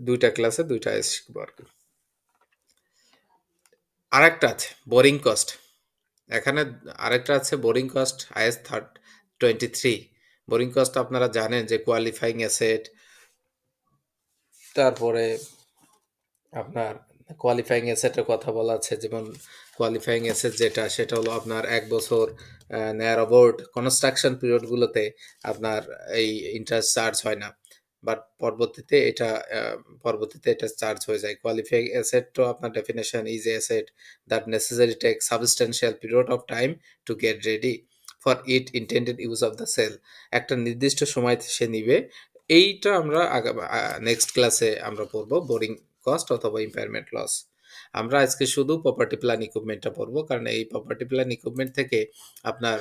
দুইটা ক্লাসে দুইটা আইএস শিখবো আর কি। আরেকটা আছে বোরিং কস্ট। এখানে আরেকটা আছে boring cost is 23। Boring cost আপনারা জানেন যে কোয়ালিফাইং অ্যাসেট, তারপরে আপনার কোয়ালিফাইং অ্যাসেটের কথা বলা আছে, যেমন কোয়ালিফাইং অ্যাসেট যেটা সেটা হলো আপনার 1 বছর নেয়ার অ্যাবাউট কনস্ট্রাকশন পিরিয়ডগুলোতে আপনার এই ইন্টারেস্ট চার্জ হয় না, বাট পরবর্তীতে এটা চার্জ হয়ে যায়। কোয়ালিফাইং অ্যাসেট তো আপনার definition is asset that necessary take substantial period of time to get ready for it intended use of the sale. একটা নির্দিষ্ট সময় সে নিবে। এইটা আমরা নেক্সট ক্লাসে আমরা পড়বো বোরিং কস্ট অথবা ইম্পায়ারমেন্ট লস। আমরা আজকে শুধু প্রপার্টি প্ল্যান ইকুইপমেন্টটা পড়বো, কারণ এই প্রপার্টি প্ল্যান ইকুইপমেন্ট থেকে আপনার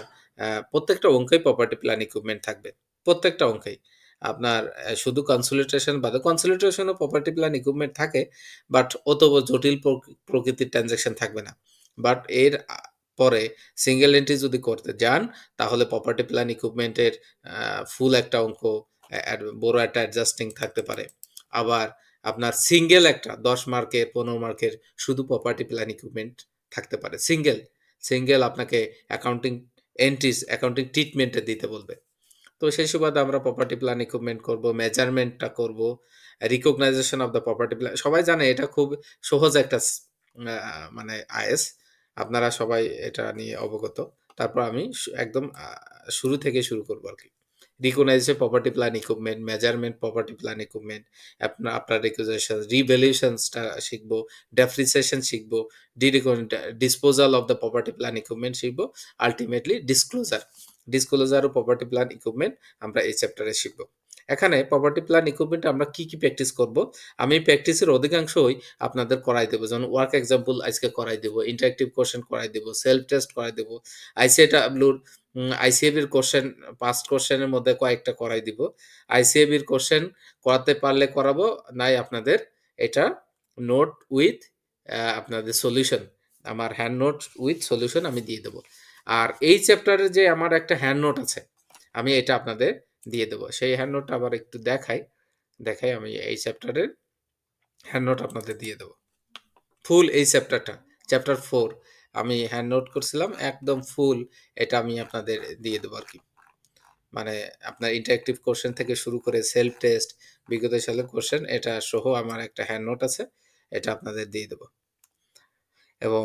প্রত্যেকটা অঙ্কেই প্রপার্টি প্ল্যান ইকুইপমেন্ট থাকবে, প্রত্যেকটা অঙ্কেই। আপনার শুধু কনসলিডেশন বাদে, কনসলিডেশনও প্রপার্টি প্ল্যান ইকুইপমেন্ট থাকে, বাট অত জটিল প্রকৃতির ট্রানজ্যাকশন থাকবে না। বাট এর পরে সিঙ্গেল এন্ট্রি যদি করতে যান, তাহলে প্রপার্টি প্ল্যান ইকুইপমেন্টের ফুল একটা অঙ্ক, বড় একটা অ্যাডজাস্টিং থাকতে পারে। আবার আপনার সিঙ্গেল একটা 10 মার্কের 15 মার্কের শুধু প্রপার্টি প্ল্যান ইকুইপমেন্ট থাকতে পারে। সিঙ্গেল আপনাকে অ্যাকাউন্টিং এন্ট্রিজ, অ্যাকাউন্টিং ট্রিটমেন্টে দিতে বলবে। তো সেই সুবাদে আমরা প্রপার্টি প্ল্যান ইকুইপমেন্ট করব, মেজারমেন্টটা করব, recognition of the property plan. সবাই জানে এটা খুব সহজ একটা মানে আইএস, আপনারা সবাই এটা নিয়ে অবগত। তারপর আমি একদম শুরু থেকে শুরু করবো আর কি। Recognition property plan equipment, measurement property plan equipment, আপনার রিকুইজিশন, রিভ্যালুয়েশনসটা শিখবো, ডেপ্রিসিয়েশন শিখবো, disposal of the property plan equipment শিখবো, আলটিমেটলি ডিসক্লোজার ও প্রপার্টি প্ল্যান ইকুইপমেন্ট আমরা এই চ্যাপ্টারে শিখবো। এখানে প্রপার্টি প্ল্যান ইকুইপমেন্ট আমরা কি কি প্র্যাকটিস করব, আমি প্র্যাকটিসের অধিকাংশই আপনাদের করাই দেবো। যেমন ওয়ার্ক এক্সাম্পল আজকে করাই দেবো, ইন্টারেক্টিভ কোশ্চেন করাই দেবো, সেলফ টেস্ট করাই দেবো, আইসিএডব্লিউর আইসিএবির কোশ্চেন, পাস্ট কোশ্চেনের মধ্যে কয়েকটা করাই দিব। আইসিএবির কোশ্চেন করাতে পারলে করাবো, নাই আপনাদের এটা নোট উইথ আপনাদের সলিউশন, আমার হ্যান্ড নোট উইথ সলিউশন আমি দিয়ে দেবো। আর এই চ্যাপ্টারে যে আমার একটা হ্যান্ড নোট আছে, আমি এটা আপনাদের দিয়ে দেবো। সেই হ্যান্ড নোটটা আবার একটু দেখাই আমি এই চ্যাপ্টারের হ্যান্ড নোট আপনাদের দিয়ে দেবো। ফুল এই চ্যাপ্টার 4 আমি হ্যান্ড নোট করছিলাম, একদম ফুল এটা আমি আপনাদের দিয়ে দেবো আর কি। মানে আপনার ইন্টারেক্টিভ কোশ্চেন থেকে শুরু করে সেলফ টেস্ট, বিগত সালের কোশ্চেন, এটা সহ আমার একটা হ্যান্ড নোট আছে, এটা আপনাদের দিয়ে দেবো। এবং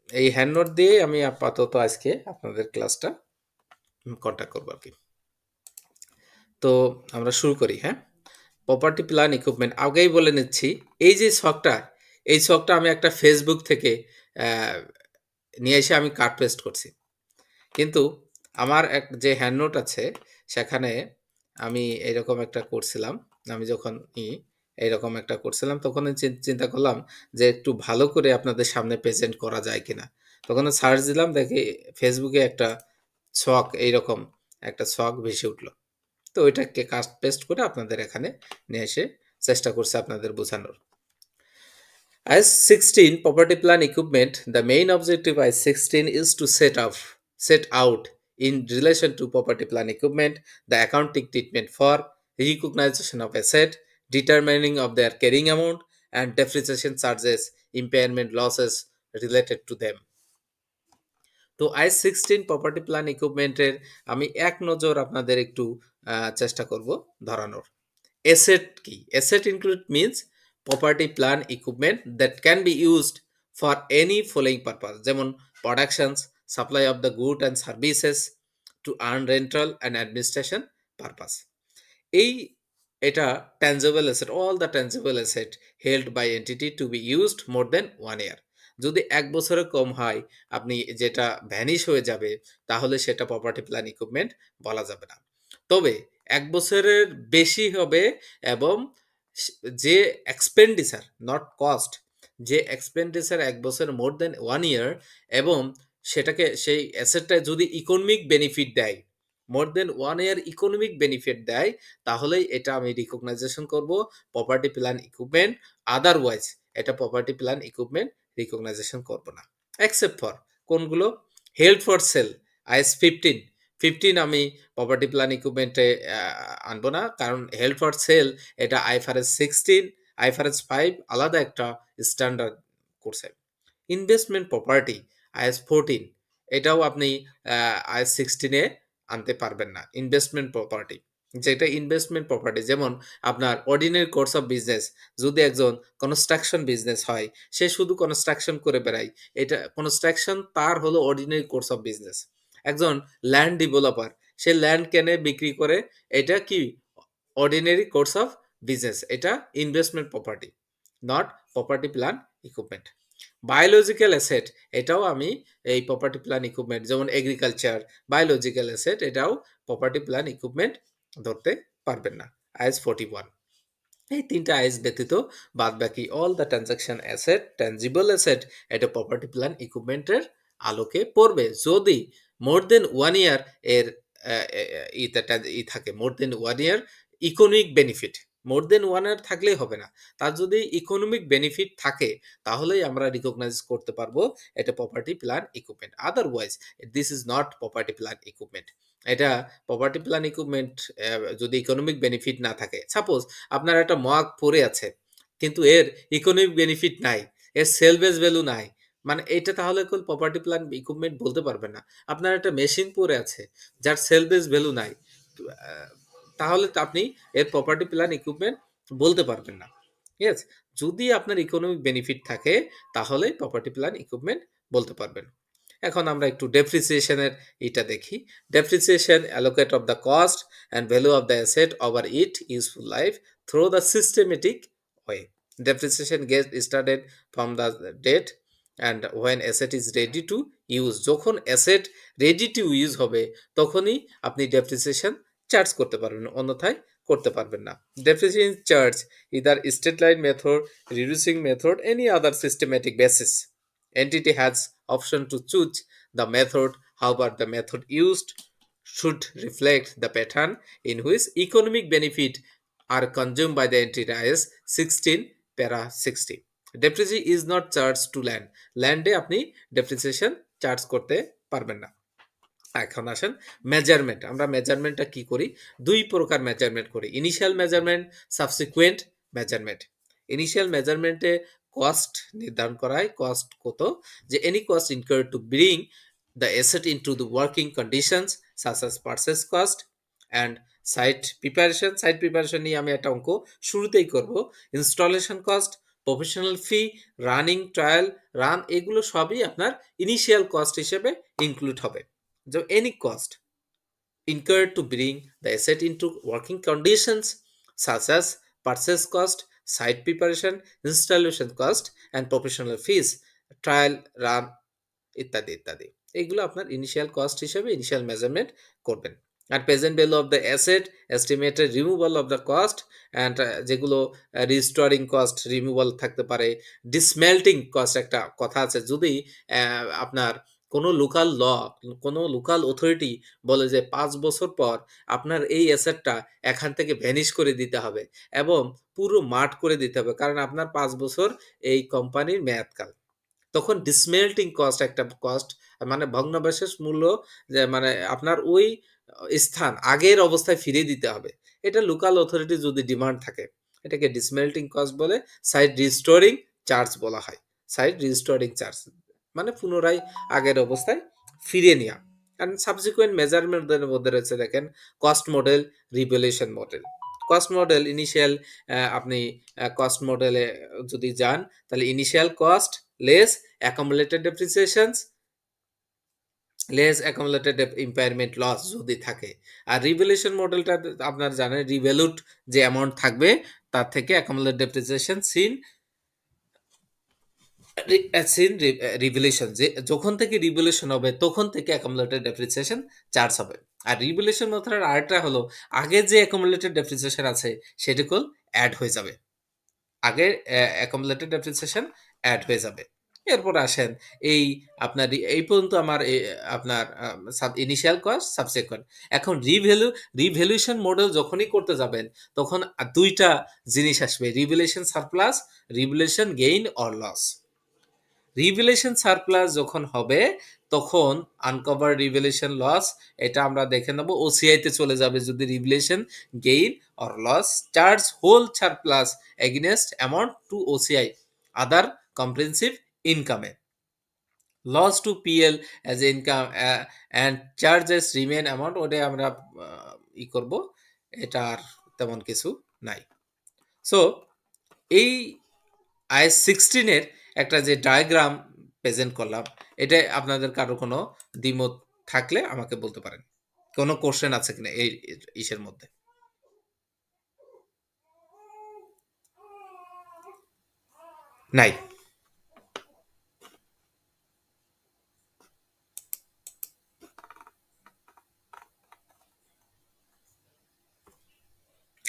এই হ্যান্ড নোট দিয়ে আমি আপাতত আজকে আপনাদের ক্লাসটা কন্ট্যাক্ট করবো আর কি। তো আমরা শুরু করি। হ্যাঁ, প্রপার্টি প্ল্যান ইকুইপমেন্ট আগেই বলে নিচ্ছি, এই যে শখটা আমি একটা ফেসবুক থেকে নিয়ে এসে আমি কাট পেস্ট করছি। কিন্তু আমার এক যে হ্যান্ড নোট আছে সেখানে আমি এইরকম একটা করছিলাম, আমি যখন এইরকম একটা করছিলাম তখন চিন্তা করলাম যে একটু ভালো করে আপনাদের সামনে প্রেজেন্ট করা যায় কিনা। তখন সার্চ দিলাম, দেখি ফেসবুকে একটা শখ, এইরকম একটা শখ ভেসে উঠলো। তো ওইটাকে কাস্ট পেস্ট করে আপনাদের এখানে নিয়ে এসে চেষ্টা করছে আপনাদের বোঝানোর। As 16 property plan equipment, the main objective as 16 is to set out in relation to property plan equipment the accounting treatment for recognition of asset, determining of their carrying amount, and depreciation charges, impairment losses related to them. তো is 16 property plan ইকুইপমেন্টের আমি এক নজর আপনাদের একটু চেষ্টা করব ধরানোর। Asset কি? Asset include means property plan equipment that can be used for any following purpose, যেমন productions, supply of the good and services, to earn rental and administration purpose. এটা tangible asset, all the tangible asset held by entity to be used more than 1 year। যদি 1 বছরের কম হয়, আপনি যেটা vanish হয়ে যাবে, তাহলে সেটা প্রপার্টি প্ল্যান ইকুইপমেন্ট বলা যাবে না। তবে 1 বছরের বেশি হবে এবং যে এক্সপেন্ডিচার, নট কস্ট, যে এক্সপেন্ডিচার 1 বছর মোর দেন 1 year এবং সেটাকে সেই অ্যাসেটটা যদি ইকোনমিক বেনিফিট দেয়, মোর দেন 1 year ইকোনমিক বেনিফিট দেয়, তাহলেই এটা আমি রিকগনাইজেশন করব প্রপার্টি প্ল্যান ইকুইপমেন্ট। আদারওয়াইজ এটা প্রপার্টি প্ল্যান ইকুইপমেন্ট রিকগনাইজেশন করব না। এক্সেপ্ট ফর কোনগুলো? হেল্ড ফর সেল আইএস 15 15 আমি প্রপার্টি প্ল্যান ইকুইপমেন্টে আনবো না, কারণ হেল্ড ফর সেল এটা আইফারএস 16, আইফারএস 5 আলাদা একটা স্ট্যান্ডার্ড করছে। ইনভেস্টমেন্ট প্রপার্টি আইএস 14 এটাও আপনি আইএস 16 এ আনতে পারবেন না। ইনভেস্টমেন্ট প্রপার্টি, যেটা ইনভেস্টমেন্ট প্রপার্টি, যেমন আপনার অর্ডিনারি কোর্স অফ বিজনেস, যদি একজন কনস্ট্রাকশন বিজনেস হয়, সে শুধু কনস্ট্রাকশন করে বেড়ায়, এটা কনস্ট্রাকশন তার হলো অর্ডিনারি কোর্স অফ বিজনেস। একজন ল্যান্ড ডেভেলপার, সে ল্যান্ড কেনে বিক্রি করে, এটা কি অর্ডিনারি কোর্স অফ বিজনেস, এটা investment property, not property plan equipment. Biological asset, এটাও আমি এই প্রপার্টি প্ল্যান ইকুইপমেন্ট, যেমন এগ্রিকালচার, বায়োলজিক্যাল অ্যাসেট, এটাও প্রপার্টি প্ল্যান ইকুইপমেন্ট ধরতে পারবেন না। আইএস 41, এই তিনটা আইএস ব্যতীত বাদ বাকি all the transaction asset, tangible asset, এটা প্রপার্টি প্ল্যান ইকুইপমেন্টের আলোকে পড়বে, যদি মোর দেন 1 ইয়ার এর থাকে, মোর দেন 1 ইয়ার ইকোনমিক বেনিফিট, মোর দেন 1 ইয়ার থাকলেই হবে না, তার যদি ইকোনমিক বেনিফিট থাকে তাহলেই আমরা রিকগনাইজ করতে পারবো এটা property plan equipment. Otherwise this is not property plan equipment. এটা প্রপার্টি প্ল্যান ইকুইপমেন্ট যদি ইকোনমিক বেনিফিট না থাকে, সাপোজ আপনার একটা মগ পড়ে আছে কিন্তু এর ইকোনমিক বেনিফিট নাই, এর সেলভেজ ভ্যালু নাই, মানে এটা তাহলে কোন প্রপার্টি প্ল্যান ইকুইপমেন্ট বলতে পারবেন না। আপনার একটা মেশিন পড়ে আছে যার সেলভেজ ভ্যালু নাই, আহ, তাহলে তো আপনি এর প্রপার্টি প্ল্যান ইকুইপমেন্ট বলতে পারবেন না। ইয়েস, যদি আপনার ইকোনমিক বেনিফিট থাকে তাহলে প্রপার্টি প্ল্যান ইকুইপমেন্ট বলতে পারবেন। এখন আমরা একটু ডেপ্রিসিয়েশনের এটা দেখি। Depreciation allocate of the cost and value of the asset over it useful life through the systematic way. Depreciation get started from the date and when asset is ready to use, যখন asset ready to use হবে তখনই আপনি depreciation charge করতে পারবেন, অন্যথায় করতে পারবেন না। Depreciation charge either straight line method, reducing method, any other systematic basis. Entity has option to choose the method, however the method used should reflect the pattern in which economic benefit are consumed by the entity as 16 para 60. Depreciation is not charged to land. Land-এ আপনি depreciation charge করতে পারবেন না। এখন আসেন measurement. আমরা মেজারমেন্টটা কি করি? দুই প্রকার মেজারমেন্ট করি, initial measurement, subsequent measurement. Initial মেজারমেন্টে কস্ট নির্ধারণ করা হয়, কস্ট কত, যে any cost incurred to bring the asset into the working conditions such as purchase cost and site preparation. Site preparation নিয়ে আমি একটা অঙ্ক শুরুতেই করব। Installation cost, professional fee, running trial run, এগুলো সবই আপনার ইনিশিয়াল কস্ট হিসেবে ইনক্লুড হবে। So any cost incurred to bring the asset into working conditions such as purchase cost, site preparation, installation cost and professional fees, trial run ইত্যাদি ইত্যাদি, এগুলো আপনার initial cost হিসেবে ইনিশিয়াল মেজারমেন্ট করবেন। আর present value of the asset, estimated removal of the cost and যেগুলো restoring cost removal থাকতে পারে। ডিসমেল্টিং কস্ট একটা কথা আছে, যদি আপনার কোনো লোকাল ল, কোনো লোকাল অথরিটি বলে যে 5 বছর পর আপনার এই অ্যাসেটটা এখান থেকে ভ্যানিশ করে দিতে হবে এবং পুরো মাঠ করে দিতে হবে, কারণ আপনার 5 বছর এই কোম্পানির মেয়াদকাল, তখন ডিসমেল্টিং কস্ট একটা কস্ট, মানে ভগ্নাবশেষ মূল্য, যে মানে আপনার ওই স্থান আগের অবস্থায় ফিরিয়ে দিতে হবে। এটা লোকাল অথরিটি যদি ডিমান্ড থাকে, এটাকে ডিসমেল্টিং কস্ট বলে। সাইট রিস্টোরিং চার্জ বলা হয়। সাইট রিস্টোরিং চার্জ মানে পুনরায় আগের অবস্থায় ফিরিয়ে নেওয়া। কারণ সাবসিকুয়েন্ট মেজারমেন্টের মধ্যে রয়েছে দেখেন cost model, revaluation model. Cost model initial, আপনি কস্ট মডেলে যদি যান তাহলে initial cost less accumulated depreciations less accumulated impairment loss যদি থাকে। আর রিভ্যালুয়েশন মডেলটা আপনার জানেন রিভ্যালুড যে অ্যামাউন্ট থাকবে তার থেকে অ্যাকুমুলেটেড ডেপ্রিসিয়েশন সিন রিভ্যালুয়েশন, যে যখন থেকে রিভ্যালুয়েশন হবে তখন থেকে অ্যাকুমুলেটেড ডেপ্রিসিয়েশন চার্জ হবে। আর রিভ্যালুয়েশন মেথডের আরেকটা হলো আগে যে অ্যাকুমুলেটেড ডেপ্রিসিয়েশন আছে সেটুকু অ্যাড হয়ে যাবে, আগে অ্যাকুমুলেটেড ডেপ্রিসিয়েশন অ্যাড হয়ে যাবে। এরপর আসেন এই আপনার এই পর্যন্ত আমার আপনার ইনিশিয়াল কস্ট সাবসিকুয়েন্ট। এখন রিভ্যালুয়েশন মডেল যখনই করতে যাবেন তখন দুইটা জিনিস আসবে, revaluation surplus, revaluation gain or loss. Revaluation surplus যখন হবে তখন আনকভার রিভ্যালুয়েশন লস, এটা আমরা দেখে নেব, ওসিআই তে চলে যাবে যদি revaluation gain or loss, charge whole surplus against amount to OCI other comprehensive ইনকামে, loss to PL as income and charges remain amount, ওটাই আমরা করব, এটা আর তেমন কিছু নাই। সো এই আইএস 16-এর একটা যে ডায়াগ্রাম প্রেজেন্ট করলাম, এটা আপনাদের কারো কোনো দ্বিমত থাকলে আমাকে বলতে পারেন, কোনো কোশ্চেন আছে কিনা এই ইসের মধ্যে? নাই।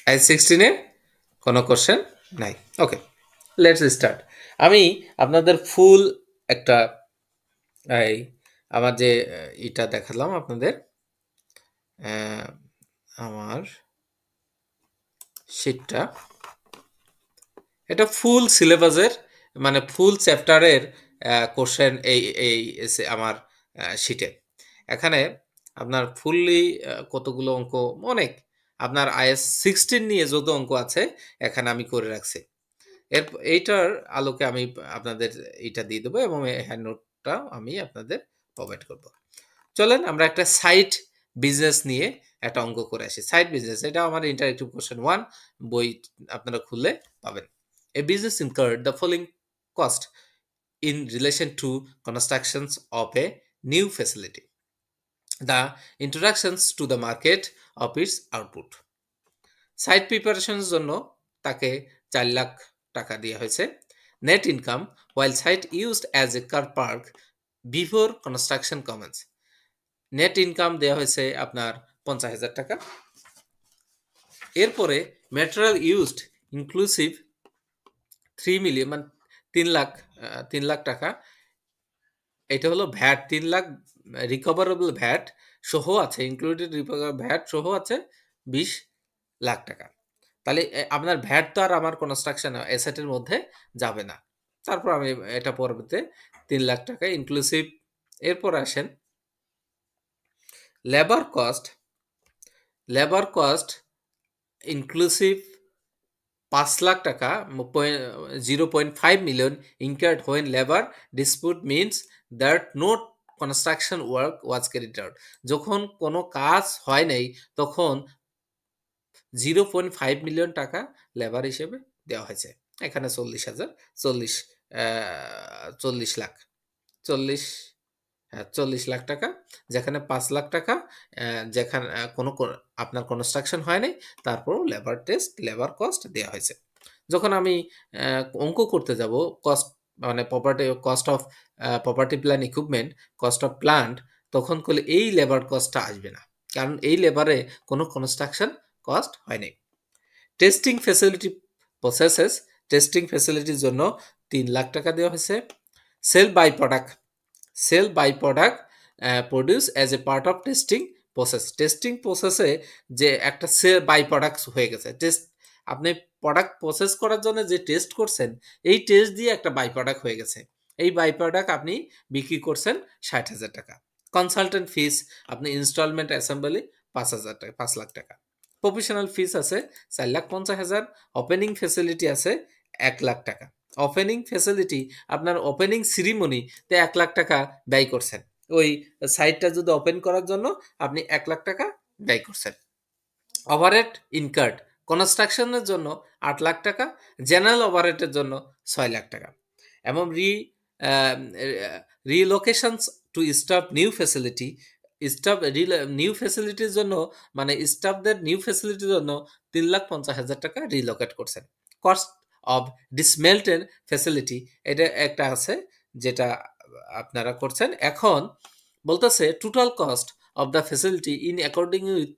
আইএস 16-এ কোনো কোশ্চেন নাই। ওকে, লেটস স্টার্ট। আমি আপনাদের ফুল একটা এই আমার যে এটা দেখালাম আপনাদের, আহ, আমার শিটটা, এটা ফুল সিলেবাসের মানে ফুল চ্যাপ্টারের কোশ্চেন এই এই আমার শিটে। এখানে আপনার ফুললি কতগুলো অঙ্ক, অনেক, আপনার আইএস 16 নিয়ে যত অঙ্ক আছে এখানে আমি করে রাখছি। এর এইটার আলোকে আমি আপনাদের এটা দিয়ে দেবো এবং হ্যান্ড নোটটা আমি আপনাদের প্রোভাইড করব। চলেন আমরা একটা সাইট বিজনেস নিয়ে একটা অঙ্ক করে আসি। সাইট বিজনেস, এটা আমার ইন্টারেক্টিভ কোশ্চেন 1, বই আপনারা খুললে পাবেন। এ business incurred the following cost in relation to constructions of a new facility, the introductions to the market of its output. Site প্রিপারেশনের জন্য তাকে 4 লাখ টাকা দেওয়া হয়েছে। Net income while site used as a car park before construction commence, net income দেওয়া হয়েছে আপনার 50,000 টাকা। এরপরে ম্যাটেরিয়াল ইউজড ইনক্লুসিভ 3 মিলিয়ন, মানে 3 লাখ, 3 লাখ টাকা, এটা হলো ভ্যাট 3 লাখ, রিকভারেবল ভ্যাট সহ আছে, ইনক্লুডেড রিকভারেবল ভ্যাট সহ আছে 20 লাখ টাকা। তাহলে আপনার ভ্যাট তো আর আমার কনস্ট্রাকশন অ্যাসেটের মধ্যে যাবে না। তারপর আমি এটা পরবর্তীতে 3 লাখ টাকা ইনক্লুসিভ। এরপর আসেন labour cost, labour cost inclusive 5 lakh টাকা, 0.5 million incurred when labor dispute means that no construction work was carried out, যখন কোনো কাজ হয় নাই তখন 0.5 মিলিয়ন টাকা লেবার হিসেবে দেওয়া হয়েছে। এখানে 40,000, 40, 40 লাখ, 40, হ্যাঁ 40 লাখ টাকা, যেখানে 5 লাখ টাকা যেখানে আপনার কনস্ট্রাকশন হয় নাই, তারপর লেবার টেস্ট, লেবার কস্ট দেওয়া হয়েছে। যখন আমি অঙ্ক করতে যাব কস্ট, মানে property cost of property plan equipment, cost of plant, তখন করলে এই লেবার কস্টটা আসবে না, কারণ এই লেবারে কোনো কনস্ট্রাকশন কস্ট হয় নাই। টেস্টিং ফ্যাসিলিটি প্রসেসেস, টেস্টিং ফ্যাসিলিটির জন্য 3 লাখ টাকা দেওয়া হয়েছে। Sale by product, sale by product produce as a part of testing process, testing প্রসেসে যে একটা সেল বাই প্রোডাক্ট হয়ে গেছে, টেস্ট আপনি প্রোডাক্ট প্রসেস করার জন্য যে টেস্ট করছেন, এই টেস্ট দিয়ে একটা বাই প্রোডাক্ট হয়ে গেছে, এই বাই প্রোডাক্ট আপনি বিক্রি করছেন 60,000 টাকা। কনসালটেন্ট ফিস, আপনি ইনস্টলমেন্ট অ্যাসেম্বলি 5,000 টাকা, 5 লাখ টাকা। প্রফেশনাল ফিস আছে 4,50,000। ওপেনিং ফ্যাসিলিটি আছে 1 লাখ টাকা। ওপেনিং ফ্যাসিলিটি আপনার ওপেনিং সিরিমনিতে 1 লাখ টাকা ব্যয় করছেন, ওই সাইটটা যদি ওপেন করার জন্য আপনি 1 লাখ টাকা ব্যয় করছেন। ওভারহেড ইনকার্ড, কনস্ট্রাকশনের জন্য 8 লাখ টাকা, জেনারেল ওভারহেডের জন্য 6 লাখ টাকা। এবং relocations to staff new facility, staff new ফ্যাসিলিটির জন্য, মানে স্টাফদের নিউ ফ্যাসিলিটির জন্য 3,50,000 টাকা রিলোকেট করছেন। কস্ট অফ ডিসমেন্টেল ফ্যাসিলিটি, এটা একটা আছে যেটা আপনারা করছেন। এখন বলতেছে total cost of the facility in according with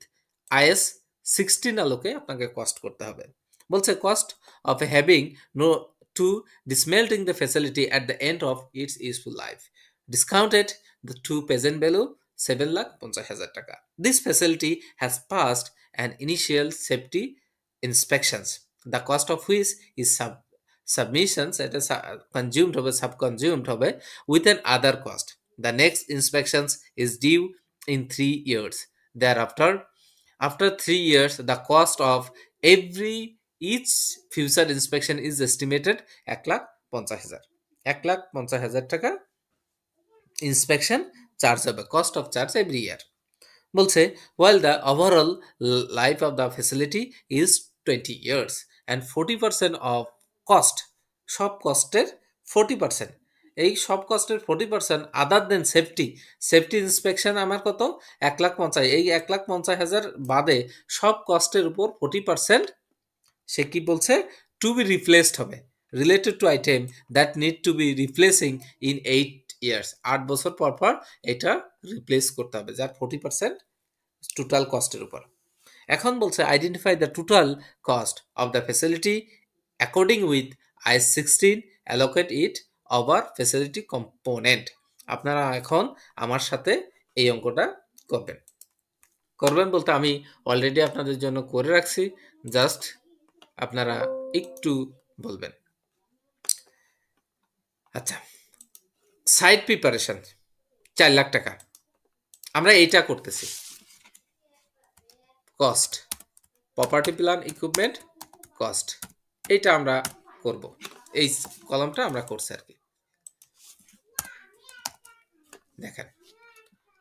IS 16 আলোকে আপনাকে কস্ট করতে হবে। বলছে cost of having no to dismelting the facility at the end of its useful life, discounted the to present value 7,50,000 টাকা. This facility has passed an initial safety inspections, the cost of which is submissions এটা consumed হবে, subconsumed হবে with an other cost. The next inspections is due in 3 years. Thereafter, after 3 years, the cost of every each future inspection is estimated 1,50,000 1,50,000 টাকা inspection charge হবে, cost of charge every year. বলছে while the overall life of the facility is 20 years and 40% of cost, সব কস্টের 40%, এই সব কস্টের 40% আদার দেন safety, safety inspection আমার কত 1,50,000, এই 1,50,000 বাদে সব কস্টের উপর 40% সে কি বলছে টু বি রিপ্লেসড হবে related to item that need to be replacing in 8 years, 8 বছর পর পর এটা রিপ্লেস করতে হবে, যার 40% টোটাল কস্টের উপর। এখন বলছে identify the total cost of the facility according with IS 16, allocate it over facility component. আপনারা এখন আমার সাথে এই অঙ্কটা করবেন। করবেন বলতে আমি অলরেডি আপনাদের জন্য করে রাখছি, জাস্ট আপনারা একটু বলবেন। আচ্ছা, সাইট প্রিপারেশন 4 লাখ টাকা, আমরা এইটা করতেছি। Cost, property plan, equipment, cost, এইটা আমরা করব, এই কলামটা আমরা করছি আর কি। দেখেন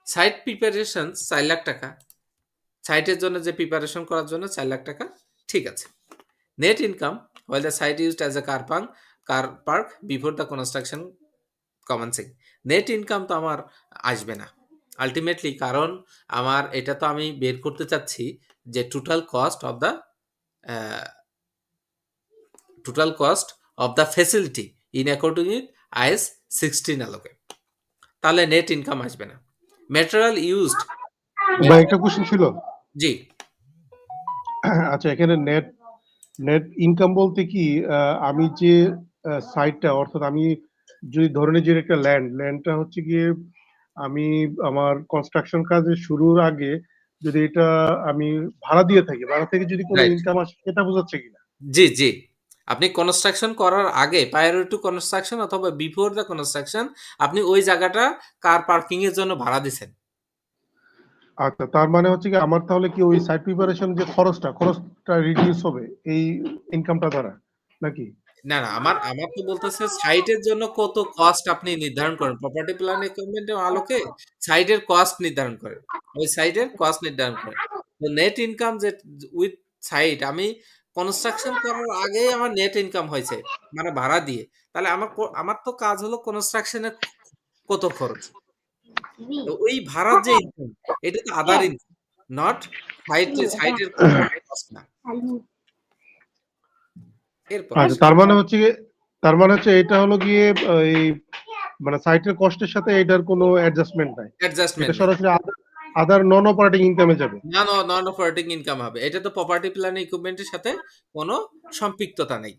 সাইট প্রিপারেশন 4 লাখ টাকা, সাইটের জন্য যে প্রিপারেশন করার জন্য 4 লাখ টাকা, ঠিক আছে। Net income while the site used as a car park before the construction commencing, net income তো আমার আসবে না আলটিমেটলি, কারণ আমার এটা তো আমি বের করতে চাচ্ছি যে total cost of the facility in according with IS 16 আলোকে, তাহলে নেট ইনকাম আসবে না। ম্যাটেরিয়াল ইউজড, ভাই একটা কোশ্চেন ছিল। জি আচ্ছা, এখানে নেট নেট ইনকাম বলতে কি, আমি যে সাইটটা, অর্থাৎ আমি যদি ধরে নিই যে একটা ল্যান্ডটা হচ্ছে গিয়ে আমি আমার কনস্ট্রাকশন কাজের শুরুর আগে যদি এটা আমি ভাড়া দিয়ে থাকি, ভাড়া থেকে যদি কোনো রাইট, ইনকাম আসে, এটা বোঝাচ্ছে কিনা? জি জি, আপনি কনস্ট্রাকশন করার আগে প্রায়োর টু কনস্ট্রাকশন অথবা বিফোর দ্য কনস্ট্রাকশন আপনি ওই জায়গাটা কার পার্কিং এর জন্য ভাড়া দিছেন। আচ্ছা, তার মানে হচ্ছে কি আমার তাহলে কি ওই সাইট প্রিপারেশন যে খরচটা রিডিউস হবে এই ইনকামটা দ্বারা নাকি? না না, আমার আমার তো বলতেছে সাইটের জন্য কত কস্ট আপনি নির্ধারণ করেন, প্রপার্টি প্ল্যান এর আলোকে সাইটের কস্ট নির্ধারণ করেন, ওই সাইটের কস্ট নির্ধারণ করেন। তো নেট ইনকাম যে উইথ সাইট, আমি কনস্ট্রাকশন করার আগেই আমার নেট ইনকাম হয়েছে মানে ভাড়া দিয়ে, তাহলে আমার তো কাজ হলো কনস্ট্রাকশনের কত খরচ, তো ওই ভাড়ার যে ইনকাম এটা তো আদার ইনকাম, নট সাইটের কস্ট না। এরপর আচ্ছা, তার মানে হচ্ছে এটা হলো গিয়ে এই মানে সাইটের কস্টের সাথে এটার কোনো অ্যাডজাস্টমেন্ট নাই, এটা অ্যাডজাস্টমেন্ট সরাসরি আদার নন অপারেটিং ইনকামে যাবে। না, নন অপারেটিং ইনকাম হবে, এটা তো প্রপার্টি প্ল্যান ইকুইপমেন্টের সাথে কোনো সম্পৃক্ততা নেই।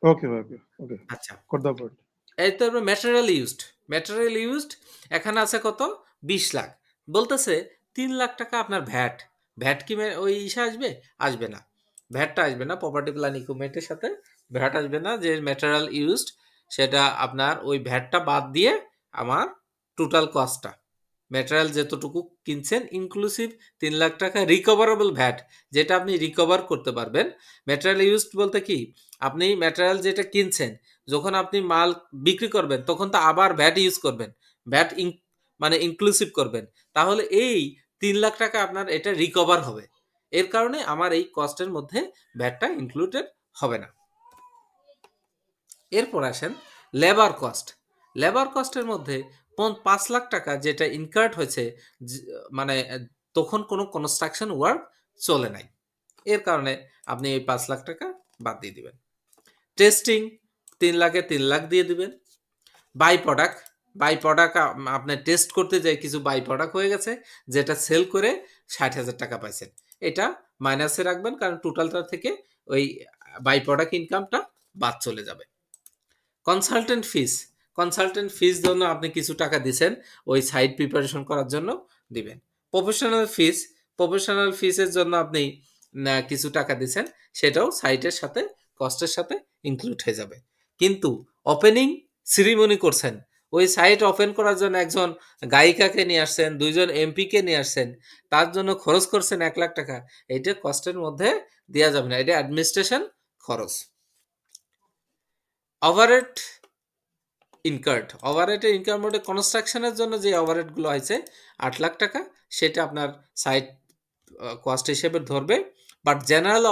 ওকে ওকে ওকে, আচ্ছা, ফর দ্য পয়েন্ট। এই তো ম্যাটেরিয়াল ইউজড এখানে আছে কত 20 লাখ, বলতেছে 3 লাখ টাকা আপনার ভ্যাট, ভ্যাট কি ওই ইসে আসবে? আসবে না, ভ্যাটটা আসবে না, প্রপার্টি প্ল্যান ইকুইপমেন্টের সাথে ভ্যাট আসবে না, যে ম্যাটেরিয়াল ইউজড সেটা আপনার ওই ভ্যাটটা বাদ দিয়ে আমার টোটাল কস্টটা, ম্যাটেরিয়াল যতটুকু কিনছেন ইনক্লুসিভ 3 লাখ টাকা রিকভারেবল ভ্যাট, যেটা আপনি রিকভার করতে পারবেন। ম্যাটেরিয়াল ইউজড বলতে কি, আপনি ম্যাটেরিয়াল যেটা কিনছেন যখন আপনি মাল বিক্রি করবেন তখন তো আবার ভ্যাট ইউজ করবেন, ভ্যাট মানে ইনক্লুসিভ করবেন, তাহলে এই 3 লাখ টাকা আপনার এটা রিকভার হবে, এর কারণে আমার এই কস্টের মধ্যে ভ্যাটটা ইনক্লুডেড হবে না। এরপর আসেন লেবার কস্ট, লেবার কস্টের মধ্যে 5 লাখ টাকা যেটা ইনকার্ড হয়েছে, মানে তখন কোনো কনস্ট্রাকশন ওয়ার্ক চলে নাই, এর কারণে আপনি এই 5 লাখ টাকা বাদ দিয়ে দিবেন। টেস্টিং 3 লাখে 3 লাখ দিয়ে দিবেন। বাই প্রোডাক্ট আপনি টেস্ট করতে যাই কিছু বাই প্রোডাক্ট হয়ে গেছে, যেটা সেল করে 60,000 টাকা পাইছেন, এটা মাইনাসে রাখবেন, কারণ টোটালটা থেকে ওই বাই প্রোডাক্ট ইনকামটা বাদ চলে যাবে। কনসালটেন্ট ফিস জন্য আপনি কিছু টাকা দিচ্ছেন, ওই সাইট প্রিপারেশন করার জন্য দিবেন। প্রফেশনাল ফিসের জন্য আপনি কিছু টাকা দিচ্ছেন, সেটাও সাইটের সাথে কস্টের সাথে ইনক্লুড হয়ে যাবে। কিন্তু ওপেনিং সিরিমনি করছেন, ওই সাইট ওপেন করার জন্য একজন গায়িকাকে নিয়ে আসছেন, দুইজন এমপিকে নিয়ে আসছেন, তার জন্য খরচ করছেন 1,00,000 টাকা, এইটা কস্টের মধ্যে দেওয়া যাবে না, এটা অ্যাডমিনিস্ট্রেশন খরচ। ওভারহেড ইনকার্ড, ওভারহেডের ইনকাম মধ্যে কনস্ট্রাকশনের জন্য যে ওভারহেডগুলো হয়েছে 8,00,000 টাকা, সেটা আপনার সাইট কস্ট হিসেবে ধরবে। বাট জেনারেল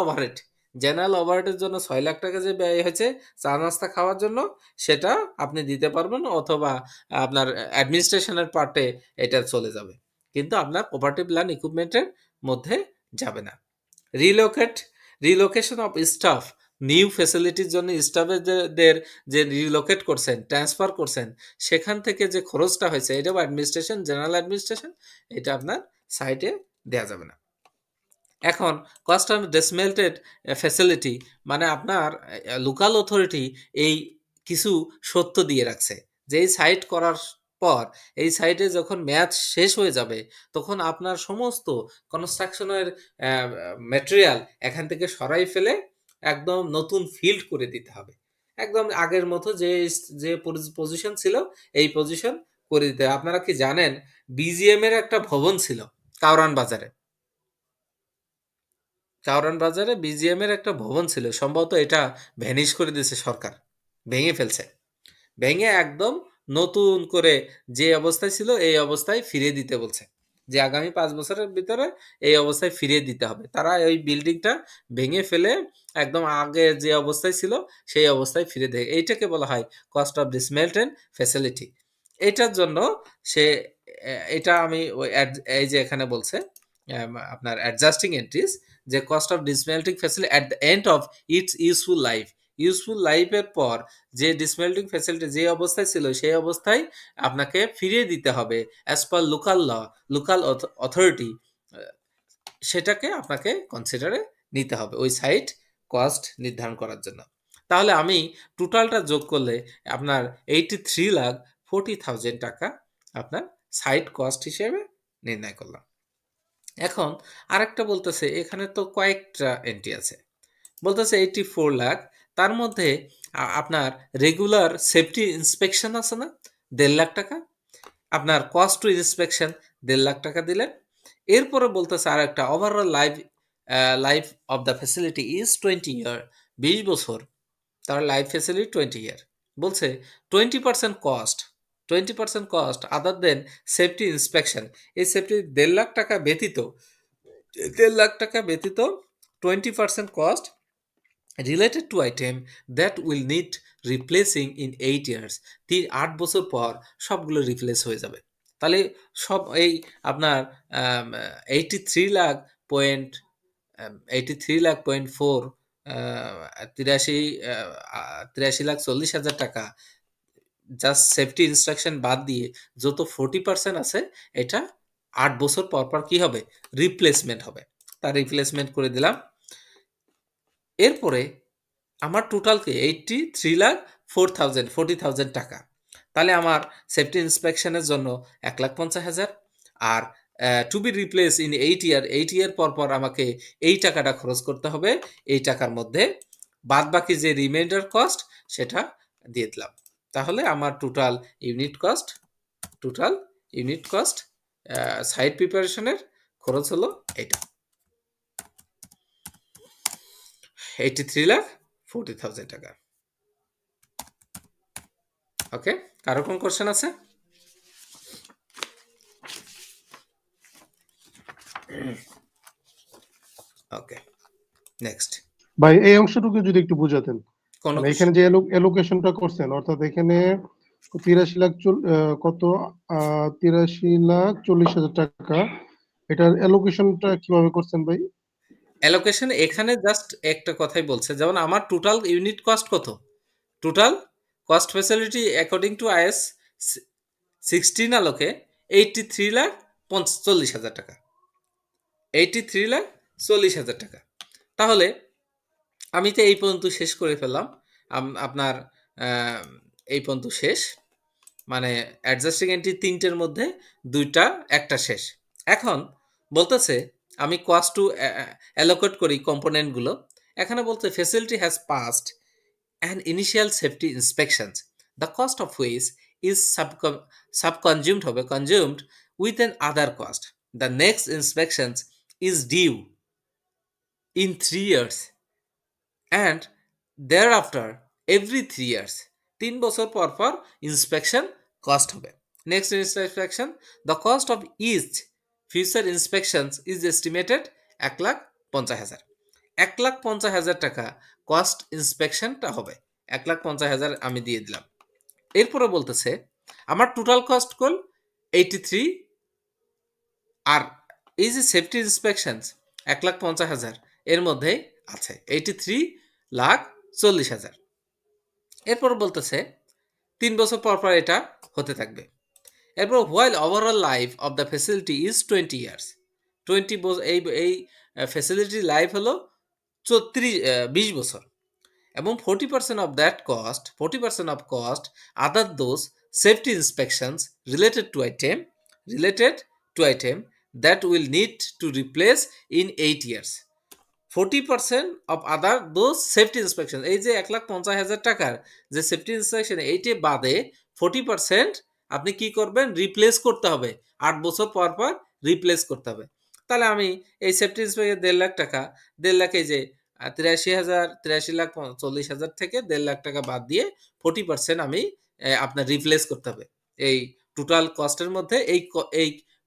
ওভারহেডের জন্য 6,00,000 টাকা যে ব্যয় হয়েছে চা নাস্তা খাওয়ার জন্য, সেটা আপনি দিতে পারবেন, অথবা আপনার অ্যাডমিনিস্ট্রেশনের পার্টে এটা চলে যাবে, কিন্তু আপনার প্রপার্টি প্ল্যান ইকুইপমেন্টের মধ্যে যাবে না। Relocate, relocation of staff, new ফ্যাসিলিটির জন্য স্টাফেদের যে রিলোকেট করছেন, ট্রান্সফার করছেন, সেখান থেকে যে খরচটা হয়েছে, এটা অ্যাডমিনিস্ট্রেশন, জেনারেল অ্যাডমিনিস্ট্রেশন, এটা আপনার সাইটে দেওয়া যাবে না। এখন কস্ট অফ ডিসমেন্টেড ফ্যাসিলিটি, মানে আপনার লোকাল অথরিটি এই কিছু সত্য দিয়ে রাখছে, যে এই সাইট করার পর এই সাইটে যখন মেয়াদ শেষ হয়ে যাবে, তখন আপনার সমস্ত কনস্ট্রাকশনের ম্যাটেরিয়াল এখান থেকে সরাই ফেলে একদম নতুন ফিল্ড করে দিতে হবে, একদম আগের মতো যে যে পজিশন ছিল এই পজিশন করে দিতে হবে। আপনারা কি জানেন বিজিএম এর একটা ভবন ছিল কাউরান বাজারে, কারওয়ান বাজারে বিজিএম এর একটা ভবন ছিল, সম্ভবত এটা ভ্যানিশ করে দিয়েছে সরকার, ভেঙে ফেলছে, ভেঙে একদম নতুন করে যে অবস্থায় ছিল এই অবস্থায় ফিরিয়ে দিতে বলছে, যে আগামী 5 বছরের ভিতরে এই অবস্থায় ফিরিয়ে দিতে হবে। তারা ওই বিল্ডিংটা ভেঙে ফেলে একদম আগে যে অবস্থায় ছিল সেই অবস্থায় ফিরে দেয়, এইটাকে বলা হয় কস্ট অফ ডিসমেন্টেড ফ্যাসিলিটি। এটার জন্য সে এটা আমি এই যে এখানে বলছে আপনার অ্যাডজাস্টিং এন্ট্রিজ, যে cost of dismantling facility at the end of its useful life, useful লাইফের পর যে ডিসমেন্টিং ফ্যাসিলিটি যে অবস্থায় ছিল সেই অবস্থায় আপনাকে ফিরিয়ে দিতে হবে as per local law, local authority, সেটাকে আপনাকে কনসিডারে নিতে হবে ওই সাইট কস্ট নির্ধারণ করার জন্য। তাহলে আমি টোটালটা যোগ করলে আপনার 83,40,000 টাকা আপনার সাইট কস্ট হিসেবে নির্ণয় করলাম। এখন আরেকটা বলতেছে, এখানে তো কয়েকটা এন্ট্রি আছে, বলতেছে 84 লাখ, তার মধ্যে আপনার রেগুলার সেফটি ইন্সপেকশন আছে না 1,50,000 টাকা, আপনার কস্ট টু ইন্সপেকশন 1,50,000 টাকা দিলেন। এরপরে বলতেছে আর একটা overall life of the facility is 20 ইয়ার, 20 বছর, তার লাইফ ফ্যাসিলিটি 20 ইয়ার। বলছে 20% কস্ট, 20% কস্ট আদার দেন সেফটি ইন্সপেকশন, এই সেফটি 1,50,000 টাকা ব্যতীত, 1,50,000 টাকা ব্যতীত 20% cost related to item that will need replacing in 8 years, 8 বছর পর সবগুলো রিপ্লেস হয়ে যাবে। তাহলে সব এই আপনার 83 লাখ পয়েন্ট 83 লাখ.4, 83,40,000 টাকা জাস্ট সেফটি ইনস্ট্রাকশন বাদ দিয়ে যত 40% আছে, এটা 8 বছর পর পর কি হবে, রিপ্লেসমেন্ট হবে, তার রিপ্লেসমেন্ট করে দিলাম। এরপরে আমার টোটালকে 83,40,000 টাকা, তাহলে আমার সেফটি ইন্সপেকশনের জন্য 1,50,000, আর টু বি রিপ্লেস ইন 8 ইয়ার, 8 ইয়ার পর পর আমাকে এই টাকাটা খরচ করতে হবে, এই টাকার মধ্যে বাদ বাকি যে রিমাইন্ডার কস্ট সেটা দিয়ে দিলাম। তাহলে আমার টোটাল ইউনিট কস্ট সাইট প্রিপারেশনের খরচ হলো এটা 83,40,000 টাকা। ওকে, কারো কোন কোশ্চেন আছে? ওকে, নেক্সট। ভাই এই অংশটুকু যদি একটু বুঝাতেন, কোন মানে এখানে যে এলোকেশনটা করছেন, অর্থাৎ এখানে 83,40,000 টাকা, এটার এলোকেশনটা কিভাবে করছেন ভাই? অ্যালোকেশন এখানে জাস্ট একটা কথাই বলছে, যেমন আমার টোটাল ইউনিট কস্ট কত, total cost facility according to is 16 আলোকে 83,40,000 টাকা, 83,40,000 টাকা। তাহলে আমি তো এই পর্যন্ত শেষ করে ফেললাম, আপনার এই পর্যন্ত শেষ, মানে অ্যাডজাস্টিং এন্ট্রি 3টের মধ্যে 2টা, একটা শেষ। এখন বলতেছে আমি কস্ট টু অ্যালোকেট করি কম্পোনেন্টগুলো। এখানে বলতে facility has past and initial safety inspections, the cost of which is subconsumed হবে consumed with an other cost. The next inspections is due in 3 years and thereafter every 3 years 3 বছর পর পর inspection cost হবে। Next inspection, the cost of each future inspections is estimated 1,50,000, 1,50,000 টাকা cost ইন্সপেকশনটা হবে। 1,50,000 আমি দিয়ে দিলাম। এরপরে বলতেছে আমার টোটাল কস্ট কল 83, আর এই যে সেফটি ইন্সপেকশনস 1,50,000 এর মধ্যে আছে 83,40,000। এরপর বলতেছে 3 বছর পর পর এটা হতে থাকবে। এরপর while overall life of the facility is 20 years, 20 বছর এই ফ্যাসিলিটির লাইফ হলো 20 বছর, এবং 40% of that cost, 40% of cost other those safety inspections related to item that will need to replace in 8 years. 40% of other those safety inspection, এই যে 1,50,000 টাকার যে safety inspection এইটা বাদে 40% আপনি কি করবেন, রিপ্লেস করতে হবে, 8 বছর পর পর রিপ্লেস করতে হবে। তাহলে আমি এই সেফটি ইন্সপেকশন 1.5 লাখ টাকা, 1.5 লাখ এই যে 83,40,000 থেকে 1.5 লাখ টাকা বাদ দিয়ে 40% আমি আপনার রিপ্লেস করতে হবে। এই টোটাল কস্টের মধ্যে এই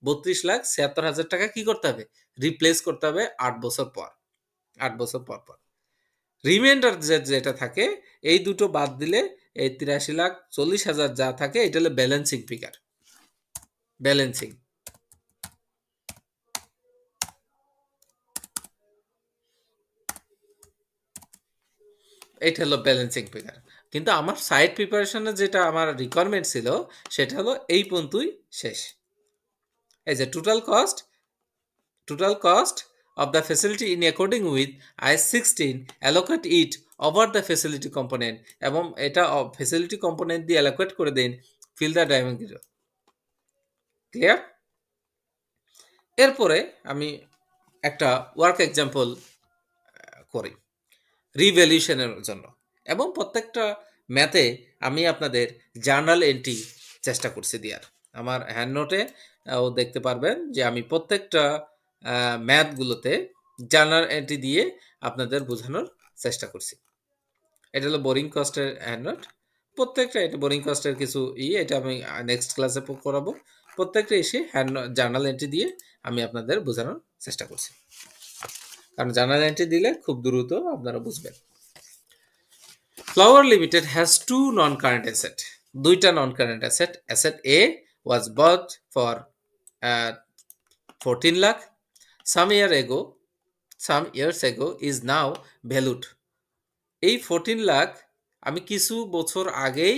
32,76,000 টাকা কি করতে হবে, রিপ্লেস করতে হবে 8 বছর পর, 8 বছর পর পর। রিমাইন্ডার যেটা থাকে এই দুটো বাদ দিলে এই 83,40,000 যা থাকে এটা হলো ব্যালেন্সিং ফিগার, ব্যালেন্সিং। এটা হলো ব্যালেন্সিং ফিগার। কিন্তু আমার সাইড প্রিপারেশনে যেটা আমার রিকোয়ারমেন্ট ছিল সেটা হলো এই পর্যন্তই শেষ। এই যে total cost of the facility in according with IS 16 allocate it over the facility component, এবং এটা facility component দিয়ে allocate করে দিন fill the diamond zero। Clear? এরপরে আমি একটা ওয়ার্ক এক্সাম্পল করি রিভ্যালুয়েশনের জন্য, এবং প্রত্যেকটা ম্যাথে আমি আপনাদের জার্নাল এন্ট্রি চেষ্টা করছি দেওয়ার। আমার হ্যান্ড নোটে ও দেখতে পারবেন যে আমি প্রত্যেকটা ম্যাথগুলোতে জার্নাল এন্ট্রি দিয়ে আপনাদের বোঝানোর চেষ্টা করছি। এটা হলো বোরিং কস্টের হ্যান্ড নোট, প্রত্যেকটা এটা বোরিং কস্টের কিছু এটা আমি নেক্সট ক্লাসে করাবো। প্রত্যেকটা এসে জার্নাল এন্ট্রি দিয়ে আমি আপনাদের বোঝানোর চেষ্টা করছি, কারণ জার্নাল এন্ট্রি দিলে খুব দ্রুত আপনারা বুঝবেন। Flower Limited has two non-current asset, দুইটা non-current asset. Asset A was bought for 14 lakh some years ago is now valued. এই 14 লাখ আমি কিছু বছর আগেই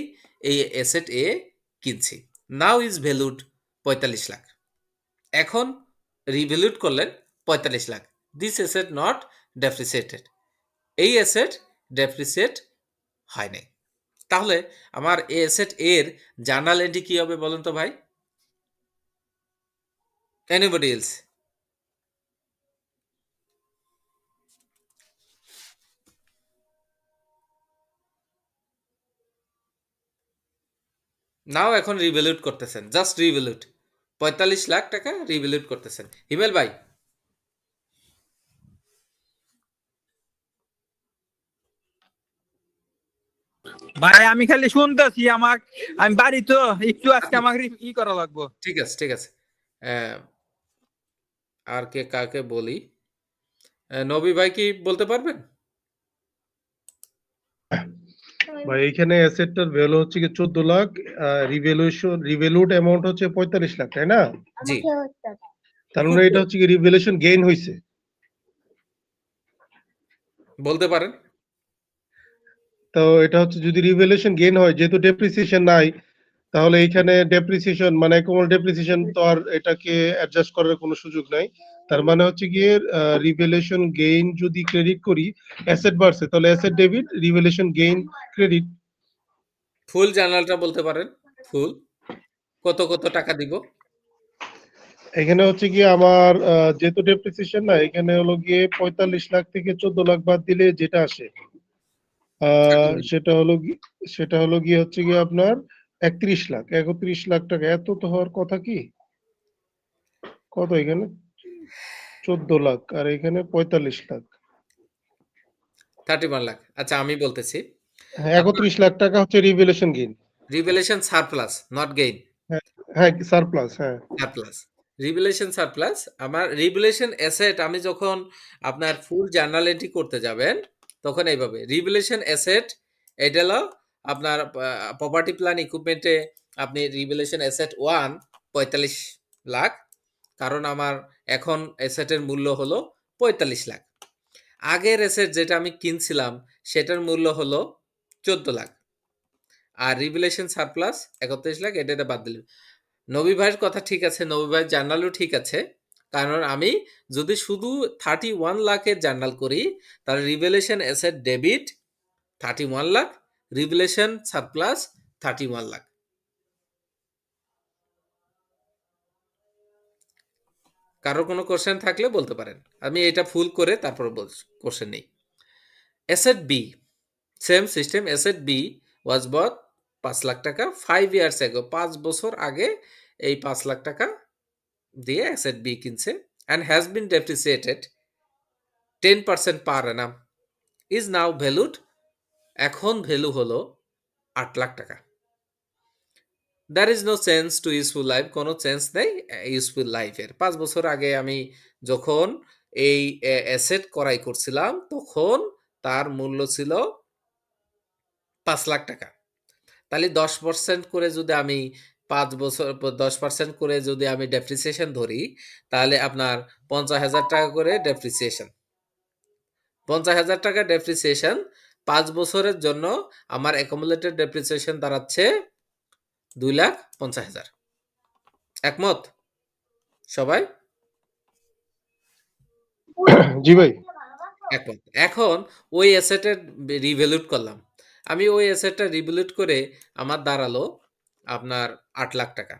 এই অ্যাসেট এ কিনছি, নাও ইজ ভ্যালুড 45 লাখ, এখন রিভ্যালুড করলেন 45 lakh. This asset not depreciated, এই অ্যাসেট ডেপ্রিসিয়েট হয় নাই। তাহলে আমার এই অ্যাসেট এর জার্নাল এন্ট্রি কি হবে বলেন তো ভাই? Anybody else? নাও এখন রিভ্যালুড করতেছেন, জাস্ট রিভ্যালুড 45 লাখ টাকা রিভ্যালুড করতেছেন। হিমেল ভাই? ভাই আমি খালি শুনতেছি, আমি বাড়ি তো একটু আজকে আমাকে ই করা লাগবে। ঠিক আছে ঠিক আছে। আর কে কাকে বলি? নবী ভাই কি বলতে পারবেন? ভাই এখানে অ্যাসেটটার ভ্যালু হচ্ছে কি 14 লাখ, রিভ্যালুড অ্যামাউন্ট হচ্ছে 45 লাখ, তাই না? জি। তার মানে এটা হচ্ছে কি রিভ্যালুয়েশন গেইন হইছে, বলতে পারেন। তো এটা হচ্ছে যদি রিভ্যালুয়েশন গেইন হয়, যেহেতু ডেপ্রিসিয়েশন নাই, তাহলে এখানে ডেপ্রিসিয়েশন মানে কোন ডেপ্রিসিয়েশন তো আর এটাকে অ্যাডজাস্ট করার কোনো সুযোগ নাই। তার মানে হচ্ছে গিয়ে রিভ্যালুয়েশন গেইন যদি ক্রেডিট করি, অ্যাসেট বাড়ছে, তাহলে asset debit, revaluation gain credit. Full জার্নালটা বলতে পারেন, ফুল কত কত টাকা দিব? এখানে হচ্ছে গিয়ে আমার যেহেতু ডেপ্রিসিয়েশন না, এখানে হলো গিয়ে 45 লাখ থেকে 14 লাখ বাদ দিলে যেটা আসে সেটা হলো গিয়ে হচ্ছে গিয়ে আপনার 31 লাখ 31 লাখ টাকা। এত তো হওয়ার কথা কি? কত এখানে? 14 লাখ আর এখানে 45 লাখ। 31 লাখ। আচ্ছা আমি বলতেছি, হ্যাঁ, 31 লাখ টাকা হচ্ছে revaluation gain. Revaluation surplus, not gain, হ্যাঁ, হ্যাঁ, সারপ্লাস, হ্যাঁ। সারপ্লাস। রিভ্যালুয়েশন সারপ্লাস, আমার রিভ্যালুয়েশন অ্যাসেট আমি যখন আপনার ফুল জার্নাল এন্ট্রি করতে যাবেন তখন এইভাবে রিভ্যালুয়েশন অ্যাসেট, এটা হলো আপনার প্রপার্টি প্ল্যান ইকুইপমেন্টে আপনি রিভ্যালুয়েশন অ্যাসেট 1 45 লাখ, কারণ আমার এখন অ্যাসেটের মূল্য হলো 45 লাখ। আগের অ্যাসেট যেটা আমি কিনছিলাম সেটার মূল্য হলো 14 লাখ, আর রিভ্যালুয়েশন সারপ্লাস 31 লাখ, এটা বাদ দিলাম। নবী ভাইয়ের কথা ঠিক আছে, নবী ভাইয়ের জার্নালও ঠিক আছে, কারণ আমি যদি শুধু 31 লাখের জার্নাল করি তাহলে revaluation asset debit 31 lakh, revaluation surplus 31 lakh. কারো কোনো কোশ্চেন থাকলে বলতে পারেন, আমি এটা ফুল করে তারপর কোশ্চেন নেই। Asset B, same system. Asset B was bought 5 lakh টাকা 5 ইয়ার্স এগো, 5 বছর আগে এই 5 লাখ টাকা দিয়ে অ্যাসেট বি কিনছে, and has been depreciated 10% per annum, is now valued, এখন ভ্যালু হলো 8 লাখ টাকা। There is no change to useful life, কোনো চেঞ্জ নেই ইউজফুল লাইফের। 5 বছর আগে আমি যখন এই অ্যাসেট ক্রয় করছিলাম তখন তার মূল্য ছিল 5 লাখ টাকা। তাহলে 10% করে যদি আমি 5 বছর 10% করে যদি আমি ডেপ্রিসিয়েশন ধরি, তাহলে আপনার 50,000 টাকা করে ডেপ্রিসিয়েশন, 50,000 টাকা ডেপ্রিসিয়েশন 5 বছরের জন্য আমার অ্যাকুমুলেটেড ডেপ্রিসিয়েশন দাঁড়াচ্ছে 2,50,000। একমত সবাই? জি ভাই। একমত। এখন ওই অ্যাসেটের রিভ্যালুট করলাম, আমি ওই অ্যাসেটটা রিভ্যালুট করে আমার দাঁড়ালো আপনার 8 লাখ টাকা।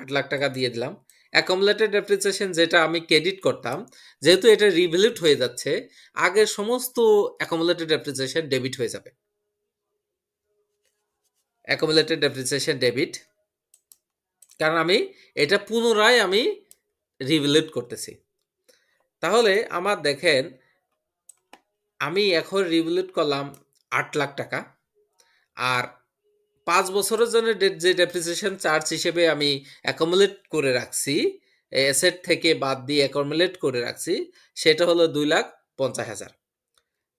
8 লাখ টাকা দিয়ে দিলাম। অ্যাকুমুলেটেড ডেপ্রিসিয়েশন যেটা আমি ক্রেডিট করতাম, যেহেতু এটা রিভ্যালুট হয়ে যাচ্ছে, আগের সমস্ত অ্যাকুমুলেটেড ডেপ্রিসিয়েশন ডেবিট হয়ে যাবে। অ্যাকুমুলেটেড ডেপ্রিসিয়েশন ডেবিট, কারণ আমি এটা পুনরায় আমি রিভ্যালুট করতেছি। তাহলে আমার দেখেন আমি এখন রিভ্যালুট করলাম 8 লাখ টাকা, আর 5 বছরের জন্য যে ডেপ্রিসিয়েশন চার্জ হিসেবে আমি অ্যাকুমুলেট করে রাখছি, অ্যাসেট থেকে বাদ দিয়ে অ্যাকুমুলেট করে রাখছি, সেটা হলো 2,50,000।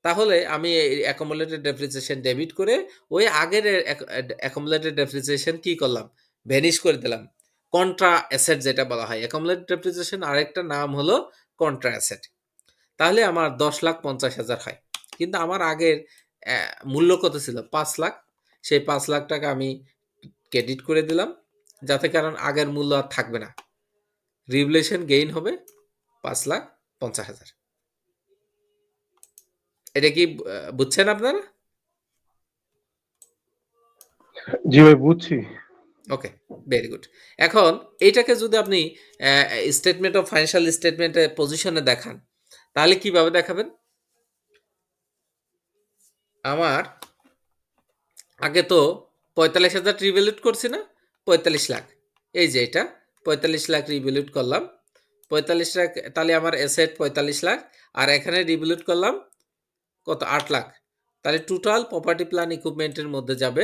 তাহলে আমি অ্যাকুমুলেটেড ডেপ্রিসিয়েশন ডেবিট করে ওই আগের অ্যাকুমুলেটেড ডেপ্রিসিয়েশন কি করলাম, ভ্যানিশ করে দিলাম। কন্ট্রা অ্যাসেট যেটা বলা হয়, অ্যাকুমুলেটেড ডেপ্রিসিয়েশন আরেকটা নাম হলো কন্ট্রা অ্যাসেট। তাহলে আমার 10,50,000 হয়, কিন্তু আমার আগের মূল্য কত ছিল 5 লাখ, সেই 5 লাখ টাকা আমি ক্রেডিট করে দিলাম, যাতে কারণ আগের মূল্য আর থাকবে না, রিভ্যালুয়েশন গেইন হবে 5,50,000। এটা কি বুঝছেন আপনারা? জি ভাই, বুঝছি। ওকে, ভেরি গুড। এখন এইটাকে যদি আপনি স্টেটমেন্ট অফ ফাইন্যান্সিয়াল স্টেটমেন্টে পজিশনে দেখান, তাহলে কিভাবে দেখাবেন? আমার আগে তো 45,000 রিভ্যালুট করছি না, 45 লাখ, এই যে এটা 45 লাখ রিভ্যালুট করলাম, 45 লাখ, তাহলে আমার অ্যাসেট 45 লাখ, আর এখানে রিভ্যালুট করলাম কত 8 লাখ, তাহলে টোটাল প্রপার্টি প্ল্যান ইকুইপমেন্টের মধ্যে যাবে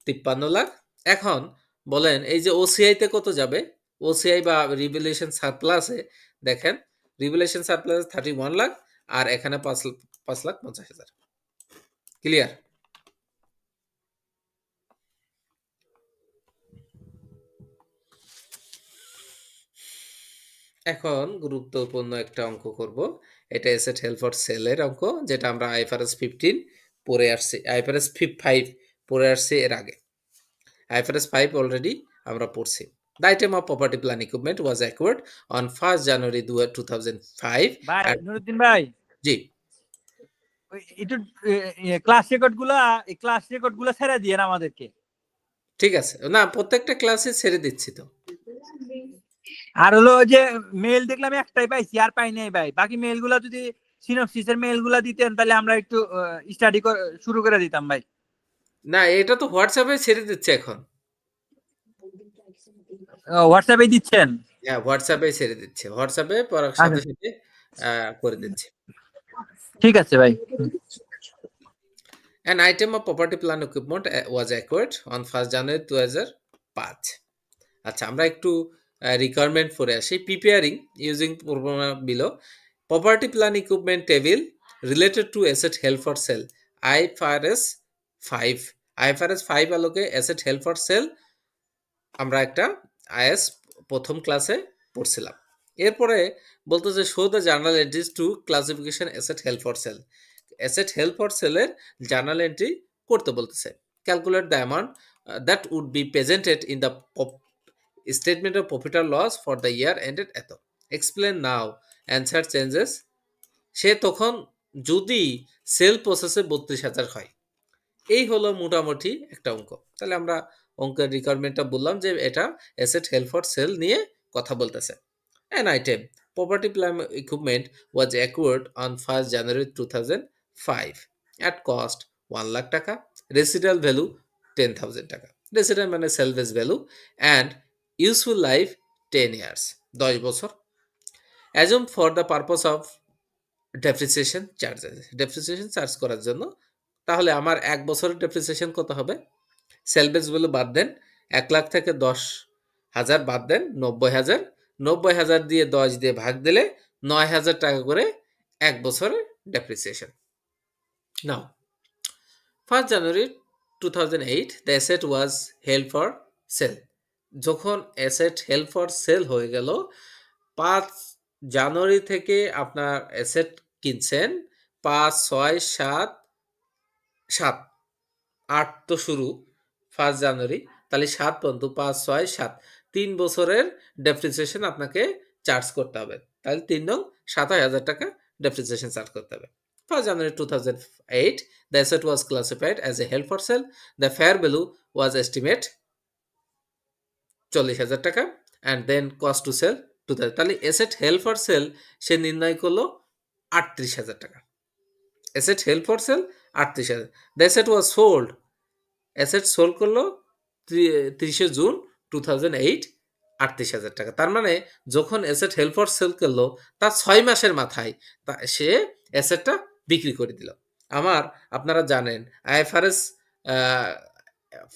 53 লাখ। এখন বলেন এই যে ওসিআইতে কত যাবে? ওসিআই বা রিভ্যালুয়েশন সারপ্লাসে দেখেন, রিভ্যালুয়েশন সারপ্লাস 31 লাখ, আর এখানে 5,50,000। ক্লিয়ার? এখন গুরুত্বপূর্ণ একটা অঙ্ক করব, এটা অ্যাসেট হেল্ড ফর সেলের অঙ্ক, যেটা আমরা আইএফআরএস 15 পড়ে আসছি, আইএফআরএস 5 পড়ে আসছি এর আগে, আইএফআরএস 5 অলরেডি আমরা পড়ছি। The item of property plan equipment was acquired on 1st January 2005. ভাই নুরুদ্দিন ভাই, জি, একটু ক্লাস রেকর্ড গুলা ছেড়ে দিয়ে আমাদেরকে। ঠিক আছে, না প্রত্যেকটা ক্লাসে ছেড়ে দিচ্ছি তো। আর হলো যে মেইল দেখলাম একটাই পাইছি, আর পাই নাই ভাই, বাকি মেইল গুলা যদি সিনপসিসের মেইলগুলা দিতেন তাহলে আমরা একটু স্টাডি শুরু করে দিতাম ভাই। না, এটা তো হোয়াটসঅ্যাপে ছেড়ে দিচ্ছে এখন। হোয়াটসঅ্যাপে দিচ্ছেন? হ্যাঁ, হোয়াটসঅ্যাপে ছেড়ে দিচ্ছে। হোয়াটসঅ্যাপে পড়ার সাথে আচ্ছা, সাথে করে দিচ্ছে। ঠিক আছে ভাই। An item of property plan equipment was acquired on 1st January 2005. আচ্ছা, আমরা একটু রিকোয়ারমেন্ট পড়ে আসি। Preparing using below property plan equipment table related to asset held for sale IFRS 5। IFRS 5 আলোকে অ্যাসেট হেল্ড ফর সেল আমরা একটা is প্রথম ক্লাসে পড়ছিলাম। এরপরে বলতেছে show the journal entries to classification asset held for sale. Asset held for সেলের journal entry করতে বলতেছে। Calculate the amount that would be presented in the statement of profit or loss for the year ended এত। explain now answer changes। সে তখন যদি sell প্রসেসে 32,000 হয়, এই হলো মোটামুটি একটা অঙ্ক। তাহলে আমরা অঙ্কের রিকোয়ারমেন্টটা বললাম যে এটা অ্যাসেট হেল্ড ফর সেল নিয়ে কথা বলতেছে। An item property plant equipment was acquired on 1st January 2005 at cost 1 lakh টাকা, residual value 10,000 টাকা। residual মানে salvage value and useful life 10 years 10 বছর। assume for the purpose of depreciation charges depreciation charge করার জন্য। তাহলে আমার 1 বছরের ডেপ্রিসিয়েশন কত হবে? সেলভেজ ভ্যালু বাদ দেন, 1 লাখ থেকে 10,000 বাদ দেন 90,000, 90,000 দিয়ে 10 দিয়ে ভাগ দিলে 9,000 টাকা করে 1 বছরের depreciation. Now 1st January 2008 the asset was held for sale। যখন অ্যাসেট হেল্ড ফর সেল হয়ে গেল 5 জানুয়ারি থেকে আপনার অ্যাসেট কিনছেন, 5, 6, 7, 8 তো শুরু 1st জানুয়ারি, তাহলে 7 পর্যন্ত 5, 6, 7 3 বছরের ডেপ্রিসিয়েশন আপনাকে চার্জ করতে হবে। তাহলে 3 নং 27,000 টাকা ডেপ্রিসিয়েশন চার্জ করতে হবে। 1st January 2008 the asset was classified as a held for sale। the fair value was estimate 40,000 টাকা and then cost to sell 2,000। তাহলে অ্যাসেট হেল্ড ফর সেল সে নির্ণয় করলো 38,000 টাকা। Asset held for sell 38,000। The asset was sold, asset sold করলো 30শে June 2008 38,000 টাকা। তার মানে যখন অ্যাসেট হেল্ড ফর সেল করলো তার 6 মাসের মাথায় সে অ্যাসেটটা বিক্রি করে দিল। আপনারা জানেন আইএফআরএস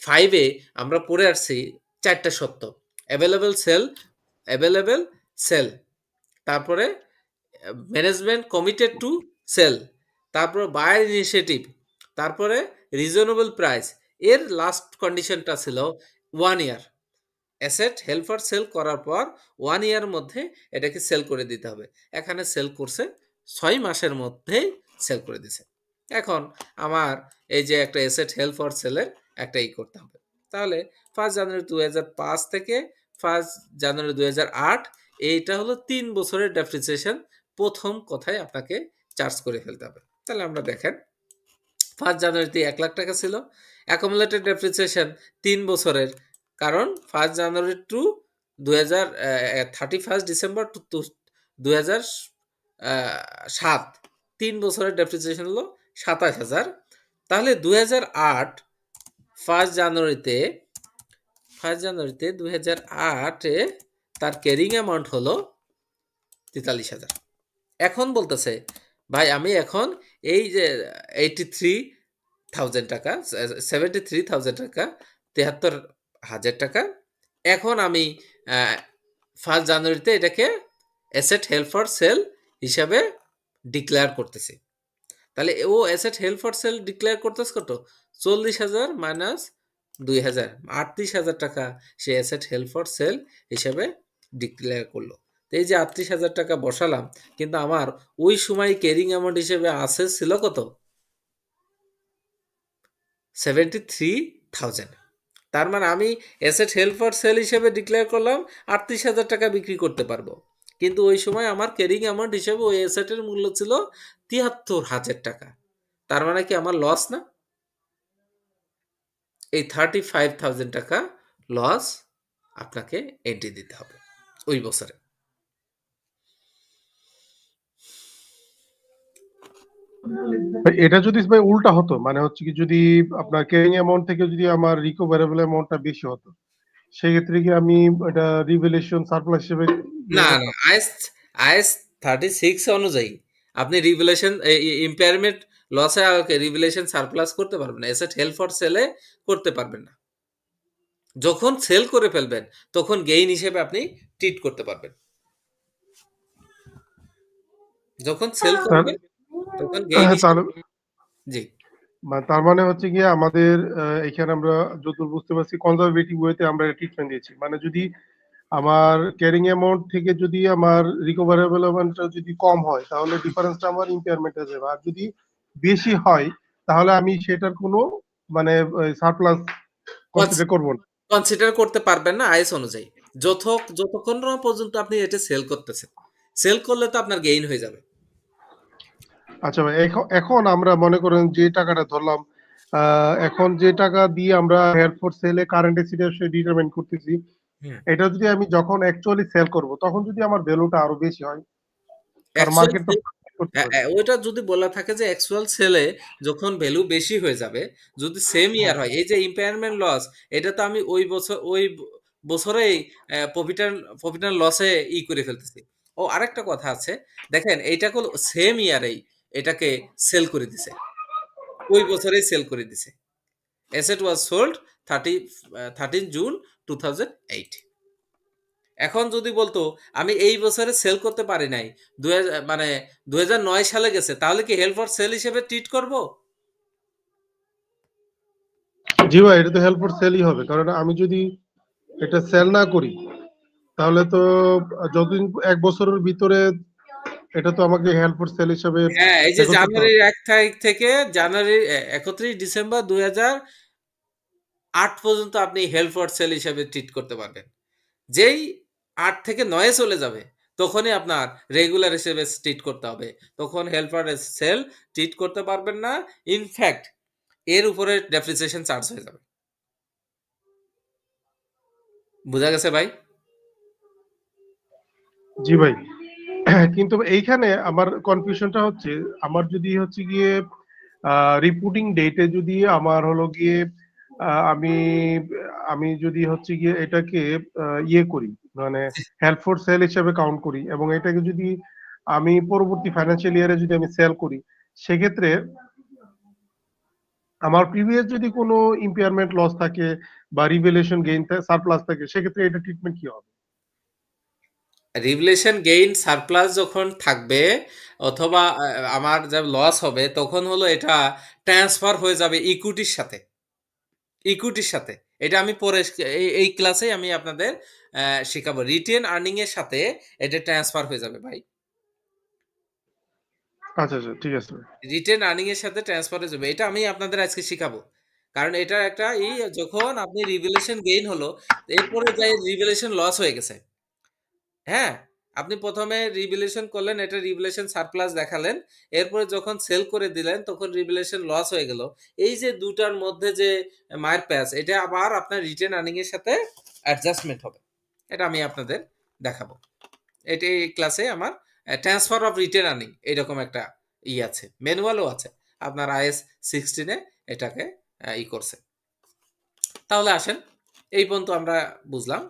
5 এ আমরা পড়ে আসছি 4টা সত্য: অ্যাভেলেবল সেল, তারপরে ম্যানেজমেন্ট কমিটেড টু সেল, তারপরে বায়ার ইনিশিয়েটিভ, তারপরে রিজনেবল প্রাইস। এর লাস্ট কন্ডিশনটা ছিল 1 ইয়ার। অ্যাসেট হেল্ড ফর সেল করার পর 1 ইয়ার মধ্যে এটাকে সেল করে দিতে হবে। এখানে সেল করছে 6 মাসের মধ্যেই সেল করে দিছে। এখন আমার এই যে একটা অ্যাসেট হেল্ড ফর সেলের একটা করতে হবে। তাহলে 1st জানুয়ারি 2005 থেকে 1st জানুয়ারি 2008 এইটা হলো 3 বছরের ডেপ্রিসিয়েশন প্রথম কথায় আপনাকে চার্জ করে ফেলতে হবে। তাহলে আমরা দেখেন 1st জানুয়ারিতে 1 লাখ টাকা ছিল, অ্যাকুমুলেটেড ডেপ্রিসিয়েশন 3 বছরের, কারণ 1st জানুয়ারি টু 31 ডিসেম্বর 2007 3 বছরের ডেপ্রিসিয়েশন হলো 27,000। তাহলে 2008 1st জানুয়ারিতে 2008-এ তার ক্যারিং অ্যামাউন্ট হলো 43,000। এখন বলতেছে ভাই আমি এখন এই যে 83,000 টাকা 73,000 টাকা 73,000 টাকা এখন আমি 1st জানুয়ারিতে এটাকে অ্যাসেট হেল্ড ফর সেল হিসাবে ডিক্লেয়ার করতেছি। তাহলে ও asset held for sale declare করতেছে কত? 40,000 মাইনাস 2,000 38,000 টাকা সে অ্যাসেট হেল্ড ফর সেল হিসাবে ডিক্লেয়ার করলো। তো এই যে 38,000 টাকা বসালাম, কিন্তু আমার ওই সময় ক্যারিং অ্যামাউন্ট হিসেবে আসে ছিল কত? 73,000। তার মানে আমি অ্যাসেট হেল্ড ফর সেল হিসেবে ডিক্লেয়ার করলাম 38,000 টাকা বিক্রি করতে পারবো, কিন্তু ওই সময় আমার ক্যারিং অ্যামাউন্ট হিসেবে ওই অ্যাসেটের মূল্য ছিল 73,000 টাকা। তার মানে কি আমার লস না? এই 35,000 টাকা লস আপনাকে এন্ট্রি দিতে হবে ওই বছরে। ভাই এটা যদি ভাই উল্টা হতো, মানে হচ্ছে কি যদি আপনার ক্যারিং অ্যামাউন্ট থেকে যদি আমার রিকভারেবল অ্যামাউন্টটা বেশি হতো, সেক্ষেত্রে কি আমি এটা রিভ্যালুয়েশন সারপ্লাস হিসেবে না ইয়ে না, করতাম? আইএস আইএস 36 অনুযায়ী আপনি রিভ্যালুয়েশন ইম্পেয়ারমেন্ট লসে রিভ্যালুয়েশন সারপ্লাস করতে পারবেন না, এসেট হেল্ড ফর সেলে করতে পারবেন না। যখন সেল করে ফেলবেন তখন গেইন হিসেবে আপনি ট্রিট করতে পারবেন। যখন সেল করবেন তখন গেইন হিসেবে। তাহলে জি তার মানে হচ্ছে গিয়ে আমাদের এখানে আমরা যতদূর বুঝতে পারছি কনজারভেটিভ ওয়েতে আমরা ট্রিটমেন্ট দিয়েছি, মানে যদি আমার ক্যারিং অ্যামাউন্ট থেকে যদি আমার রিকভারেবল অ্যামাউন্টটা যদি কম হয় তাহলে ডিফারেন্সটা আমার ইম্পেয়ারমেন্টে যাবে, আর যদি বেশি হয় তাহলে আমি সেটার কোনো মানে সারপ্লাস কনসিডার করব না। কনসিডার করতে পারবেন না আইএস অনুযায়ী, যতক্ষণ না পর্যন্ত আপনি এটা সেল করতেছেন। সেল করলে তো আপনার গেইন হয়ে যাবে। আচ্ছা ভাই, এখন এখন আমরা মনে করেন যে টাকাটা ধরলাম, এখন যে টাকা দিয়ে আমরা হেল্প ফর সেলে কারেন্ট অ্যাসেট ডিটারমাইন করতেছি, হুম। এটা যদি আমি যখন অ্যাকচুয়ালি সেল করব তখন যদি আমার ভ্যালুটা আরো বেশি হয়, কারণ অ্যাকচুয়াল মার্কেট তো করতে পারে। ওইটা যদি বলা থাকে যে অ্যাকচুয়াল সেলে যখন ভ্যালু বেশি হয়ে যাবে, যদি সেম ইয়ার হয়, এই যে ইম্পেয়ারমেন্ট লস, এটা তো আমি ওই বছর ওই বছরেই প্রফিট অ্যান্ড লসে করে ফেলতেছি। ও আরেকটা কথা আছে, দেখেন এইটা হলো সেম ইয়ারেই এটাকে সেল করে দিছে, ওই বছরেই সেল করে দিছে। অ্যাসেট ওয়াজ সোল্ড 13 জুন 2008। এখন যদি বলতো আমি এই বছরে সেল করতে পারি নাই, মানে 2009 সালে গেছে, তাহলে কি হেল্প ফর সেল হিসেবে ট্রিট করব? জি ভাই, এটা তো হেল্প ফর সেলই হবে, কারণ আমি যদি এটা সেল না করি তাহলে তো যতদিন 1 বছরের ভিতরে এটা তো আমাকে হেল্প ফর সেল হিসাবে হ্যাঁ, এই যে রেকর্ড করতে হবে। জানুয়ারির 1 তারিখ থেকে জানুয়ারির 31 ডিসেম্বর 2008 পর্যন্ত আপনি হেল্প ফর সেল হিসেবে ট্রিট করতে পারবেন। যেই 8 থেকে 9 চলে যাবে তখনই আপনার রেগুলার হিসেবে ট্রিট করতে হবে, তখন হেল্প ফর সেল ট্রিট করতে পারবেন না। ইনফ্যাক্ট এর উপরে ডেপ্রিসিয়েশন চার্জ হয়ে যাবে। বোঝা গেছে ভাই? জি ভাই, কিন্তু এইখানে আমার কনফিউশনটা হচ্ছে, আমার যদি হচ্ছে গিয়ে রিপোর্টিং ডেটে যদি আমার হলো গিয়ে আমি আমি যদি হচ্ছে গিয়ে এটাকে ইয়ে করি, মানে হেল্প ফর সেল হিসেবে কাউন্ট করি, এবং এটাকে যদি আমি পরবর্তী ফাইন্যান্সিয়াল ইয়ারে যদি আমি সেল করি, সেক্ষেত্রে আমার প্রিভিয়াস যদি কোনো ইম্পেয়ারমেন্ট লস থাকে বা রিভ্যালুয়েশন গেইন সারপ্লাস থাকে, সেক্ষেত্রে এটা ট্রিটমেন্ট কি হবে? রিভ্যালুয়েশন গেইন সারপ্লাস যখন থাকবে অথবা আমার যা লস হবে, তখন হলো এটা ট্রান্সফার হয়ে যাবে ইকুইটির সাথে। ইকুইটির সাথে এটা আমি পরে এই ক্লাসে আমি আপনাদের শেখাবো। রিটেন আর্নিং এর সাথে এটা ট্রান্সফার হয়ে যাবে ভাই। আচ্ছা আচ্ছা, ঠিক আছে ভাই। রিটেন আর্নিং এর সাথে ট্রান্সফার হয়ে যাবে, এটা আমি আপনাদের আজকে শিখাবো। কারণ এটা একটা যখন আপনি রিভ্যালুয়েশন গেইন হলো, এরপরে যাই রিভ্যালুয়েশন লস হয়ে গেছে। হ্যাঁ, আপনি প্রথমে রিভ্যালুয়েশন করলেন, এটা রিভ্যালুয়েশন সারপ্লাস দেখালেন, এরপরে যখন সেল করে দিলেন তখন রিভ্যালুয়েশন লস হয়ে গেল। এই যে দুটার মধ্যে যে মায়ের প্যাচ, এটা আবার আপনার রিটেন আর্নিং এর সাথে অ্যাডজাস্টমেন্ট হবে। এটা আমি আপনাদের দেখাবো। এটি এই ক্লাসে আমার ট্রান্সফার অফ রিটেন আর্নিং এরকম একটা আছে, ম্যানুয়ালও আছে, আপনার আইএস 16-এ এটাকে করছে। তাহলে আসেন, এই পর্যন্ত আমরা বুঝলাম।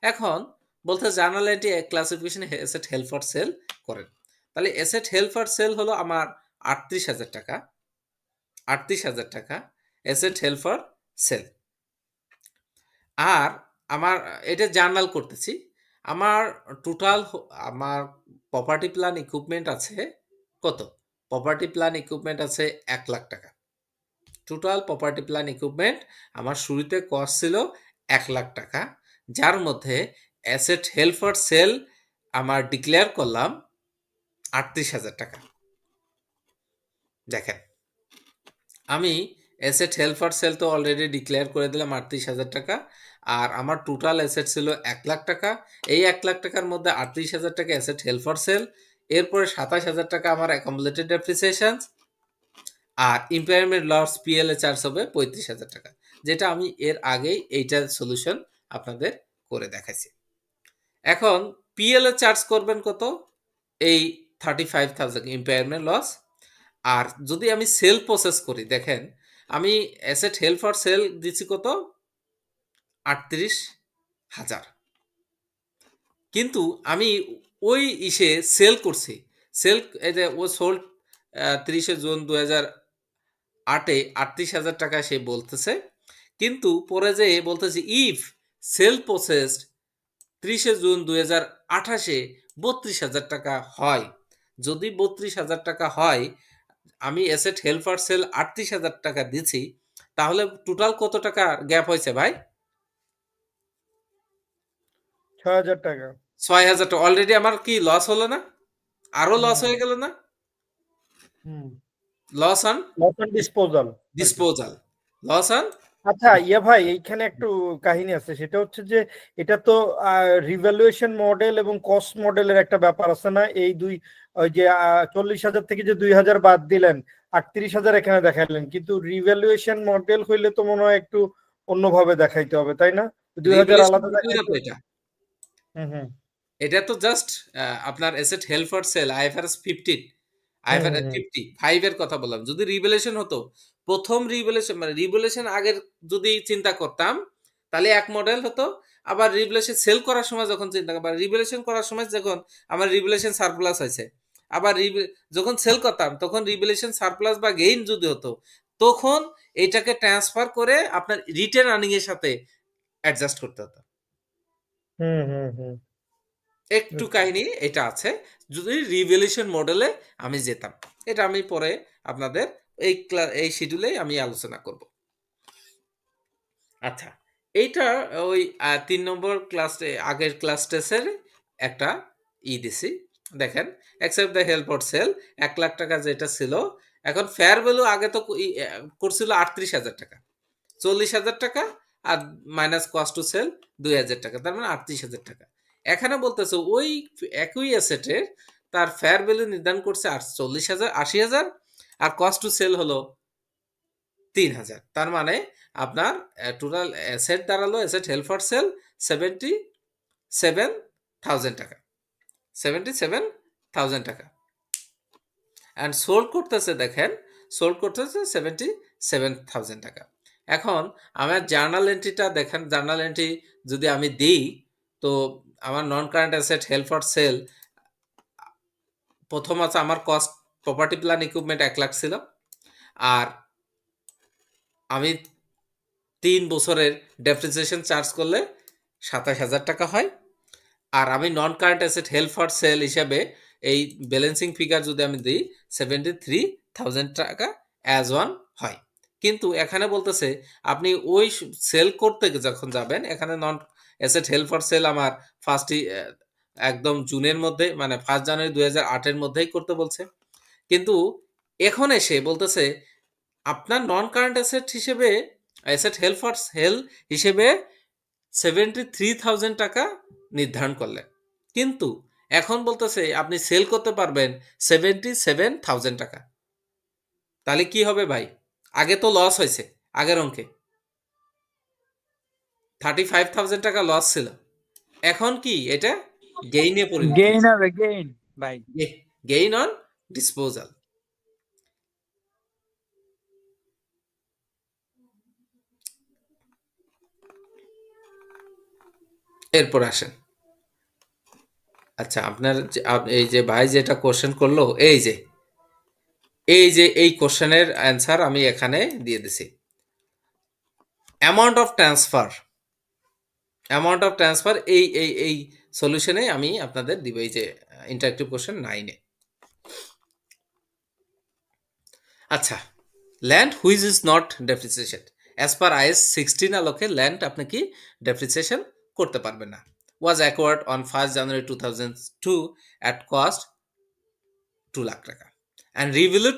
এখন বলতে journal entry classification asset held for sell করেন। তাহলে অ্যাসেট হেল্ড ফর সেল হলো আমার 38,000 টাকা। 38,000 টাকা অ্যাসেট হেল্ড ফর সেল। আর আমার এটা জার্নাল করতেছি। আমার টোটাল আমার প্রপার্টি প্ল্যান ইকুইপমেন্ট আছে কত? প্রপার্টি প্ল্যান ইকুইপমেন্ট আছে 1,00,000 টাকা। টোটাল প্রপার্টি প্ল্যান ইকুইপমেন্ট আমার শুরুতে কস্ট ছিল 1,00,000 টাকা, যার মধ্যে অ্যাসেট হেল্ড ফর সেল আমার ডিক্লেয়ার করলাম 38,000 টাকা। দেখেন, আমি অ্যাসেট হেল্ড ফর সেল তো অলরেডি ডিক্লেয়ার করে দিলাম 38,000 টাকা, আর আমার টোটাল অ্যাসেট ছিল 1,00,000 টাকা। এই 1,00,000 টাকার মধ্যে 38,000 টাকা অ্যাসেট হেল্ড ফর সেল, এরপরে 27,000 টাকা আমার অ্যাকুমুলেটেড ডেপ্রিসিয়েশন, আর ইম্পেয়ারমেন্ট লস পিএলএ চার্জ হবে 35,000 টাকা, যেটা আমি এর আগেই এইটার সলিউশন আপনাদের করে দেখাইছি। এখন পিএলএ চার্জ করবেন কত? এই 35,000 ইম্পেয়ারমেন্ট লস, আর যদি আমি সেল প্রসেস করি, দেখেন আমি অ্যাসেট হেল্ড ফর সেল দিচ্ছি কত, 38,000, কিন্তু আমি ওই ইসে সেল করছি, সেল এই যে ও সোল্ড 30 জুন 2008-এ 38,000 টাকা সে বলতেছে, কিন্তু পরে যে বলতেছে ইফ সেল প্রসেসড 30 জুন 2028-এ 32,000 টাকা হয়, যদি 32,000 টাকা হয়, আমি অ্যাসেট হেল্ড ফর সেল 38,000 টাকা দিছি, তাহলে টোটাল কত টাকা গ্যাপ হয়েছে ভাই? 6,000 টাকা। 6,000 টাকা। অলরেডি আমার কি লস হলো না? আরো লস হুম হয়ে গেল না? হুম loss on loss on disposal আর কি। Disposal, loss on. আচ্ছা ইয়া ভাই, এইখানে একটু কাহিনী আছে, সেটা হচ্ছে যে এটা তো রিভ্যালুয়েশন মডেল এবং কস্ট মডেলের একটা ব্যাপার আছে না? এই দুই, ওই যে 40,000 থেকে যে 2,000 বাদ দিলেন, 38,000 এখানে দেখাইলেন, কিন্তু রিভ্যালুয়েশন মডেল হইলে তো মনে হয় একটু অন্যভাবে দেখাইতে হবে, তাই না? 2,000 রিভ্যালুয়েশন আলাদা কিছুই না দেখাইতে। তো এটা। হুম এটা তো জাস্ট আপনার asset held for sale IFRS 15, IFRS hmm 55 এর কথা বললাম। যদি রিভ্যালুয়েশন হতো, প্রথম রিভ্যালুয়েশন মানে রিভ্যালুয়েশন আগের যদি চিন্তা করতাম, তাহলে এক মডেল হতো। আবার রিভ্যালুয়েশন সেল করার সময় যখন চিন্তা করতাম, রিভ্যালুয়েশন করার সময় যখন আমার রিভ্যালুয়েশন সারপ্লাস হয়েছে, আবার যখন সেল করতাম তখন রিভ্যালুয়েশন সারপ্লাস বা গেইন যদি হতো, তখন এইটাকে ট্রান্সফার করে আপনার রিটেন আর্নিং এর সাথে অ্যাডজাস্ট করতে হতো। হুম হুম হুম একটু কাহিনী এটা আছে, যদি রিভ্যালুয়েশন মডেলে আমি যেতাম। এটা আমি পরে আপনাদের এই শিডিউলে আমি আলোচনা করব। আচ্ছা, এইটা ওই 3 নম্বর ক্লাস, আগের ক্লাস টেস্টের একটা দিছি। দেখেন accept the help or sale 1 lakh টাকা যেটা ছিল, এখন ফেয়ার ভ্যালু আগে তো করছিল 38,000 টাকা, 40,000 টাকা আর মাইনাস কস্ট টু সেল 2,000 টাকা, তার মানে 38,000 টাকা। এখানে বলতেছে ওই একই অ্যাসেটের তার ফেয়ার ভ্যালু নির্ধারণ করছে 40,000, 80,000, আর কস্ট টু সেল হলো 3,000। তার মানে আপনার টোটাল অ্যাসেট দাঁড়ালো, অ্যাসেট হেল্ড ফর সেল 77,000 টাকা, 77,000 টাকা। অ্যান্ড সোল্ড করতেছে, দেখেন সোল্ড করতেছে 77,000 টাকা। এখন আমার জার্নাল এন্ট্রিটা দেখেন, জার্নাল এন্ট্রি যদি আমি দিই, তো আমার নন current asset held for sell প্রথম আছে, আমার cost property plan equipment 1 lakh ছিল, আর আমি 3 বছরের ডেপ্রিসিয়েশন চার্জ করলে 27,000 টাকা হয়। আর আমি নন current asset held for sale হিসাবে এই ব্যালেন্সিং ফিগার যদি আমি দিই 73,000 টাকা অ্যাজ ওয়ান হয়। কিন্তু এখানে বলতেছে আপনি ওই সেল করতে যখন যাবেন, এখানে নন অ্যাসেট হেল্ড ফর সেল আমার ফার্স্টই একদম জুনের মধ্যে, মানে 1 জানুয়ারি 2008-এর মধ্যেই করতে বলছে। কিন্তু এখন এসে বলতেছে আপনার নন কারেন্ট অ্যাসেট হিসেবে, অ্যাসেট হেল্ড ফর সেল হিসেবে 73,000 টাকা নির্ধারণ করলেন, কিন্তু এখন বলতেছে আপনি সেল করতে পারবেন 77,000 টাকা। তাহলে কি হবে ভাই? আগে তো লস হয়েছে, আগের অঙ্কে 35,000 টাকা লস ছিল, এখন কি এটা গেইনে পরিণত গেইন হয়েছে, হবে, গেইন ভাই। Gain on disposal. এরপর আসেন, আচ্ছা আপনার এই যে ভাই যেটা কোশ্চেন করলো, এই কোশ্চেনের অ্যান্সার আমি এখানে দিয়ে দিছি। অ্যামাউন্ট অফ ট্রান্সফার এই সলিউশনে আমি আপনাদের দিব, এই যে ইন্টারেক্টিভ কোশ্চেন 9-এ। আচ্ছা, land which is not depreciation, as per IS 16 আলোকে ল্যান্ড আপনি কি ডেপ্রিসিয়েশন করতে পারবেন না। Was acquired on 1 January 2002 at cost 2 lakh টাকা, অ্যান্ড রিভ্যালুট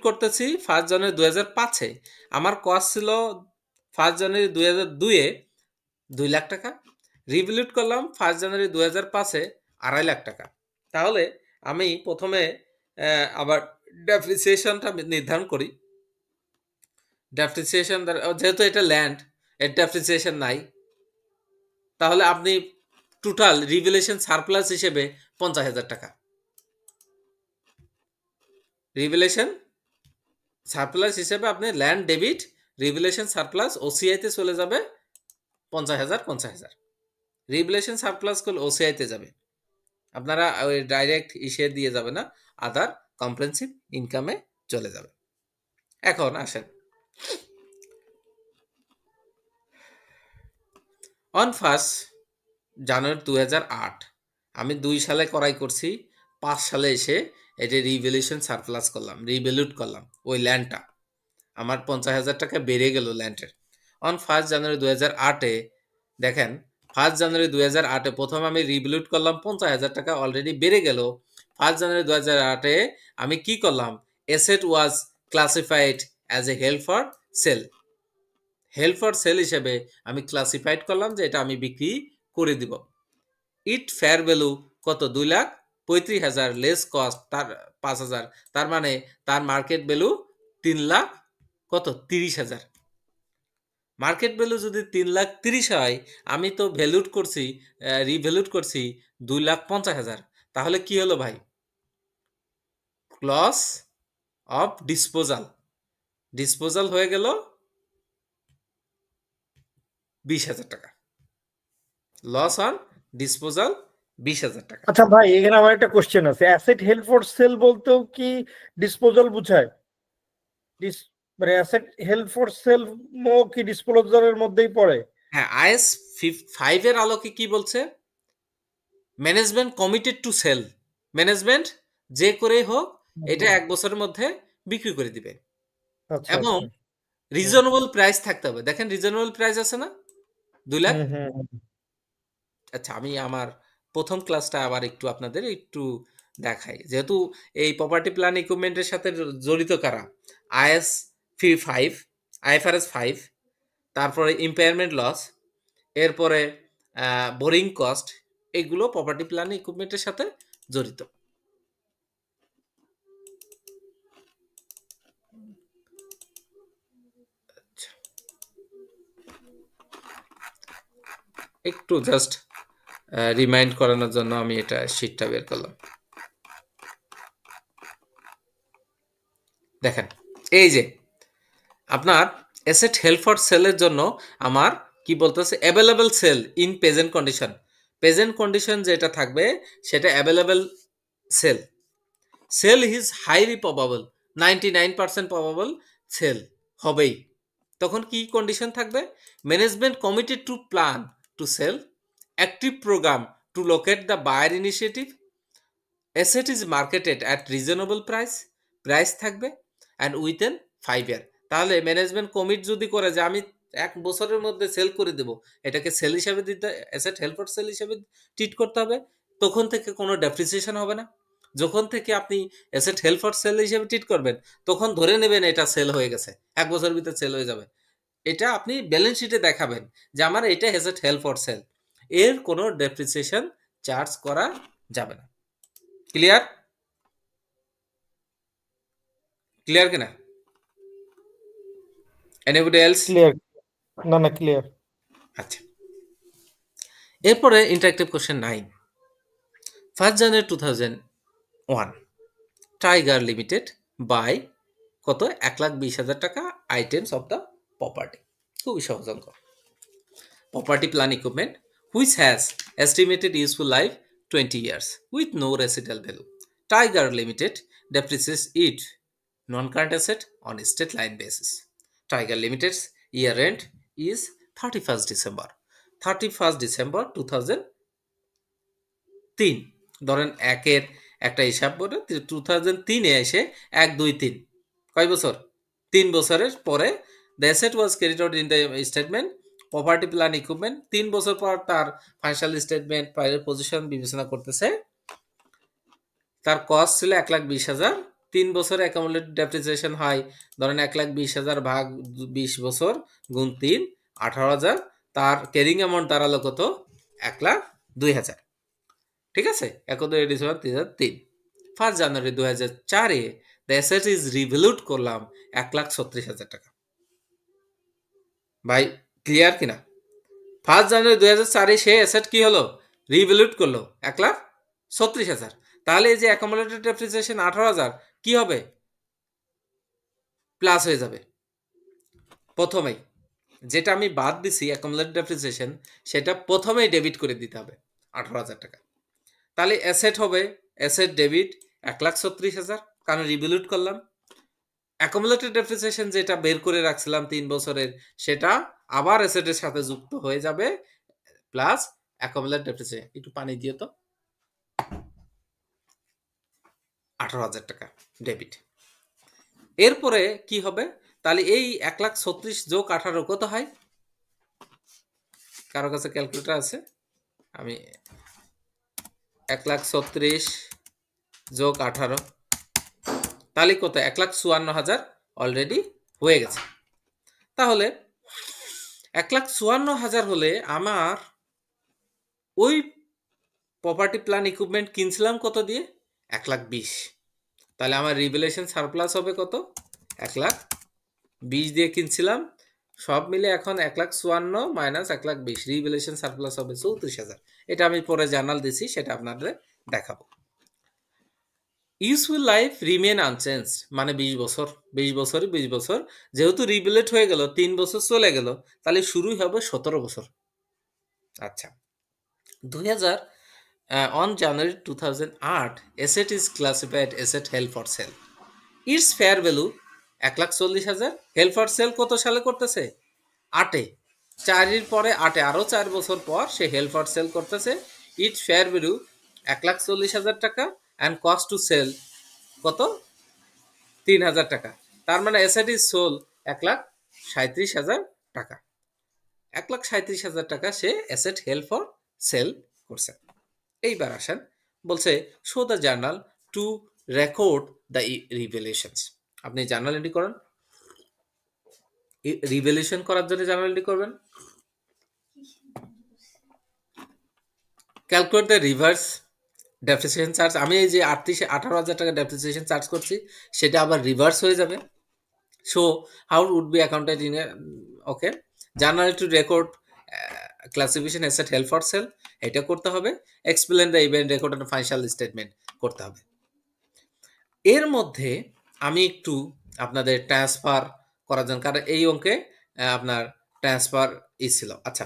করতেছি 1 জানুয়ারি 2005-এ, আমার কস্ট ছিল 1 জানুয়ারি 2002-এ 2 লাখ টাকা, রিভ্যালুট করলাম 1 জানুয়ারি 2005-এ 2.5 লাখ টাকা। তাহলে আমি প্রথমে আবার ডেপ্রিসিয়েশনটা নির্ধারণ করি। ডেপ্রিসিয়েশন যেহেতু এটা ল্যান্ড, এর ডেপ্রিসিয়েশন নাই, তাহলে আপনি টোটাল রিভ্যালুয়েশন সারপ্লাস হিসেবে 50,000 টাকা। রিভ্যালুয়েশন সারপ্লাস হিসেবে আপনি ল্যান্ড ডেবিট রিভ্যালুয়েশন সারপ্লাস ওসিআইতে চলে যাবে 50,000 রিভ্যালুয়েশন সারপ্লাস করলে ওসিআইতে যাবে, আপনারা ওই ডাইরেক্ট ইসে দিয়ে যাবে না, আদার কম্প্রেহেনসিভ ইনকামে চলে যাবে। এখন আসেন অন 1 জানুয়ারি 2008 আমি 2 সালে ক্রয় করছি, 5 সালে এসে এটা রিভ্যালুয়েশন সারপ্লাস করলাম, রিভ্যালুট করলাম ওই ল্যান্ডটা, আমার 50,000 টাকা বেড়ে গেল ল্যান্ডের। অন 1 জানুয়ারি 2008-এ দেখেন 1 জানুয়ারি 2008-এ প্রথম আমি রিভ্যালুট করলাম, 50,000 টাকা অলরেডি বেড়ে গেল। 1 জানুয়ারি 2008-এ আমি কি করলাম, asset was classified as a held for sell, held for sell হিসেবে আমি ক্লাসিফাইড করলাম যে এটা আমি বিক্রি করে দিব। ইট ফেয়ার ভ্যালু কত, 2,35,000 লেস কস্ট তার 5,000, তার মানে তার মার্কেট ভ্যালু 3,00,000 কত 30,000। মার্কেট ভ্যালু যদি 3,30,000 হয়, আমি তো ভ্যালুট করছি রিভ্যালুট করছি 2,50,000, তাহলে কি হলো ভাই, লস অফ ডিসপোজাল, ডিসপোজাল হয়ে গেল 20,000 টাকা, লস অন ডিসপোজাল 20,000 টাকা। আচ্ছা ভাই, এখানে আমার একটা কোশ্চেন আছে, অ্যাসেট হেল্ড ফর সেল বলতেও কি ডিসপোজাল বুঝায়? মানে অ্যাসেট হেল্ড ফর সেল কি ডিসপোজালের মধ্যেই পড়ে? হ্যাঁ, আইএস 5 এর আলোকে কি বলছে, management committed to sale, management যে করে হোক এটা 1 বছরের মধ্যে বিক্রি করে দিবে, আচ্ছা এবং আচ্ছা। রিজনেবল প্রাইস থাকতে হবে। দেখেন রিজনেবল প্রাইস আছে না 2 লাখ। আচ্ছা, আমি আমার প্রথম ক্লাসটা আবার একটু আপনাদের একটু দেখাই, যেহেতু এই প্রপার্টি প্ল্যান ইকুইপমেন্টের সাথে জড়িত কারা, আইএস 5, আইএফআরএস 5, তারপরে ইম্পেয়ারমেন্ট লস, এরপরে বোরিং কস্ট, এগুলো প্রপার্টি প্ল্যান ইকুইপমেন্টের সাথে জড়িত। একটু জাস্ট রিমাইন্ড করানোর জন্য আমি এটা শীটটা বের করলাম। দেখেন এই যে আপনার অ্যাসেট হেল্ড ফর সেলের জন্য আমার কি বলতেছে, available sale in present condition, present condition যেটা থাকবে সেটা available sale, sale is highly probable, 99% probable sale হবেই। তখন কি কন্ডিশন থাকবে, management committed to plan to sale, active programme to locate the buyer initiative, asset is marketed at reasonable price, price থাকবে, and within 5 year. তাহলে management commit যদি করে যে আমি 1 বছরের মধ্যে সেল করে দেব, এটাকে সেল হিসাবে দিতে, অ্যাসেট হেল্ড ফর সেল হিসাবে ট্রিট করতে হবে, তখন থেকে কোনো ডেপ্রিসিয়েশন হবে না। যখন থেকে আপনি অ্যাসেট হেল্ড ফর সেল হিসেবে ট্রিট করবেন, তখন ধরে নেবেন এটা সেল হয়ে গেছে, 1 বছরের ভিতরে সেল হয়ে যাবে। এটা আপনি ব্যালেন্স শিটে দেখাবেন যে আমার এটা অ্যাসেট হেল্ড ফর সেল, এর কোনো ডেপ্রিসিয়েশন চার্জ করা যাবে না। ক্লিয়ার? ক্লিয়ার কিনা? Anybody else? ক্লিয়ার? না না, ক্লিয়ার। আচ্ছা, এরপরে interactive question 9। 1 January 2001 Tiger Limited by কত, 1,20,000 টাকা আইটেমস অফ দ্য প্রপার্টি। খুবই সহজ অঙ্ক। Property plan equipment which has estimated useful life 20 years with no residual value. Tiger Limited depreciates it non-current asset on a straight line basis. Tiger Limited's year end is 31st December 2003। ধরেন একের একটা হিসাব করে 2003-এ এসে 1, 2, 3 কয় বছর, 3 বছরের পরে the asset was carried out in the statement property plan equipment, 3 বছর পর তার ফাইন্যান্সিয়াল স্টেটমেন্ট ফাইলের পজিশন বিবেচনা করতেছে, তার কস্ট ছিল 1,20,000, 3 বছরে অ্যাকুমুলেটেড ডেপ্রিসিয়েশন হয় ধরেন 1,20,000 ভাগ 20 বছর গুণ 3, 18,000, তার ক্যারিং অ্যামাউন্ট দাঁড়ালো কত, 1,02,000। ঠিক আছে, 31 ডিসেম্বর 2003। 1 জানুয়ারি 2004-এ দ্য অ্যাসেট ইজ রিভ্যালুড করলাম 1,36,000 টাকা। ভাই ক্লিয়ার কিনা? 1 জানুয়ারি 2004-এ সে অ্যাসেট কি হলো, রিভ্যালুড করলো 1,36,000। তাহলে এই যে অ্যাকুমুলেটেড ডেপ্রিসিয়েশন 18,000 কি হবে, প্লাস হয়ে যাবে প্রথমেই। যেটা আমি বাদ দিছি অ্যাকুমুলেটেড ডেপ্রিসিয়েশন, সেটা প্রথমেই ডেবিট করে দিতে হবে 18,000 টাকা। তাহলে অ্যাসেট হবে অ্যাসেট ডেবিট 1,36,000, কারণ রিভ্যালুয়েট করলাম। অ্যাকুমুলেটেড ডেপ্রিসিয়েশন যেটা বের করে রাখছিলাম 3 বছরের, সেটা আবার অ্যাসেটের সাথে যুক্ত হয়ে যাবে প্লাস অ্যাকুমুলেটেড ডেপ্রিসিয়েশন। একটু পানি দিয়ে তো। 18,000 টাকা ডেবিট। এরপরে কি হবে? তাহলে এই 1,36,000 যোগ 18 কত হয়? কারো কাছে ক্যালকুলেটর আছে? আমি 1,36,000 যোগ 18, তাহলে কত? 1,54,000 অলরেডি হয়ে গেছে। তাহলে 1,54,000 হলে আমার ওই প্রপার্টি প্ল্যান ইকুইপমেন্ট কিনছিলাম কত দিয়ে? 1,20,000। তাহলে আমার রিভ্যালুয়েশন সারপ্লাস হবে কত? 1,20,000 দিয়ে কিনছিলাম, সব মিলে এখন 1,54,000 মাইনাস 1,20,000, রিভ্যালুয়েশন সারপ্লাস হবে 34,000। এটা আমি পরে জার্নাল দিছি, সেটা আপনাদের দেখাবো। ইউজফুল লাইফ রিমেন আনচেঞ্জ, মানে 20 বছর, 20 বছরই 20 বছর। যেহেতু রিভ্যালুয়েট হয়ে গেল, 3 বছর চলে গেল, তাহলে শুরুই হবে 17 বছর। আচ্ছা, 2000 on January 2008, asset is classified asset held for sale. Its fair value 1,40,000। Held for sell কত সালে করতেছে? 8-এ, 4-এর পরে 8-এ, আরও 4 বছর পর সে হেল্ড ফর সেল করতেছে। ইটস ফেয়ার ভ্যালু 1,40,000 টাকা অ্যান্ড কস্ট টু সেল কত? 3,000 টাকা। তার মানে অ্যাসেট ইজ সোল 1,37,000 টাকা। 1,37,000 টাকা সে অ্যাসেট হেল্ড ফর সেল করছে। এইবার আসেন, বলছে show the journal to record the revaluations. আপনি জার্নাল এন্ট্রি করেন, রিভ্যালুয়েশন করার জন্য জার্নাল এন্ট্রি করবেন। Calculate the reverse depreciation charge. আমি এই যে 18,000 টাকা ডেপ্রিসিয়েশন চার্জ করছি, সেটা আবার রিভার্স হয়ে যাবে। So how would be accounted in a, okay, journal to record classification asset held for sale, এটা করতে হবে। Explain the event record and financial statement করতে হবে। এর মধ্যে আমি একটু আপনাদের ট্রান্সফার করার জন্য, কারণ এই অঙ্কে আপনার ট্রান্সফার ছিল। আচ্ছা,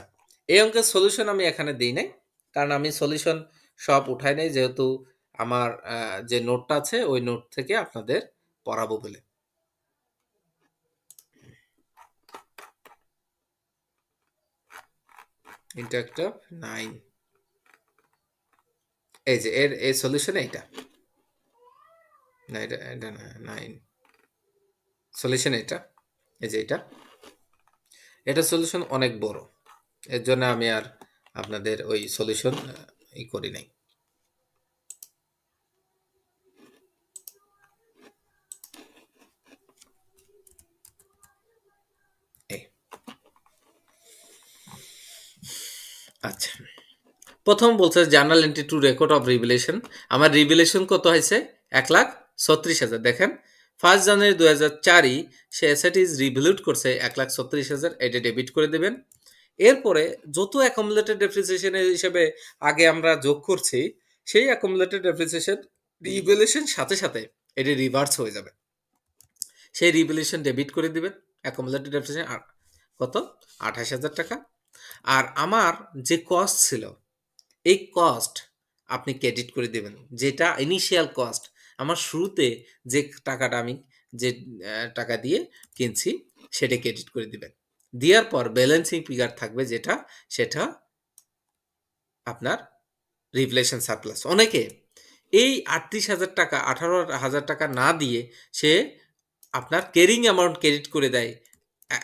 এই অঙ্কের সলিউশন আমি এখানে দিই নাই, কারণ আমি সলিউশন সব উঠাই নাই, যেহেতু আমার যে নোটটা আছে ওই নোট থেকে আপনাদের পড়াবো বলে। ইন্টারেক্টিভ 9, এই যে এর এই সলিউশন এইটা না, এটা না 9 সলিউশন এটা, এই যে এটা সলিউশন অনেক বড়, এর জন্য আমি আর আপনাদের ওই সলিউশন করি নাই। আচ্ছা, প্রথম বলছে journal entry two record of revaluation. আমার রিভ্যালুয়েশন কত হয়েছে? 1,36,000। দেখেন 1 জানুয়ারি 2004 সে অ্যাসেট ইজ রিভ্যালুয়েট করছে 1,36,000, এটা ডেবিট করে দেবেন। এরপরে যত অ্যাকুমুলেটেড ডেপ্রিসিয়েশনের হিসেবে আগে আমরা যোগ করছি, সেই অ্যাকুমুলেটেড ডেপ্রিসিয়েশন রিভ্যালুয়েশন সাথে সাথে এটি রিভার্স হয়ে যাবে, সেই রিভ্যালুয়েশন ডেবিট করে দিবেন। অ্যাকুমুলেটেড ডেপ্রিসিয়েশন কত? 28,000 টাকা। আর আমার যে কস্ট ছিল, এই কস্ট আপনি ক্রেডিট করে দেবেন, যেটা ইনিশিয়াল কস্ট, আমার শুরুতে যে টাকাটা আমি যে টাকা দিয়ে কিনছি সেটা ক্রেডিট করে দিবেন। দেওয়ার পর ব্যালেন্সিং ফিগার থাকবে যেটা, সেটা আপনার রিভ্যালুয়েশন সারপ্লাস। অনেকে এই 38,000 টাকা 18,000 টাকা না দিয়ে সে আপনার ক্যারিং অ্যামাউন্ট ক্রেডিট করে দেয়।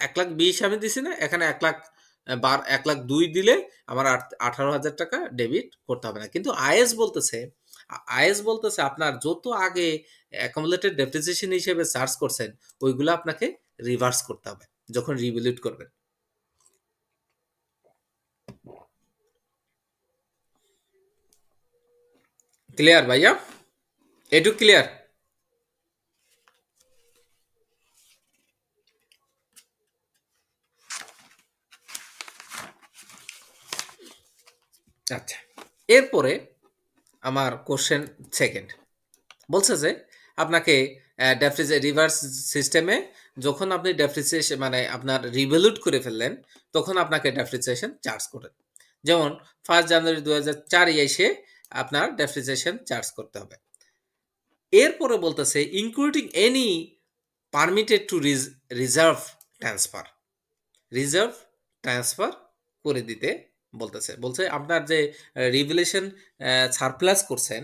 1,20,000 আমি দিছি না, এখানে 1,02,000 দিলে আমার 18,000 টাকা ডেবিট করতে হবে না। কিন্তু আইএস বলতেছে আপনার যত আগে অ্যাকুমুলেটেড ডেপ্রিসিয়েশন হিসেবে চার্জ করছেন, ওইগুলো আপনাকে রিভার্স করতে হবে যখন রিভ্যালুয়েট করবেন। ক্লিয়ার ভাইয়া? এটুক ক্লিয়ার? আচ্ছা, এরপরে আমার কোশ্চেন সেকেন্ড বলছে যে আপনাকে রিভার্স সিস্টেমে যখন আপনি ডেপ্রিসিয়েশন মানে আপনার রিভ্যালুট করে ফেললেন তখন আপনাকে ডেপ্রিসিয়েশন চার্জ করে। যেমন 1 জানুয়ারি 2004 এসে আপনার ডেপ্রিসিয়েশন চার্জ করতে হবে। এরপরে বলতেছে including any permitted to reserve transfer, reserve transfer করে দিতে বলছে আপনার যে রিভ্যালুয়েশন সারপ্লাস করছেন,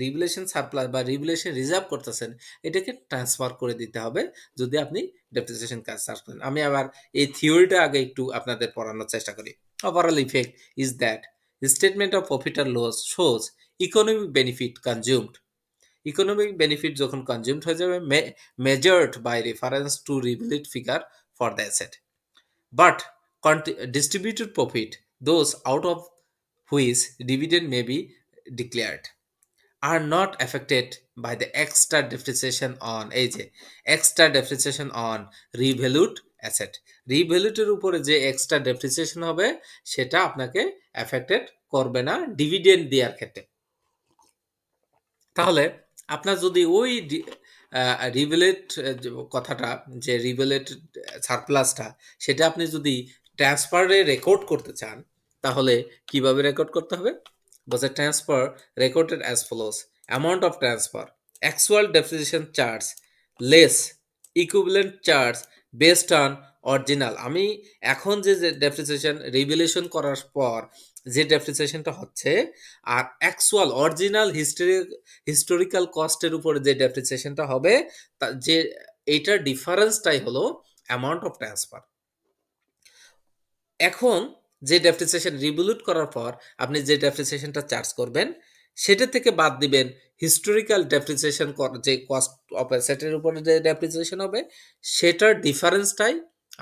রিভ্যালুয়েশন সারপ্লাস বা রিভ্যালুয়েশন রিজার্ভ করতেছেন, এটাকে ট্রান্সফার করে দিতে হবে যদি আপনি ডেপ্রিসিয়েশন কাজ চার্জ করেন। আমি আবার এই থিওরিটা আগে একটু আপনাদের পড়ানোর চেষ্টা করি। Overall effect is that statement of profit আর loss shows economic benefit consumed. Economic benefit যখন কনজিউমড হয়ে যাবে measured by reference to revalued figure for the asset, but distributed profit, those out of which dividend may be declared, are not affected by the extra depreciation on revalued asset. রিভ্যালুটের উপরে যে extra depreciation হবে সেটা আপনাকে affected করবে না dividend দেওয়ার ক্ষেত্রে। তাহলে আপনার যদি ওই রিভ্যালুয়েট কথাটা, যে রিভ্যালুয়েট সারপ্লাসটা, সেটা আপনি যদি ট্রান্সফারে রেকর্ড করতে চান তাহলে কিভাবে রেকর্ড করতে হবে? বলছে transfer recorded as follows, amount of transfer actual depreciation charge less equivalent charge based on original. আমি এখন যে ডেপ্রিসিয়েশন রিভ্যালুয়েশন করার পর যে ডেপ্রিসিয়েশনটা হচ্ছে আর অ্যাকচুয়াল অরিজিনাল হিস্টোরিক্যাল কস্টের উপরে যে ডেপ্রিসিয়েশনটা হবে, যে এইটার ডিফারেন্সটাই হলো অ্যামাউন্ট অফ ট্রান্সফার। এখন যে ডেপ্রিসিয়েশন রিভ্যালুট করার পর আপনি যে ডেপ্রিসিয়েশনটা চার্জ করবেন সেটা থেকে বাদ দিবেন হিস্টোরিক্যাল ডেপ্রিসিয়েশন, যে কস্ট অফ অ্যাসেটের উপরে যে ডেপ্রিসিয়েশন হবে সেটার ডিফারেন্সটাই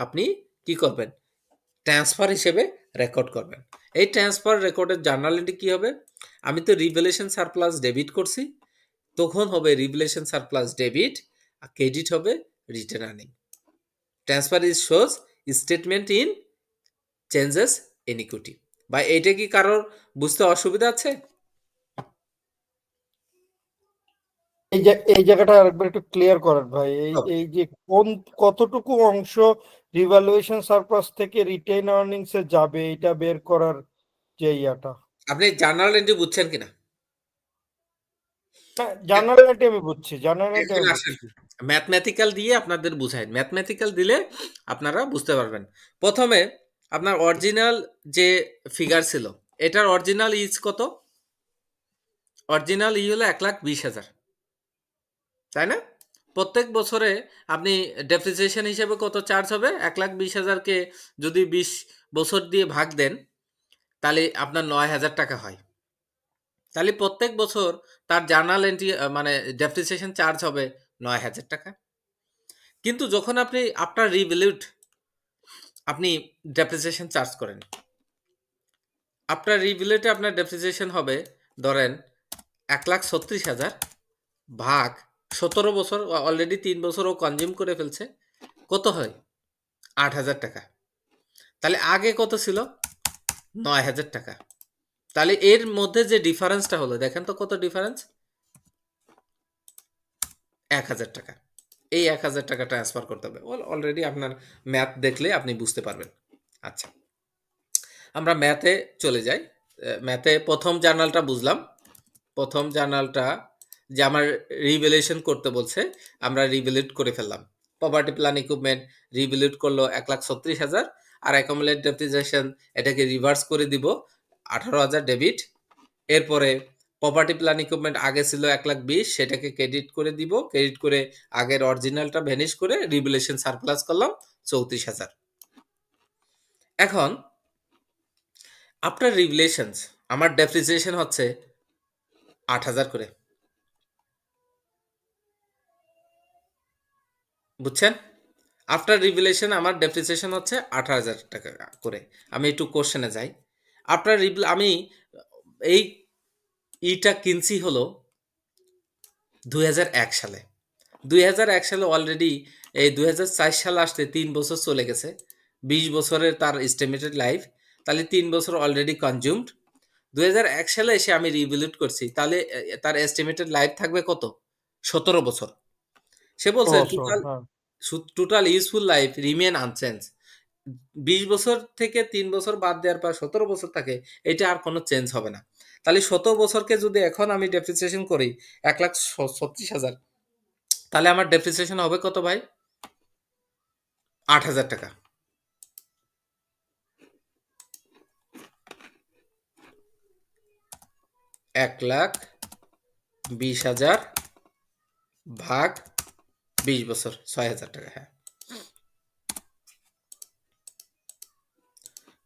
আপনি কি করবেন? ট্রান্সফার হিসেবে রেকর্ড করবেন। এই ট্রান্সফার রেকর্ডের জার্নাল এন্ট্রি কি হবে? আমি তো রিভ্যালুয়েশন সারপ্লাস ডেবিট করছি, তখন হবে রিভ্যালুয়েশন সারপ্লাস ডেবিট, আর ক্রেডিট হবে written earning. Transfer is shows statement in changes in equity. বা এইটা কি কারোর বুঝতে অসুবিধা আছে? এই জায়গাটা আরেকবার একটু ক্লিয়ার করেন ভাই। এই যে কতটুকু অংশ রিভ্যালুয়েশন সারপ্লাস থেকে রিটেইন আর্নিংস এ যাবে এটা বের করার যে ইয়াটা। আপনি জার্নাল এন্ট্রি বুঝছেন কিনা? জার্নাল এন্ট্রি আমি বুঝছি, জার্নাল এন্ট্রি আমি বুঝছি। ম্যাথমেটিক্যাল দিয়ে আপনাদের বুঝাই, ম্যাথমেটিক্যাল দিলে আপনারা বুঝতে পারবেন। প্রথমে আপনার অরিজিনাল যে ফিগার ছিল, এটার অরিজিনাল ইজ কত? অরিজিনাল ই হলো 1,20,000, তাই না? প্রত্যেক বছরে আপনি ডেপ্রিসিয়েশন হিসেবে কত চার্জ হবে? 1,20,000-কে যদি 20 বছর দিয়ে ভাগ দেন তাহলে আপনার 9,000 টাকা হয়। তাহলে প্রত্যেক বছর তার জার্নাল এন্ট্রি মানে ডেপ্রিসিয়েশন চার্জ হবে 9,000 টাকা। কিন্তু যখন আপনি আফটার রিভ্যালুট আপনি ডেপ্রিসিয়েশন চার্জ করেন, আফটার রিভ্যালুটে আপনার ডেপ্রিসিয়েশন হবে ধরেন 1,36,000 ভাগ 17 বছর, অলরেডি 3 বছরও কনজিউম করে ফেলছে, কত হয়? 8,000 টাকা। তাহলে আগে কত ছিল? 9,000 টাকা। তাহলে এর মধ্যে যে ডিফারেন্সটা হলো দেখেন তো কত ডিফারেন্স? 1,000 টাকা। এই 1,000 টাকা ট্রান্সফার করতে হবে। অলরেডি আপনার ম্যাথ দেখলে আপনি বুঝতে পারবেন। আচ্ছা, আমরা ম্যাথে চলে যাই। ম্যাথে প্রথম জার্নালটা বুঝলাম। প্রথম জার্নালটা যে আমার রিভ্যালুয়েশন করতে বলছে, আমরা রিভ্যালুট করে ফেললাম। প্রপার্টি প্ল্যান ইকুইপমেন্ট রিভ্যালুট করলো 1,36,000, আর অ্যাকুমুলেট ডেপ্রিসিয়েশন এটাকে রিভার্স করে দিব 18,000 ডেবিট। এরপরে প্রপার্টি প্ল্যান ইকুইপমেন্ট আগে ছিল 1,20,000, সেটাকে ক্রেডিট করে দিব, ক্রেডিট করে আগের অরিজিনালটা ভ্যানিশ করে রিভ্যালুয়েশন সারপ্লাস করলাম 34,000। এখন আফটার রিভ্যালুয়েশন আমার ডেপ্রিসিয়েশন হচ্ছে 8,000 করে, বুঝছেন? আফটার রিভ্যালুয়েশন আমার ডেপ্রিসিয়েশন হচ্ছে 18,000 টাকা করে। আমি একটু কোশ্চেনে যাই। আফটার আমি এই ইটা কিনছি হলো 2001 সালে। 2001 সালে অলরেডি এই 2004 সালে আসতে 3 বছর চলে গেছে। 20 বছরের তার এস্টিমেটেড লাইফ, তাহলে 3 বছর অলরেডি কনজিউমড। 2001 সালে এসে আমি রিভ্যালুট করছি, তাহলে তার এস্টিমেটেড লাইফ থাকবে কত? 17 বছর। সে বলছে total total useful life remain unchange. 20 বছর থেকে 3 বছর বাদ দেওয়ার পর 17 বছর থাকে, এটা আর কোনো চেঞ্জ হবে না। তাহলে 17 বছরকে যদি এখন আমি ডেপ্রিসিয়েশন করি 1,36,000, তাহলে আমার ডেপ্রিসিয়েশন হবে কত ভাই? 8,000 টাকা। $1,20,000 ভাগ 20 বছর, 6,000 টাকা। হ্যাঁ,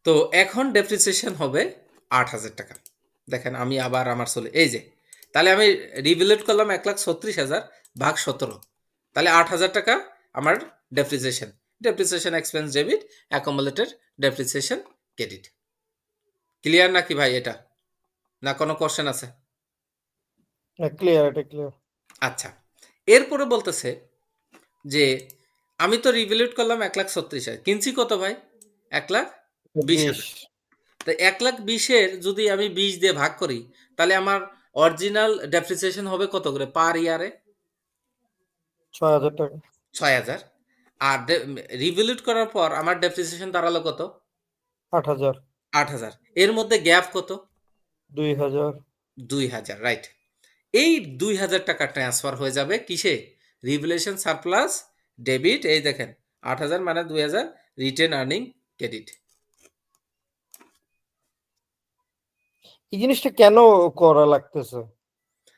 তো এখন ডেপ্রিসিয়েশন হবে 8,000 টাকা। দেখেন আমি আবার আমার এই যে, তাহলে আমি রিভ্যালুয়েট করলাম 1,36,000 ভাগ 17, তাহলে 8,000 টাকা আমার depreciation. Depreciation expense debit, accumulated depreciation credit. Clear নাকি ভাই এটা? না কোনো কোশ্চেন আছে? ক্লিয়ার, এটা ক্লিয়ার। আচ্ছা, এরপরে বলতেছে যে আমি তো রিভ্যালুয়েট করলাম 1,36,000, কিনছি কত ভাই? 1,20,000। তো 1,20,000 যদি আমি 20 দিয়ে ভাগ করি, তাহলে আমার অরিজিনাল ডেপ্রিসিয়েশন হবে কত করে পার ইয়ারে? 6,000 টাকা। 6,000। আর রিভ্যালুয়েট করার পর আমার ডেপ্রিসিয়েশন দাঁড়ালো কত? 8,000। 8,000। এর মধ্যে গ্যাপ কত? 2,000। 2,000, রাইট। এই 2,000 টাকা ট্রান্সফার হয়ে যাবে কিসে? Revaluation surplus debit. এই দেখেন 8,000 মানে 2,000 রিটেন আর্নিং ক্রেডিট। এই জিনিসটা কেন করা লাগতেছে?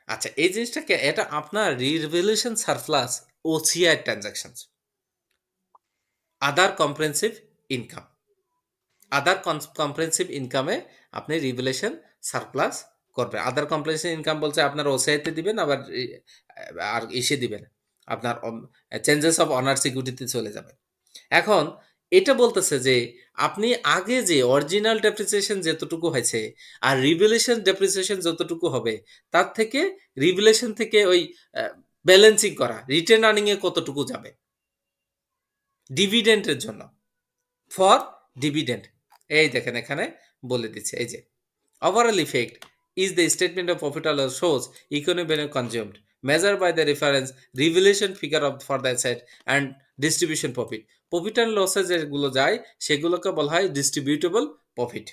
আচ্ছা, এই জিনিসটা এটা আপনার রিভ্যালুয়েশন সারপ্লাস ওসিআই ট্রানজাকশনস, আদার কম্প্রেহেনসিভ ইনকাম। আদার কম্প্রেহেনসিভ ইনকামে আপনি রিভ্যালুয়েশন সারপ্লাস করবেন। আদার কম্প্রেহেনসিভ ইনকাম বলছে আপনার ওসিআইতে দিবেন, আবার আর ইসে দিবেন, আপনার চেঞ্জেস অফ অনার সিকিউরিটিতে চলে যাবে। এখন এটা বলতেছে যে আপনি আগে যে অরিজিনাল ডেপ্রিসিয়েশন যতটুকু হয়েছে আর রিভ্যালুয়েশন ডেপ্রিসিয়েশন যতটুকু হবে, তার থেকে রিভ্যালুয়েশন থেকে ওই ব্যালেন্সিং করা রিটেন আর্নিং এ কতটুকু যাবে ডিভিডেন্ডের জন্য, ফর ডিভিডেন্ড। এই দেখেন এখানে বলে দিচ্ছে, এই যে overall effect is the statement of profit or loss shows economic value consumed measured by the reference revaluation figure of for the asset and distribution profit. Profit and লসে যেগুলো যায় সেগুলোকে বলা হয় ডিস্ট্রিবিউটেবল প্রফিট।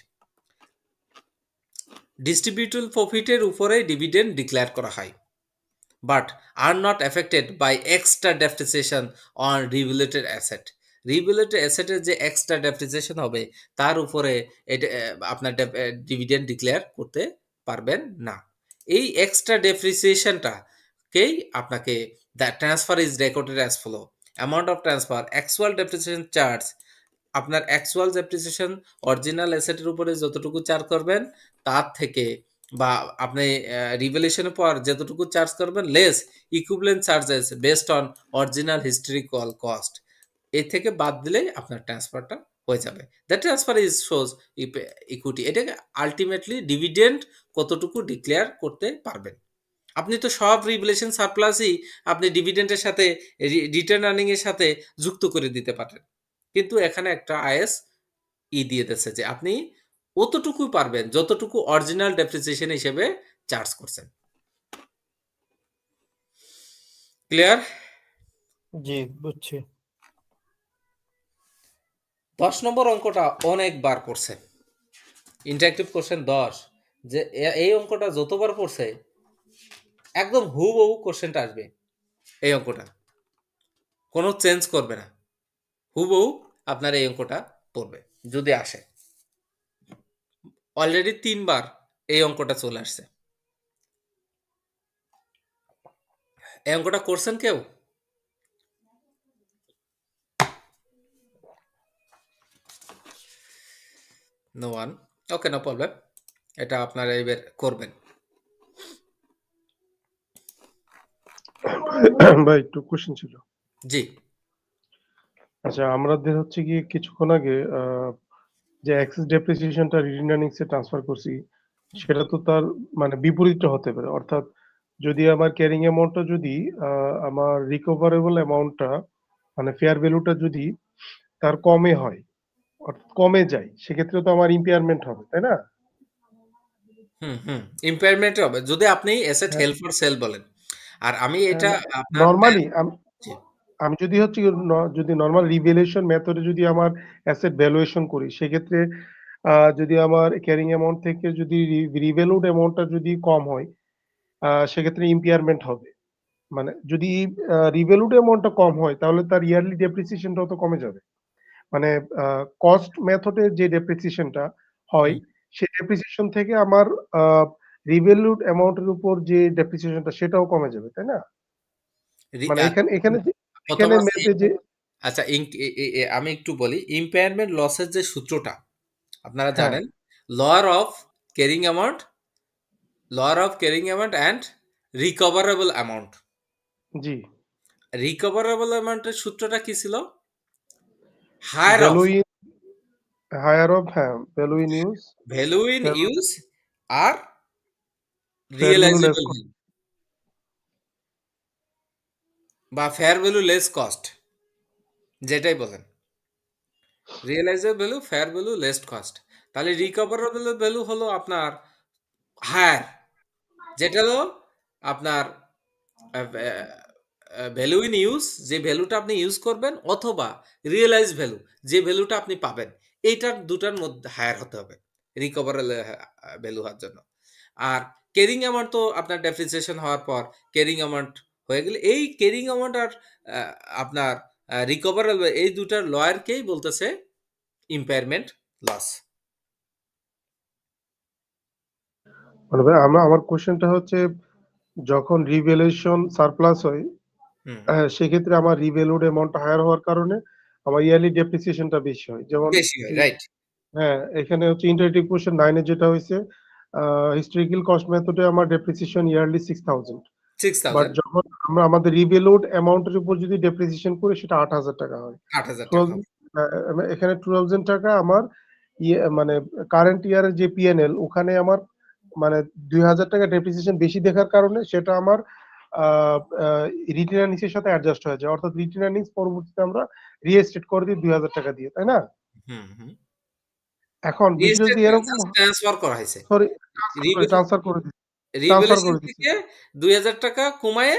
ডিস্ট্রিবিউটেবল প্রফিটের উপরে ডিভিডেন্ড ডিক্লেয়ার করা হয়, but are not affected by extra depreciation on revaluated asset. Revaluated অ্যাসেটের যে এক্সট্রা ডেপ্রিসিয়েশন হবে তার উপরে এটা আপনার ডিভিডেন্ড ডিক্লেয়ার করতে পারবেন না। এই এক্সট্রা ডেপ্রিসিয়েশনটাকেই আপনাকে the transfer is recorded as follow. Amount of transfer actual depreciation charge, আপনার অ্যাকচুয়াল ডেপ্রিসিয়েশন অরিজিনাল অ্যাসেটের উপরে যতটুকু চার্জ করবেন তার থেকে, বা আপনি রিভ্যালুয়েশনের পর যতটুকু চার্জ করবেন less equivalent charges based on original historical cost, এর থেকে বাদ দিলেই আপনার ট্রান্সফারটা হয়ে যাবে। The transfer is shows equity. এটাকে আলটিমেটলি ডিভিডেন্ড কতটুকু ডিক্লেয়ার করতে পারবেন। আপনি তো সব রিভ্যালুয়েশন সারপ্লাসই আপনি ডিভিডেন্ডের সাথে রিটার্ন আর্নিং এর সাথে যুক্ত করে দিতে পারেন, কিন্তু এখানে একটা আইএস দিয়ে দিচ্ছে যে আপনি অতটুকুই পারবেন যতটুকু অরিজিনাল ডেপ্রিসিয়েশন হিসেবে চার্জ করছেন। ক্লিয়ার? জি, বুঝছি। 10 নম্বর অঙ্কটা অনেকবার পড়ছে, ইন্টারেক্টিভ কোশ্চেন 10, যে এই অঙ্কটা যতবার পড়ছে একদম হুবহু কোশ্চেনটা আসবে। এই অঙ্কটা কোনো চেঞ্জ করবে না, হুবহু আপনার এই অঙ্কটা পড়বে যদি আসে। অলরেডি 3 বার এই অঙ্কটা চলে আসছে। এই অঙ্কটা করছেন কেউ? নো ওয়ান, ওকে, নো প্রবলেম। এটা আপনারা এবার করবেন। ভাই একটু কোশ্চেন ছিল। জি, আচ্ছা, আমাদের হচ্ছে কি কিছুক্ষণ আগে যে access ডেপ্রিসিয়েশনটা written earnings a transfer করছি, সেটা তো তার মানে বিপরীতটা হতে পারে। অর্থাৎ যদি আমার ক্যারিং অ্যামাউন্টটা যদি আমার রিকভারেবল অ্যামাউন্টটা মানে ফেয়ার ভ্যালুটা যদি তার কমে হয়, অর্থাৎ কমে যায়, সেক্ষেত্রে তো আমার ইম্পেয়ারমেন্ট হবে, তাই না? ইম্পেয়ারমেন্ট হবে যদি আপনি অ্যাসেট হ্যাঁ, হেল্ড ফর সেল বলেন। আর আমি এটা হ্যাঁ, আপনার নর্মালি জি, আমি যদি হচ্ছে যদি নরমাল রিভ্যালুয়েশন মেথডে যদি আমার অ্যাসেট ভ্যালুয়েশন করি সেক্ষেত্রে যদি আমার ক্যারিং অ্যামাউন্ট থেকে যদি রিভ্যালুড অ্যামাউন্টটা যদি কম হয় সেক্ষেত্রে ইম্পেয়ারমেন্ট হবে। মানে যদি রিভ্যালুড অ্যামাউন্টটা কম হয় তাহলে তার ইয়ারলি ডেপ্রিসিয়েশনটাও তো কমে যাবে। মানে কস্ট মেথডে যে ডেপ্রিসিয়েশনটা হয় সেই ডেপ্রিসিয়েশন থেকে আমার রিভ্যালুড অ্যামাউন্টের উপর যে ডেপ্রিসিয়েশনটা সেটাও কমে যাবে, তাই না? মানে এখানে এখানে প্রথম এখানে আছে ম্যাথে যে আচ্ছা আমি একটু বলি ইম্পেয়ারমেন্ট লসের যে সূত্রটা আপনারা হ্যাঁ জানেন lower of carrying amount and recoverable amount. জি রিকভারেবল অ্যামাউন্টের সূত্রটা কি ছিল? Higher of value in higher of হ্যাঁ value in use value in use আর fair value less realisable value বা ফেয়ার ভ্যালু লেস কস্ট, যেটাই বলেন realisable value fair value less cost. তাহলে রিকভারেবল ভ্যালু হলো আপনার হায়ার, যেটা হলো আপনার ভ্যালু ইন ইউজ, যে ভ্যালুটা আপনি ইউজ করবেন, অথবা রিয়েলাইজ ভ্যালু, যে ভ্যালুটা আপনি পাবেন। এইটার দুটার মধ্যে হায়ার হতে হবে রিকভারেবল ভ্যালু হওয়ার জন্য। আর ক্যারিং অ্যামাউন্ট তো আপনার ডেপ্রিসিয়েশন হওয়ার পর ক্যারিং অ্যামাউন্ট হয়ে গেলে এই ক্যারিং অ্যামাউন্ট আর আপনার রিকভারেবল এই দুটার লয়ারকেই বলতেছে ইম্পেয়ারমেন্ট লস। মানে ভাই আমার কোশ্চেনটা হচ্ছে যখন রিভ্যালুয়েশন সারপ্লাস হয় সেক্ষেত্রে আমার রিভ্যালুড অ্যামাউন্ট হায়ার হওয়ার কারণে আমার ইয়ারলি ডেপ্রিসিয়েশনটা বেশি হয়। যেমন বেশি হয়, রাইট। হ্যাঁ এখানে হচ্ছে ইন্টারেক্টিভ কোশ্চেন 9 এ যেটা হয়েছে হিস্ট্রিক্যাল কস্ট মেথডে আমার ডেপ্রিসিয়েশন ইয়ারলি 6000, বাট 6000 যখন আমরা আমাদের রিভ্যালুড অ্যামাউন্টের উপর যদি ডেপ্রিসিয়েশন করি সেটা 8000 টাকা হয়। 8000 টাকা। এখানে 2000 টাকা আমার মানে কারেন্ট ইয়ারের যে পিএনএল ওখানে আমার মানে 2000 টাকা ডেপ্রিসিয়েশন বেশি দেখার কারণে সেটা আমার রিটেন আর্নিংস এর সাথে অ্যাডজাস্ট হয়ে যায়, অর্থাৎ রিটেন আর্নিংস পরবর্তীতে আমরা রিএস্টেট করে দিই 2000 টাকা দিয়ে, তাই না? এখন বিষয়টা যদি এরকম ট্রান্সফার করা হয়েছে, সরি ট্রান্সফার করে দিই রিভ্যালুয়েশন থেকে 2000 টাকা কমায়ে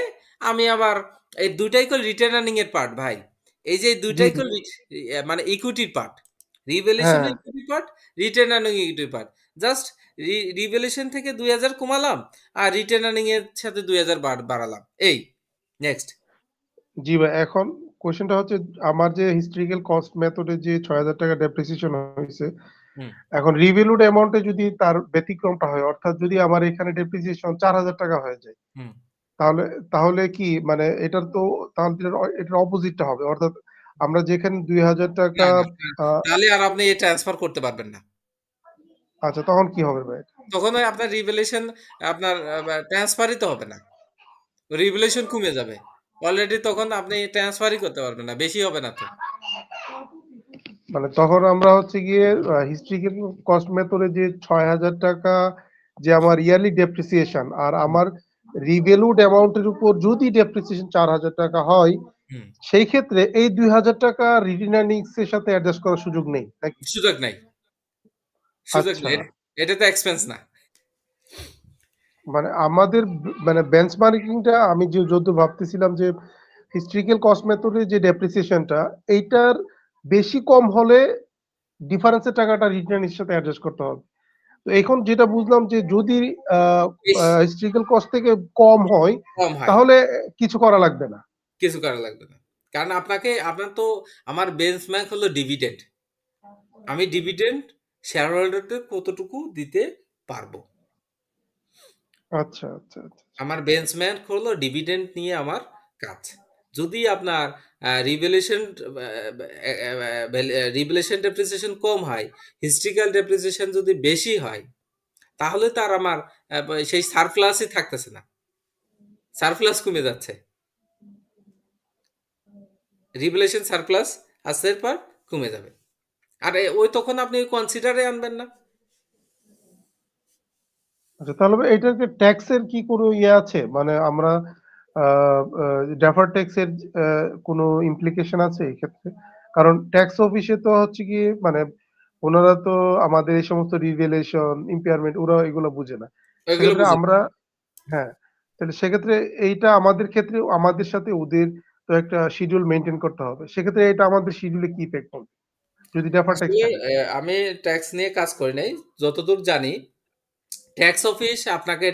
আমি আবার এই দুইটাই কল রিটার্ন আর্নিং এর পার্ট ভাই। এই যে দুইটাই কল মানে ইকুইটির part, revaluation equity part, return earning equity part. Just revaluation থেকে 2000 কমালাম আর রিটার্ন আর্নিং এর সাথে 2000 বাড়ালাম। এই নেক্সট। জি ভাই, এখন কোশ্চেনটা হচ্ছে আমার যে হিস্ট্রিক্যাল কস্ট মেথডে যে 6000 টাকা ডেপ্রিসিয়েশন হয়েছে, এখন রিভ্যালুড অ্যামাউন্টে যদি তার ব্যতিক্রমটা হয়, অর্থাৎ যদি আমার এখানে ডেপ্রিসিয়েশন 4000 টাকা হয়ে যায়, তাহলে তাহলে কি মানে এটার তো তাহলে এটার অপোজিটটা হবে, অর্থাৎ আমরা যেখানে 2000 টাকা তাহলে আর আপনি এই ট্রান্সফার করতে পারবেন না। আচ্ছা তখন কি হবে ভাই? তখন আপনার রিভ্যালুয়েশন আপনার ট্রান্সফারই তো হবে না, রিভ্যালুয়েশন কমে যাবে অলরেডি, তখন আপনি ট্রান্সফারই করতে পারবেন না, বেশি হবে না তো। মানে তখন আমরা হচ্ছে গিয়ে হিস্ট্রিক্যাল কস্ট মেথডে যে 6000 টাকা যে আমার ইয়ারলি ডেপ্রিসিয়েশন আর আমার রিভ্যালুড অ্যামাউন্টের উপর যদি ডেপ্রিসিয়েশন 4000 টাকা হয়, সেই ক্ষেত্রে এই 2000 টাকা রিটেন আর্নিংস এর সাথে অ্যাডজাস্ট করার সুযোগ নেই নাকি? সুযোগ নাই, সুযোগ নেই, এটা তো এক্সপেন্স না। মানে আমাদের মানে বেঞ্চমার্কিংটা আমি যে যত ভাবতেছিলাম যে হিস্ট্রিক্যাল কস্ট মেথডে যে ডেপ্রিসিয়েশনটা এইটার বেশি কম হলে ডিফারেন্সের টাকাটা রিটার্নের সাথে অ্যাডজাস্ট করতে হবে। তো এখন যেটা বুঝলাম যে যদি হিস্ট্রিক্যাল কস্ট থেকে কম হয় তাহলে কিছু করা লাগবে না, কিছু করা লাগবে না, কারণ আপনার তো আমার বেঞ্চমার্ক হলো ডিভিডেন্ড, আমি ডিভিডেন্ড শেয়ার হোল্ডারদের কতটুকু দিতে পারবো। আচ্ছা আচ্ছা আচ্ছা, আমার বেঞ্চমার্ক হলো ডিভিডেন্ড নিয়ে আমার কাজ। যদি আপনার রিভ্যালুয়েশন ডেপ্রিসিয়েশন কম হয়, হিস্ট্রিক্যাল ডেপ্রিসিয়েশন যদি বেশি হয়, তাহলে তার আমার সেই সারপ্লাসই থাকতেছে না, সারপ্লাস কমে যাচ্ছে, রিভ্যালুয়েশন সারপ্লাস আস্তের পর কমে যাবে, আর ওই তখন আপনি কনসিডারে আনবেন না। আচ্ছা তাহলে এটাকে ট্যাক্সের কি কোনো ইয়ে আছে, মানে আমরা ডেফার ট্যাক্সের কোনো ইমপ্লিকেশন আছে এই ক্ষেত্রে? কারণ ট্যাক্স অফিসে তো হচ্ছে কি মানে ওনারা তো আমাদের এই সমস্ত রিভ্যালুয়েশন ইম্পেয়ারমেন্ট ওরা এগুলো বুঝে না, সেক্ষেত্রে আমরা হ্যাঁ তাহলে সেক্ষেত্রে এইটা আমাদের ক্ষেত্রে আমাদের সাথে ওদের তো একটা শিডিউল মেনটেন করতে হবে। সেক্ষেত্রে এটা আমাদের শিডিউলে কি ইফেক্ট করবে যদি ডেফার ট্যাক্স আসলে থাকে? আমি ট্যাক্স নিয়ে কাজ করি নাই, যতদূর জানি ট্যাক্স অফিস আপনাকে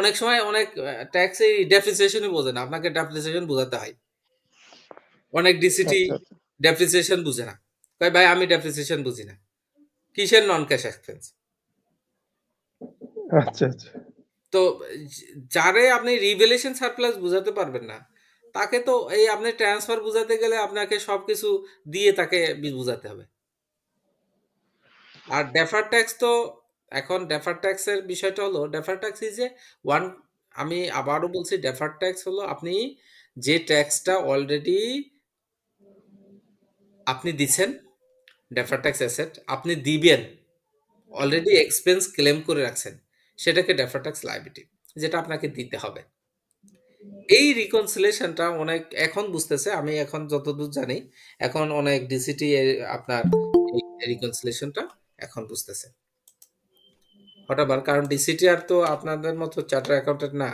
অনেক সময় অনেক ট্যাক্স এই ডেপ্রিসিয়েশনই বোঝে না, আপনাকে ডেপ্রিসিয়েশন বোঝাতে হয়। অনেক ডিসিটি আচ্ছা আচ্ছা ডেপ্রিসিয়েশন বুঝে না, কয় ভাই আমি ডেপ্রিসিয়েশন বুঝি না, কিসের নন ক্যাশ এক্সপেন্স। আচ্ছা আচ্ছা তো যারে আপনি রিভেলেশন সারপ্লাস বুঝাতে পারবেন না, তাকে তো এই আপনি ট্রান্সফার বুঝাতে গেলে আপনাকে সবকিছু দিয়ে তাকে বুঝাতে হবে। আর ডেফার ট্যাক্স তো এখন ডেফার ট্যাক্সের বিষয়টা হলো, defer tax is a one, আমি আবারও বলছি ডেফার ট্যাক্স হলো আপনি যে ট্যাক্সটা অলরেডি আপনি দিছেন, ডেফার ট্যাক্স অ্যাসেট আপনি দিবেন, অলরেডি এক্সপেন্স ক্লেম করে রাখছেন, সেটাকে ডেফার ট্যাক্স লায়াবিলিটি, যেটা আপনাকে দিতে হবে। এই রিকনসিলেশনটা অনেক এখন বুঝতেছে, আমি এখন যতদূর জানি এখন অনেক ডিসিটি আপনার এই রিকনসিলেশনটা এখন বুঝতেছে হঠাৎ, কারণ ডিসিটি আর তো আপনাদের মতো চার্টার অ্যাকাউন্টেন্ট না,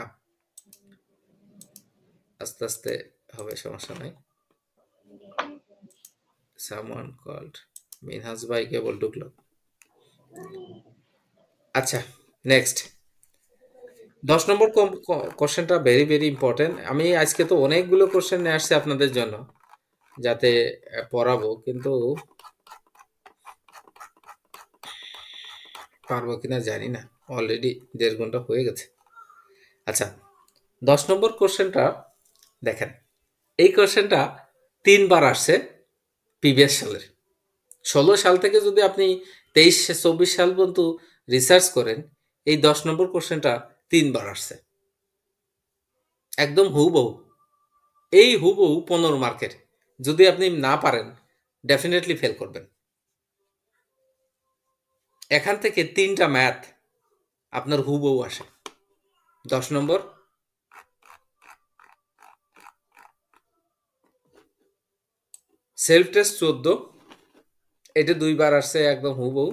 আস্তে আস্তে হবে, সমস্যা নাই। সামওয়ান কল্ড মিনহাজ ভাই কেবল ঢুকলো। আচ্ছা, নেক্সট 10 নম্বর কোশ্চেনটা ভেরি ভেরি ইম্পর্টেন্ট। আমি আজকে তো অনেকগুলো কোশ্চেন নিয়ে আসছি আপনাদের জন্য যাতে পড়াবো, কিন্তু পারবো কিনা জানি না, অলরেডি 1.5 ঘন্টা হয়ে গেছে। আচ্ছা, 10 নম্বর কোশ্চেনটা দেখেন, এই কোশ্চেনটা 3 বার আসছে প্রিভিয়াস সালের। 16 সাল থেকে যদি আপনি 23-24 সাল পর্যন্ত রিসার্চ করেন, এই 10 নম্বর কোশ্চেনটা 3 বার আসছে, একদম হুবহু। এই হুবহু 15 মার্কের, যদি আপনি না পারেন ডেফিনেটলি ফেল করবেন। এখান থেকে 3টা ম্যাথ আপনার হুবহু আসে। 10 নম্বর সেলফ টেস্ট 14, এটা 2 বার আসছে একদম হুবহু।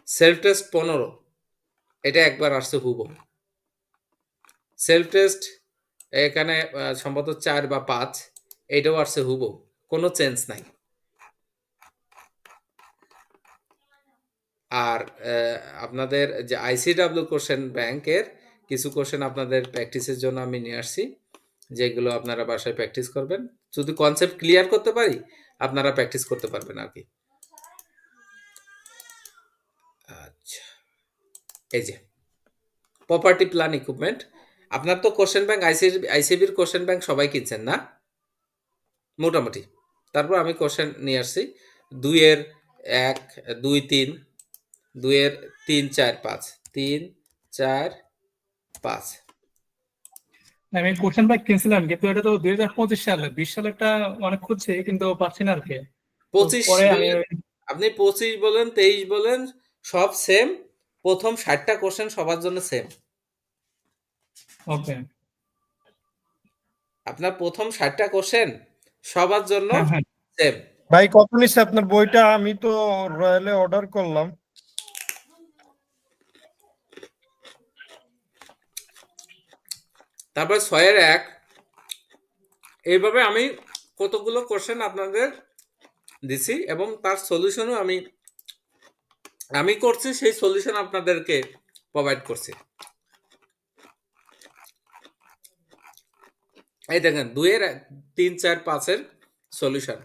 সেলফ টেস্ট 15, এটা একবার আসছে হুবহু। সেলফ টেস্ট এখানে সম্ভবত 4 বা 5, এটাও আসছে হুবহু, কোনো চেঞ্জ নাই। আর আপনাদের যে আইসিডাব্লিউ কোশ্চেন ব্যাংকের কিছু কোশ্চেন আপনাদের প্র্যাকটিসের জন্য আমি নিয়ে আসছি, যেগুলো আপনারা বাসায় প্র্যাকটিস করবেন। যদি কনসেপ্ট ক্লিয়ার করতে পারি আপনারা প্র্যাকটিস করতে পারবেন আর কি। আচ্ছা, এই যে প্রপার্টি প্ল্যান ইকুইপমেন্ট, আপনার তো কোশ্চেন ব্যাংক আইসিবির কোশ্চেন ব্যাংক সবাই কিনছেন না মোটামুটি। তারপর আমি কোশ্চেন নিয়ে আসছি 2-এর 1, 2, 3, 2-এর 3, 4, 5, 3, 4, 5। আমি কোশ্চেন ব্যাগ কিনছিলাম, কিন্তু এটা তো 2025 সালে, 20 সালেরটা অনেক খুঁজছি কিন্তু পাচ্ছি না আর কি। তো 25 পরে আমি আপনি 25 বলেন 23 বলেন সব সেম, প্রথম 60টা কোশ্চেন সবার জন্য সেম। ওকে, আপনার প্রথম 60টা কোশ্চেন সবার জন্য হ্যাঁ হ্যাঁ সেম। ভাই কত নিচ্ছে আপনার বইটা? আমি তো রয়্যালে অর্ডার করলাম। তারপর 6-এর 1, এইভাবে আমি কতগুলো কোশ্চেন আপনাদের দিছি এবং তার সলিউশনও আমি করছি, সেই সলিউশন আপনাদেরকে প্রোভাইড করছি। এই দেখেন 2-এর 3, 4, 5-এর সলিউশন,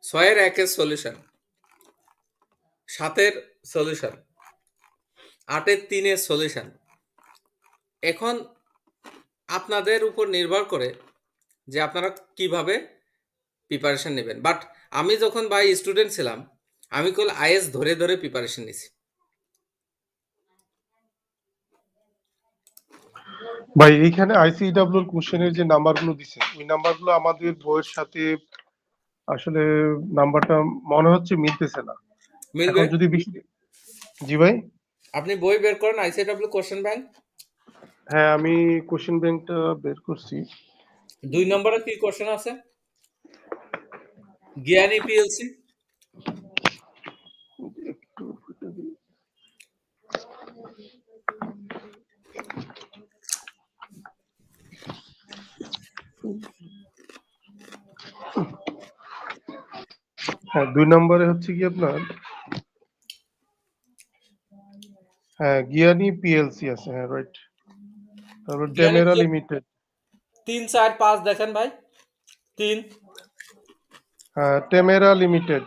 6-এর 1-এর সলিউশন, 7-এর সলিউশন, 8-এর 3-এর সলিউশন। এখন আপনাদের উপর নির্ভর করে যে আপনারা কিভাবে প্রিপারেশন নেবেন। বাট আমি যখন ভাই স্টুডেন্ট ছিলাম, আমি কল আইএস ধরে ধরে প্রিপারেশন নিছি। ভাই এইখানে আইসিডব্লিউ কোশ্চেনের যে নাম্বারগুলো দিছে ওই নাম্বারগুলো আমাদের বইয়ের সাথে আসলে নাম্বারটা মনে হচ্ছে মিলতেছে না। মিলবে? এখন যদি জি ভাই, আপনি বই বের করেন আইসিডব্লিউ কোশ্চেন ব্যাংক। হ্যাঁ আমি কোশ্চেন ব্যাংকটা বের করছি। 2 নম্বরে কি কোশ্চেন আছে? জ্ঞানী পিএলসি। হ্যাঁ 2 নম্বরে হচ্ছে কি আপনার হ্যাঁ গিয়ানি পিএলসি আছে, হ্যাঁ রাইট। তারপর জ্ঞানী টেমেরা PL লিমিটেড, 3 4 5 দেখেন ভাই 3 হ্যাঁ টেমেরা লিমিটেড,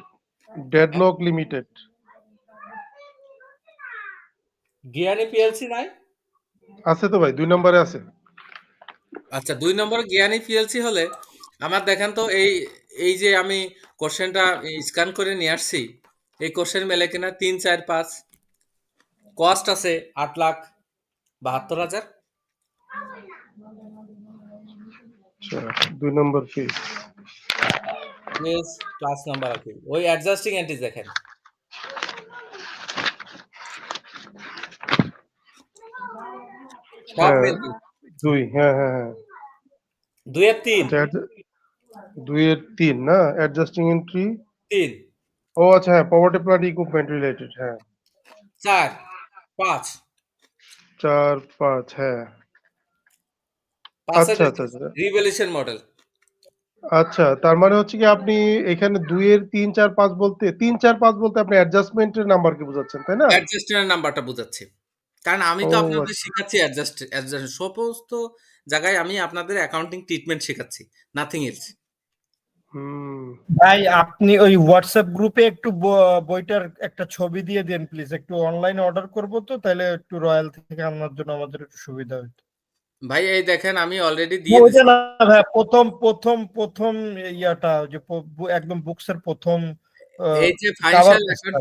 ডেডলক লিমিটেড। জ্ঞানী পিএলসি নাই। আছে তো ভাই 2 নম্বরে আছে। আচ্ছা 2 নম্বরে জ্ঞানী পিএলসি হলে আমার দেখেন তো এই এই যে আমি কোশ্চেনটা স্ক্যান করে নিয়ে আসছি এই কোশ্চেন মেলে কিনা 3 4 5 কস্ট আছে 8,72,000 আচ্ছা 2 নম্বর ফিস। ইয়েস ক্লাস নাম্বার আছে ওই অ্যাডজাস্টিং এন্ট্রিজ দেখেন সব হ্যাঁ মিলবে 2, হ্যাঁ হ্যাঁ হ্যাঁ। 2 এর 3 আচ্ছা 2 এর 3 না অ্যাডজাস্টিং এন্ট্রি। 3 ও আচ্ছা হ্যাঁ পভার্টি প্লান্ট ইকুইপমেন্ট রিলেটেড, হ্যাঁ 4 5 4 5 হ্যাঁ। 5 এর আচ্ছা আচ্ছা আচ্ছা রিভ্যালুয়েশন মডেল আচ্ছা তার মানে হচ্ছে কি আপনি এখানে 2 এর 3 4 5 বলতে 3 4 5 বলতে আপনি অ্যাডজাস্টমেন্টের নাম্বারকে বোঝাচ্ছেন তাই না? অ্যাডজাস্টের নাম্বারটা বোঝাচ্ছি কারণ আমি ও তো আপনাদের আচ্ছা। শেখাচ্ছি অ্যাডজাস্ট সমস্ত জায়গায় আমি আপনাদের অ্যাকাউন্টিং ট্রিটমেন্ট শেখাচ্ছি নাথিং এলস হুম ভাই আপনি ওই হোয়াটসঅ্যাপ গ্রুপে একটু বইটার একটা ছবি দিয়ে দেন প্লিজ, একটু অনলাইনে অর্ডার করবো তো, তাহলে একটু রয়্যাল থেকে আনার জন্য আমাদের একটু সুবিধা হতো। ভাই এই দেখেন আমি অলরেডি দিয়ে ওইটা দিছি না ভাই, প্রথম প্রথম প্রথম ইয়াটা যে একদম বুকসের প্রথম এই যে কাভার ফাইন্যান্সিয়াল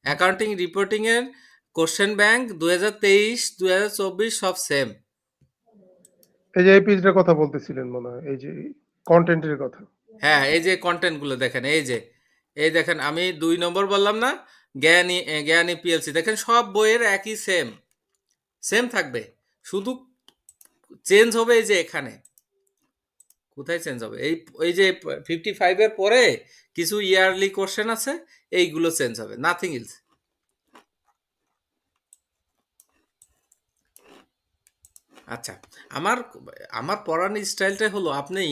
অ্যাকাউন্টিং রিপোর্টিং এর কোশ্চেন ব্যাংক 2023 2024 সব সেম এই যে এই পেজটার কথা বলতেছিলেন মনে হয়, এই যে কন্টেন্টের কথা। হ্যাঁ এই যে কন্টেন্ট গুলো দেখেন এই দেখেন আমি 2 নম্বর বললাম না জ্ঞানী পিএলসি দেখেন সব বইয়ের একই সেম সেম থাকবে শুধু চেঞ্জ হবে এই যে এখানে কোথায় চেঞ্জ হবে এই এই যে 55 এর পরে কিছু ইয়ারলি কোশ্চেন আছে এইগুলো চেঞ্জ হবে নাথিং এলস আচ্ছা আমার আমার পড়ানোর স্টাইলটা হলো আপনি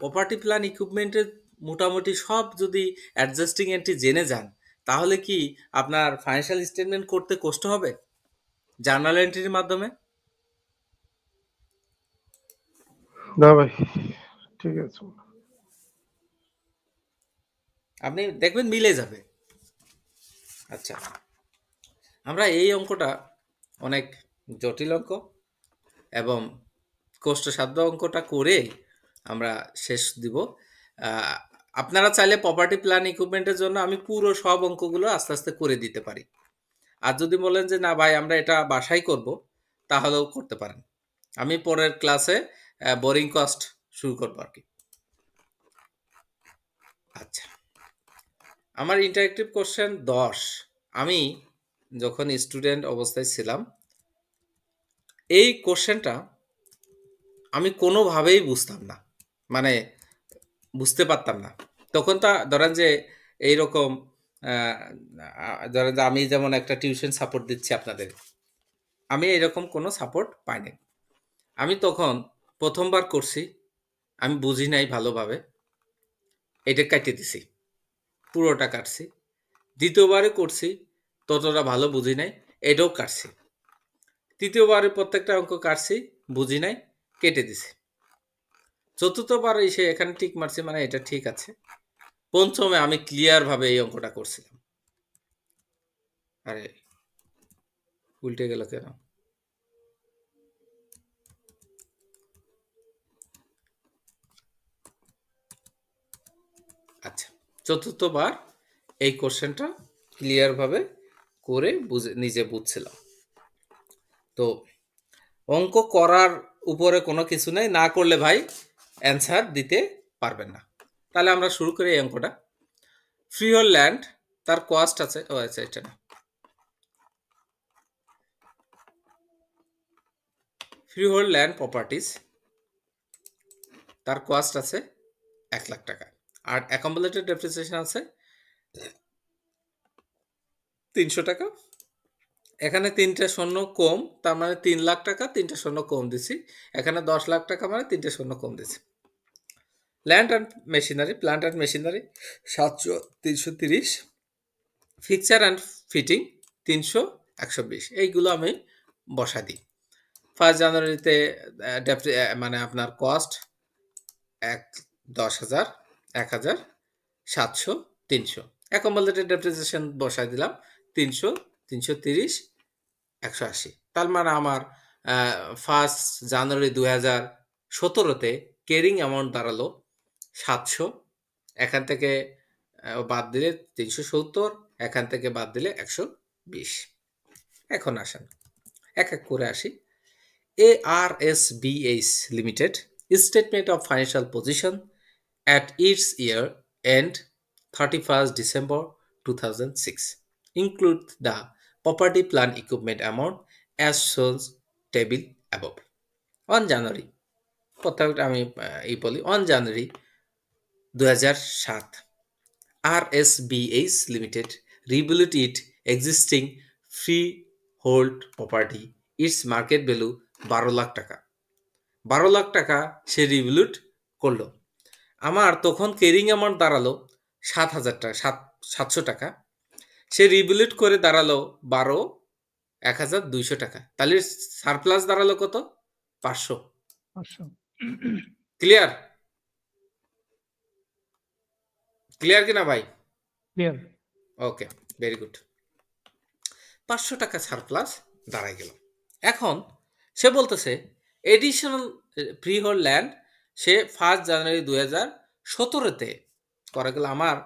প্রপার্টি প্ল্যান ইকুইপমেন্টের মোটামুটি সব যদি অ্যাডজাস্টিং এন্ট্রি জেনে যান তাহলে কি আপনার ফাইন্যান্সিয়াল স্টেটমেন্ট করতে কষ্ট হবে জার্নাল এন্ট্রির মাধ্যমে না ভাই ঠিক আছে। আপনি দেখবেন মিলে যাবে আচ্ছা আমরা এই অঙ্কটা অনেক জটিল অঙ্ক এবং কষ্টসাধ্য অঙ্কটা করে আমরা শেষ দিব আপনারা চাইলে প্রপার্টি প্ল্যান ইকুইপমেন্টের জন্য আমি পুরো সব অঙ্কগুলো আস্তে আস্তে করে দিতে পারি আর যদি বলেন যে না ভাই আমরা এটা বাসায় করব তাহলেও করতে পারেন আমি পরের ক্লাসে বোরিং কস্ট শুরু করবো আর কি আচ্ছা আমার ইন্টারেক্টিভ কোশ্চেন 10 আমি যখন স্টুডেন্ট অবস্থায় ছিলাম এই কোশ্চেনটা আমি কোনোভাবেই বুঝতাম না মানে বুঝতে পারতাম না তখন তা ধরেন যে এইরকম ধরেন যে আমি যেমন একটা টিউশন সাপোর্ট দিচ্ছি আপনাদের আমি এরকম কোনো সাপোর্ট পাইনি আমি তখন প্রথমবার করছি আমি বুঝি নাই ভালোভাবে এটা কাটে দিছি পুরোটা কাটছি দ্বিতীয়বারে করছি ততটা ভালো বুঝি নাই এটাও কাটছি তৃতীয়বারে প্রত্যেকটা অঙ্ক কাটছি বুঝি নাই কেটে দিছি চতুর্থবার এসে এখানে টিক মারছি মানে এটা ঠিক আছে পঞ্চমে আমি ক্লিয়ার ভাবে এই অঙ্কটা করছিলাম আরে উল্টে গেল কেন আচ্ছা চতুর্থবার এই কোশ্চেনটা ক্লিয়ার ভাবে করে নিজে বুঝছিলাম তো অঙ্ক করার উপরে কোনো কিছু নেই না করলে ভাই অ্যান্সার দিতে পারবেন না তাহলে আমরা শুরু করি এই অঙ্কটা ফ্রি হোল্ড ল্যান্ড তার কস্ট আছে ও আচ্ছা এটা না ফ্রি হোল্ড ল্যান্ড প্রপার্টিজ তার কস্ট আছে 1 লাখ টাকা আর অ্যাকমুলেটেড ডেপ্রিসিয়েশন আছে 300 টাকা এখানে 3টে শূন্য কম তার মানে 3 লাখ টাকা 3টে শূন্য কম দিছি এখানে 10 লাখ টাকা মানে 3টে শূন্য কম দিছি land and machinery, plant and machinery 330, fixer and fitting 120, এইগুলো আমি বসা দিই। 1 জানুয়ারিতে মানে আপনার কস্ট 10,000, 1,000, 700, 300। অ্যাকোমোডেটেড ডেপ্রিসিয়েশন বসাই দিলাম 300, 330, 180। তার মানে আমার 1 জানুয়ারি 2017-তে ক্যারিং অ্যামাউন্ট দাঁড়ালো 700, এখান থেকে বাদ দিলে 370, এখান থেকে বাদ দিলে 120। এখন আসেন এক এক করে আসি। ARSBH Limited Statement of Financial Position at its year end 31st December 2006 include the property plant equipment amount as shown table above. On January, প্রথমে আমি এই বলি, on January 2007, RSBH Limited revalued its existing freehold property. Its market value 12 lakh টাকা। 12 লাখ টাকা সে রিভ্যালুড করলো। আমার তখন carrying amount দাঁড়ালো 7,000 টাকা, 700 টাকা। সে রিভ্যালুড করে দাঁড়ালো 1,200 টাকা। তাহলে সারপ্লাস দাঁড়ালো কত? 500। ক্লিয়ার? ক্লিয়ার কিনা ভাই? ক্লিয়ার। ওকে, ভেরি গুড। 500 টাকা সারপ্লাস দাঁড়ায় গেল। এখন সে বলতেছে এডিশনাল ফ্রিহোল্ড ল্যান্ড সে 1 জানুয়ারি 2017-তে করা গেল। আমার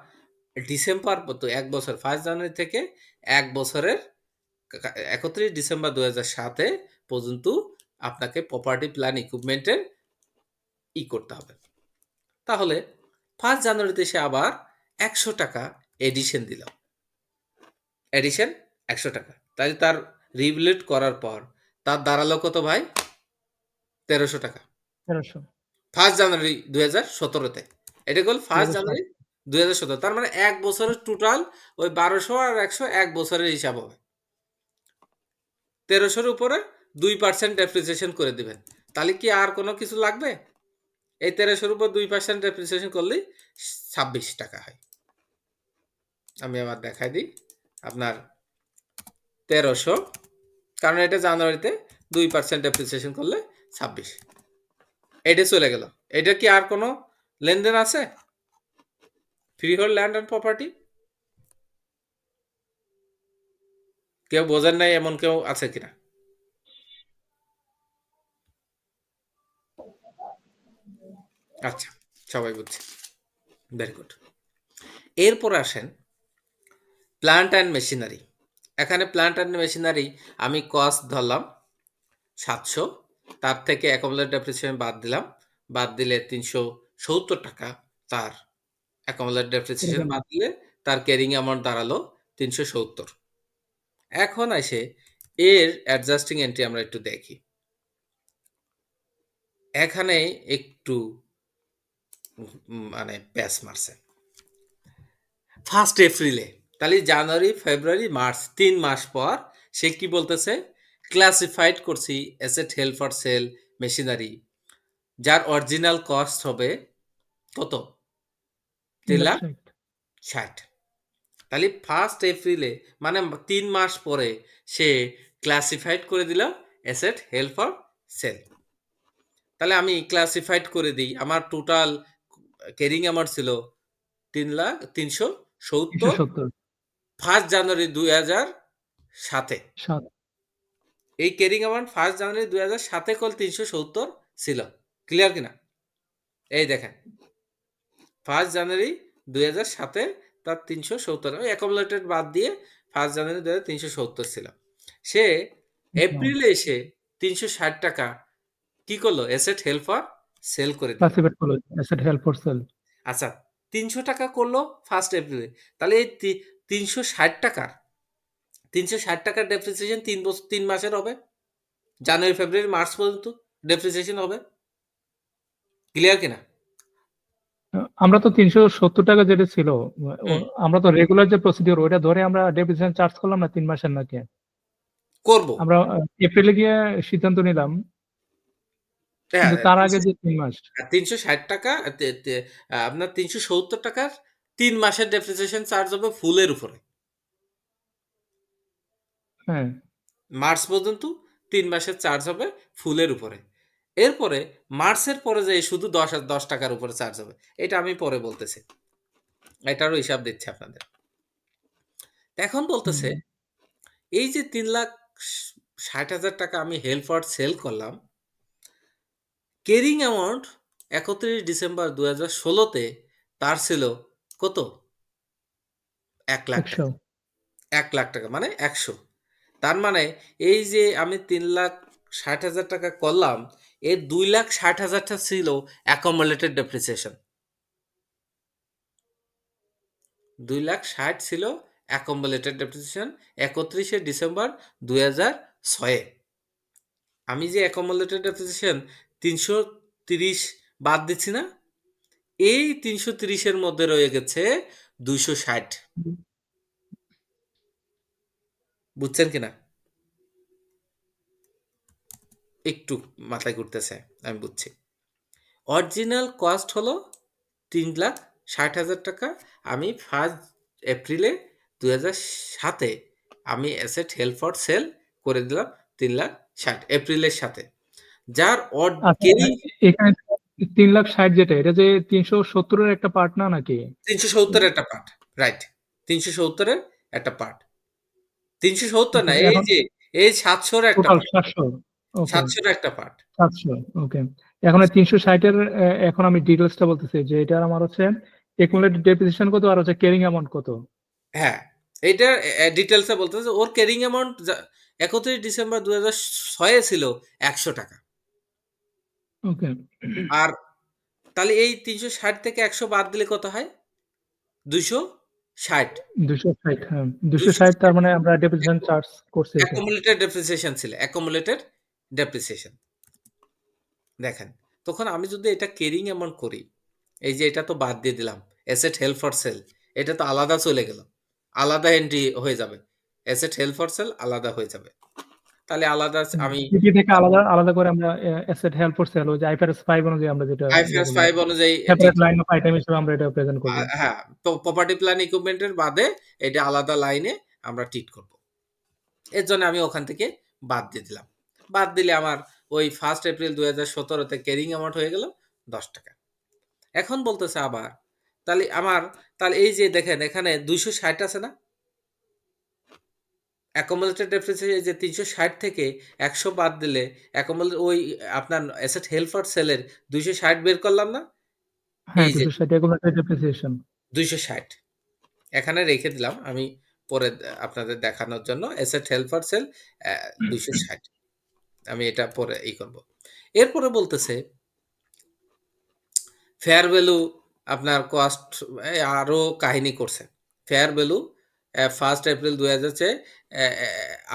ডিসেম্বর 1 বছর, 1 জানুয়ারি থেকে 1 বছরের 31 ডিসেম্বর 2007 পর্যন্ত আপনাকে প্রপার্টি প্ল্যান ইকুইপমেন্টের করতে হবে। তাহলে 1 জানুয়ারিতে সে আবার 100 টাকা এডিশন দিল। এডিশন 100 টাকা। তাই তার রিভ্যালুড করার পর তার দাঁড়ালো কত ভাই? 1300 টাকা। 1 জানুয়ারি 2017-তে। এটা হল 1 জানুয়ারি 2017। তার মানে 1 বছরের টোটাল ওই 1200 আর 100 1 বছরের হিসাব হবে। 1300-র উপরে 2% ডেপ্রিসিয়েশন করে দিবেন। তাহলে কি আর কোনো কিছু লাগবে? এই 1300-র উপর 2% ডেপ্রিসিয়েশন করলেই 26 টাকা হয়। আমি আবার দেখাই দিই। আপনার 1300, কারণ এটা জানুয়ারিতে 2% ডেপ্রিসিয়েশন করলে 26, এটা চলে গেল। এটা কি আর কোনো লেনদেন আছে? ফ্রিহোল্ড ল্যান্ড অ্যান্ড প্রপার্টি কেউ বোঝেন নাই এমন কেউ আছে কিনা? আচ্ছা, সবাই বুঝছে, ভেরি গুড। এরপর আসেন প্ল্যান্ট অ্যান্ড মেশিনারি। এখানে প্ল্যান্ট অ্যান্ড মেশিনারি আমি কস্ট ধরলাম 700, তার থেকে অ্যাকুমুলেটেড ডেপ্রিসিয়েশন বাদ দিলাম, বাদ দিলে 370 টাকা তার অ্যাকুমুলেটেড ডেপ্রিসিয়েশন বাদ দিলে তার ক্যারিং অ্যামাউন্ট দাঁড়ালো 370। এখন আসে এর অ্যাডজাস্টিং এন্ট্রি আমরা একটু দেখি। এখানে একটু মানে প্যাচ মারছে 1 এপ্রিলে। তাহলে জানুয়ারি, ফেব্রুয়ারি, মার্চ 3 মাস পর সে কি বলতেছে? ক্লাসিফাইড করছি asset held for sell machinery, যার অরিজিনাল কস্ট হবে কত? 3,60,000। তাহলে 1 এপ্রিলে মানে 3 মাস পরে সে ক্লাসিফাইড করে দিল অ্যাসেট হেল্ড ফর সেল। তাহলে আমি ক্লাসিফাইড করে দিই। আমার টোটাল ক্যারিং অ্যামাউন্ট ছিল 3,370 1 জানুয়ারি 2007-এ। এই ক্যারিং অ্যামাউন্ট 1 জানুয়ারি 2007-এ কল 370 ছিল। ক্লিয়ার কিনা? এই দেখেন 1 জানুয়ারি 2007-এ তার 370, অ্যাকুমুলেটেড বাদ দিয়ে 1 জানুয়ারি 370 ছিল। সে এপ্রিলে এসে 360 টাকা কি করলো? অ্যাসেট হেল্ড ফর সেল করে দিল। আচ্ছা, 300 টাকা করলো 1 এপ্রিলে। তাহলে এই 360 টাকার ডেপ্রিসিয়েশন 3 মাসের হবে। জানুয়ারি, ফেব্রুয়ারি, মার্চ পর্যন্ত ডেপ্রিসিয়েশন হবে। ক্লিয়ার কিনা? আমরা তো 370 টাকা যেটা ছিল, আমরা তো রেগুলার যে প্রসিডিউর ওইটা ধরে আমরা ডেপ্রিসিয়েশন চার্জ করলাম না 3 মাসের নাকি? করব। আমরা এপ্রিলে গিয়ে সিদ্ধান্ত নিলাম হ্যাঁ, কিন্তু তার আগে যে 3 মাস। 360 টাকা আপনার 370 টাকার 3 মাসের ডেপ্রিসিয়েশন চার্জ হবে ফুলের উপরে। হ্যাঁ। মার্চ পর্যন্ত 3 মাসের চার্জ হবে ফুলের উপরে। এরপরে মার্চের পরে যে শুধু 10 টাকার উপরে চার্জ হবে। এটা আমি পরে বলতেছি। এটারও হিসাব দিচ্ছি আপনাদের। এখন বলতেছে এই যে 3,60,000 টাকা আমি হেল্প ফর সেল করলাম, ক্যারিং অ্যামাউন্ট 31 ডিসেম্বর 2016-তে তার ছিল কত? 1 লাখ টাকা। 100। 1 লাখ টাকা মানে 100। তার মানে এই যে আমি 3,60,000 টাকা করলাম, এর 2,60,000টা ছিল অ্যাকোমোলেটেড ডেপ্রিসিয়েশন। 2,60,000 ছিল অ্যাকোমোলেটেড ডেপ্রিসিয়েশন 31 ডিসেম্বর 2006-এ। আমি যে অ্যাকোমোলেটেড ডেপ্রিসিয়েশন 330 বাদ দিচ্ছি না, এই 330-এর মধ্যে রয়ে গেছে 260। বুঝছেন কিনা? একটু মাথায় ঘুরতেছে, আমি বুঝছি। অরিজিনাল কস্ট হলো 3,60,000 টাকা। আমি 1 এপ্রিলে 2007-এ আমি অ্যাসেট হেল্ড ফর সেল করে দিলাম 3,60,000 এপ্রিলের সাথে, যার আচ্ছা, ক্যারি এখানে 3,60,000 যেটা, এটা যে 370-এর একটা পার্ট না নাকি? 370-এর একটা পার্ট, রাইট। 370-এর একটা পার্ট। 370 না, Okay, এই এখন যে এই 700-এর একটা টোটাল পার্ট। 700। ওকে, 700-এর একটা পার্ট। 700। ওকে, এখন 360-এর এখন আমি ডিটেইলসটা বলতেছি যে এটা আমার হচ্ছে একুমুলেটেড ডেপ্রিসিয়েশন কত আর হচ্ছে ক্যারিং অ্যামাউন্ট কত। হ্যাঁ, এইটার ডিটেলসে বলতেছে ওর ক্যারিং অ্যামাউন্ট 31 ডিসেম্বর 2006-এ ছিল 100 টাকা। ওকে, আর তাহলে এই 360 থেকে 100 বাদ দিলে কত হয়? 260। 260। হ্যাঁ, 260, তার মানে আমরা ডেপ্রিসিয়েশন চার্জ করছি এটা। অ্যাকুমুলেটেড ডেপ্রিসিয়েশন ছিল, অ্যাকুমুলেটেড ডেপ্রিসিয়েশন। দেখেন, তখন আমি যদি এটা ক্যারিং অ্যামাউন্ট করি, এই যে এটা তো বাদ দিয়ে দিলাম, অ্যাসেট হেল্ড ফর সেল, এটা তো আলাদা চলে গেল, আলাদা এন্ট্রি হয়ে যাবে, অ্যাসেট হেল্ড ফর সেল আলাদা হয়ে যাবে। তাহলে আলাদা আমি পিপি থেকে আলাদা আলাদা করে আমরা অ্যাসেট হেল্ড ফর সেল, ওই যে আইফআরএস 5 অনুযায়ী আমরা যেটা আইফআরএস 5 অনুযায়ী সেপারেট লাইন অফ আইটেম হিসেবে আমরা এটা প্রেজেন্ট করব। হ্যাঁ, প্রপার্টি প্ল্যান ইকুইপমেন্টের বাদে এটা আলাদা লাইনে আমরা ট্রিট করব। এর জন্য আমি ওখান থেকে বাদ দিয়ে দিলাম। বাদ দিলে আমার ওই 1 এপ্রিল 2017-তে ক্যারিং অ্যামাউন্ট হয়ে গেল 10 টাকা। এখন বলতেছে আবার তাহলে এই যে দেখেন এখানে 260 আছে না, অ্যাকুমুলেটেড ডেপ্রিসিয়েশন, যে 360 থেকে 100 বাদ দিলে ওই আপনার অ্যাসেট হেল্ড ফর সেলের 260 বের করলাম না, হ্যাঁ, এই যে 260 একুমুলেটেড ডেপ্রিসিয়েশন 260 এখানে রেখে দিলাম আমি পরে আপনাদের দেখানোর জন্য। অ্যাসেট হেল্ড ফর সেল 260, আমি এটা পরে করব। এরপরে বলতেছে ফেয়ার ভ্যালু আপনার কস্ট আরো কাহিনী করছে। ফেয়ার ভ্যালু 1 এপ্রিল 2000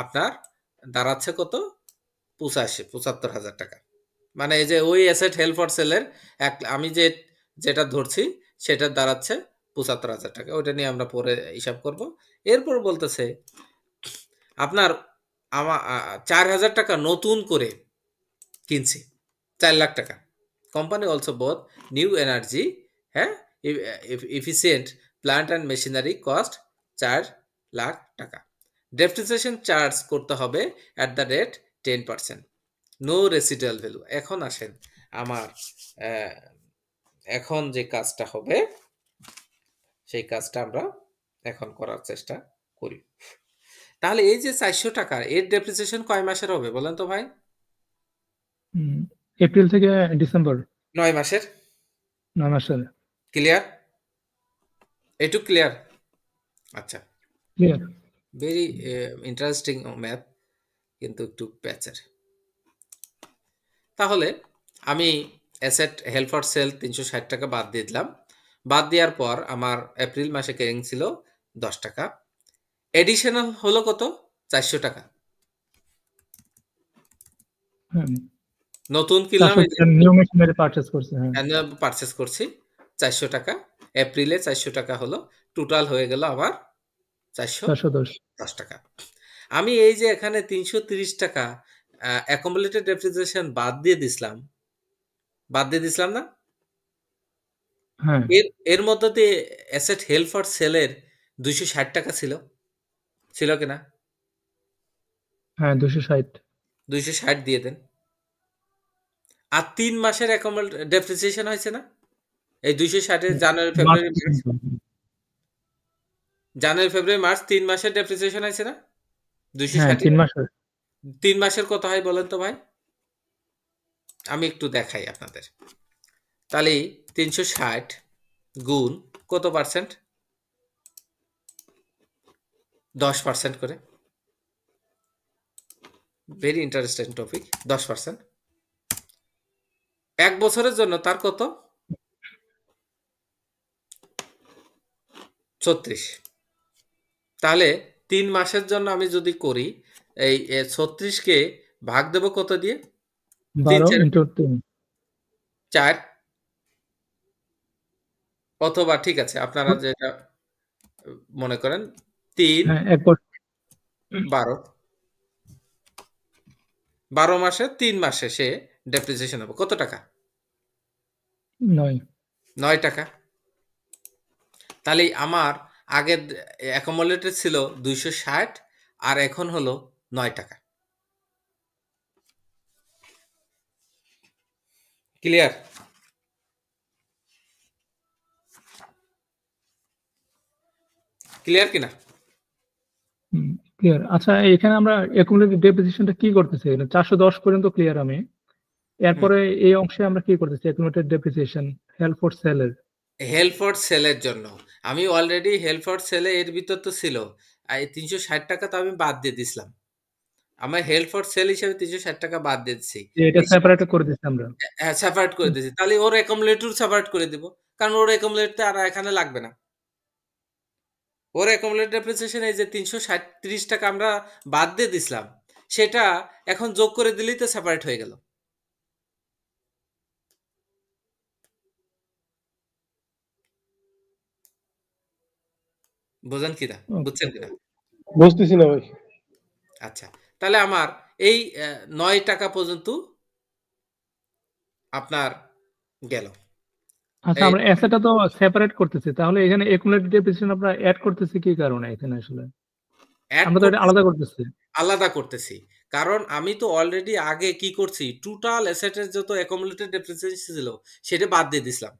আপনার দাঁড়াচ্ছে কত? 75,000 টাকা। মানে এই যে ওই অ্যাসেট হেল্ড ফর সেলের আমি যেটা ধরছি সেটা দাঁড়াচ্ছে 75,000 টাকা। ওইটা নিয়ে আমরা পরে হিসাব করব। এরপর বলতেছে আপনার 4,000 টাকা নতুন করে কিনছি, 4 লাখ টাকা। Company also both new energy, হ্যাঁ, efficient plant and machinery cost 4 lakh টাকা। ডেপ্রিসিয়েশন চার্জ করতে হবে at the rate 10%, no residual value. এখন আসেন আমার এখন যে কাজটা হবে সেই কাজটা আমরা এখন করার চেষ্টা করি। তাহলে এই যে 400 টাকা, এর ডেপ্রিসিয়েশন কয় মাসের হবে বলেন তো ভাই? এপ্রিল থেকে ডিসেম্বর, 9 মাসের। 9 মাসের। ক্লিয়ার? এটু ক্লিয়ার? আচ্ছা, ক্লিয়ার। ভেরি ইন্টারেস্টিং ম্যাথ, কিন্তু একটু প্যাচের। তাহলে আমি অ্যাসেট হেল্ড ফর সেল 360 টাকা বাদ দিয়ে দিলাম। বাদ দেওয়ার পর আমার এপ্রিল মাসে ক্যারিং ছিল 10 টাকা, এডিশনাল হলো কত? 400 টাকা। নতুন কিনলাম, নিউ মেশিনারি পারচেজ করছি, হ্যাঁ, পারচেস করছি 400 টাকা। এপ্রিলে 400 টাকা হলো, টোটাল হয়ে গেল আবার 410 টাকা। আমি এই যে এখানে 330 টাকা অ্যাকুমুলেটেড ডেপ্রিসিয়েশন বাদ দিয়ে দিছিলাম, বাদ দিয়ে দিছিলাম না? হ্যাঁ এর মধ্যে দিয়ে অ্যাসেট হেল্ড ফর সেলের 260 টাকা ছিল কিনা? হ্যাঁ 260। 260 দিয়ে দেন। আর 3 মাসের ডেপ্রিসিয়েশন হয়েছে না? এই 260 এর জানুয়ারি ফেব্রুয়ারি মার্চ, জানুয়ারি ফেব্রুয়ারি মার্চ 3 মাসের ডেপ্রিসিয়েশন হয়েছে না? হ্যাঁ 260 3 মাসের। 3 মাসের কত হয় বলেন তো ভাই? আমি একটু দেখাই আপনাদের। তাহলে 360 গুণ কত পার্সেন্ট? 10% করে। Very interesting topic. 10%। 1 বছরের জন্য তার কত? 36। তাহলে 3 মাসের জন্য আমি যদি করি, এই 36 কে ভাগ দেব কত দিয়ে? 12 3 ইনটু 3। 4 অথবা ঠিক আছে আপনারা যেটা মনে করেন 3 হ্যাঁ 1 বছর। 12 12 মাসে 3 মাসে সে ডেপ্রিসিয়েশন হবে কত টাকা? 9 টাকা। তাহলে আমার আগের অ্যাকোমোলেটেড ছিল 260 আর এখন হলো 9 টাকা। ক্লিয়ার? ক্লিয়ার কিনা? ক্লিয়ার। আচ্ছা এখানে আমরা অ্যাকুমুলেটেড ডেপ্রিসিয়েশনটা কি করতেছি? 410 পর্যন্ত ক্লিয়ার আমি। এরপরে এই অংশে আমরা কি করতেছি? অ্যাকুমুলেটেড ডেপ্রিসিয়েশন হেল্ড ফর সেলের। হেল্ড ফর সেলের জন্য আমি অলরেডি হেল্ড ফর সেলে এর ভিতর তো ছিল 360 টাকা, তো আমি বাদ দিয়ে দিছিলাম। আমার হেল্ড ফর সেল হিসেবে 360 টাকা বাদ দিয়ে দিচ্ছি। এটা সেপারেট করে দিচ্ছি আমরা। হ্যাঁ সেপারেট করে দিয়েছি। তাহলে ওর অ্যাকুমুলেটর সেপারেট করে দিব, কারণ ওর অ্যাকুমুলেটর আর এখানে লাগবে না। ওর অ্যাকুমুলেটেড ডেপ্রিসিয়েশন এই যে 330 টাকা আমরা বাদ দিয়ে দিছিলাম, সেটা এখন যোগ করে দিলেই তো সেপারেট হয়ে গেল। বুঝেন কিনা? বুঝছেন কিনা? বুঝতেছি না ভাই। আচ্ছা, তাহলে আমার এই 9 টাকা পর্যন্ত আপনার গেল। আচ্ছা আমরা অ্যাসেটটা তো সেপারেট করতেছি, তাহলে এখানে অ্যাকুমুলেটেড ডেপ্রিসিয়েশন আমরা অ্যাড করতেছি কি কারণে এখানে আসলে? আমরা তো এটা আলাদা করতেছি। আলাদা করতেছি কারণ আমি তো অলরেডি আগে কি করছি, টোটাল অ্যাসেটের যত অ্যাকুমুলেটেড ডেপ্রিসিয়েশন ছিল সেটা বাদ দিয়ে দিছিলাম।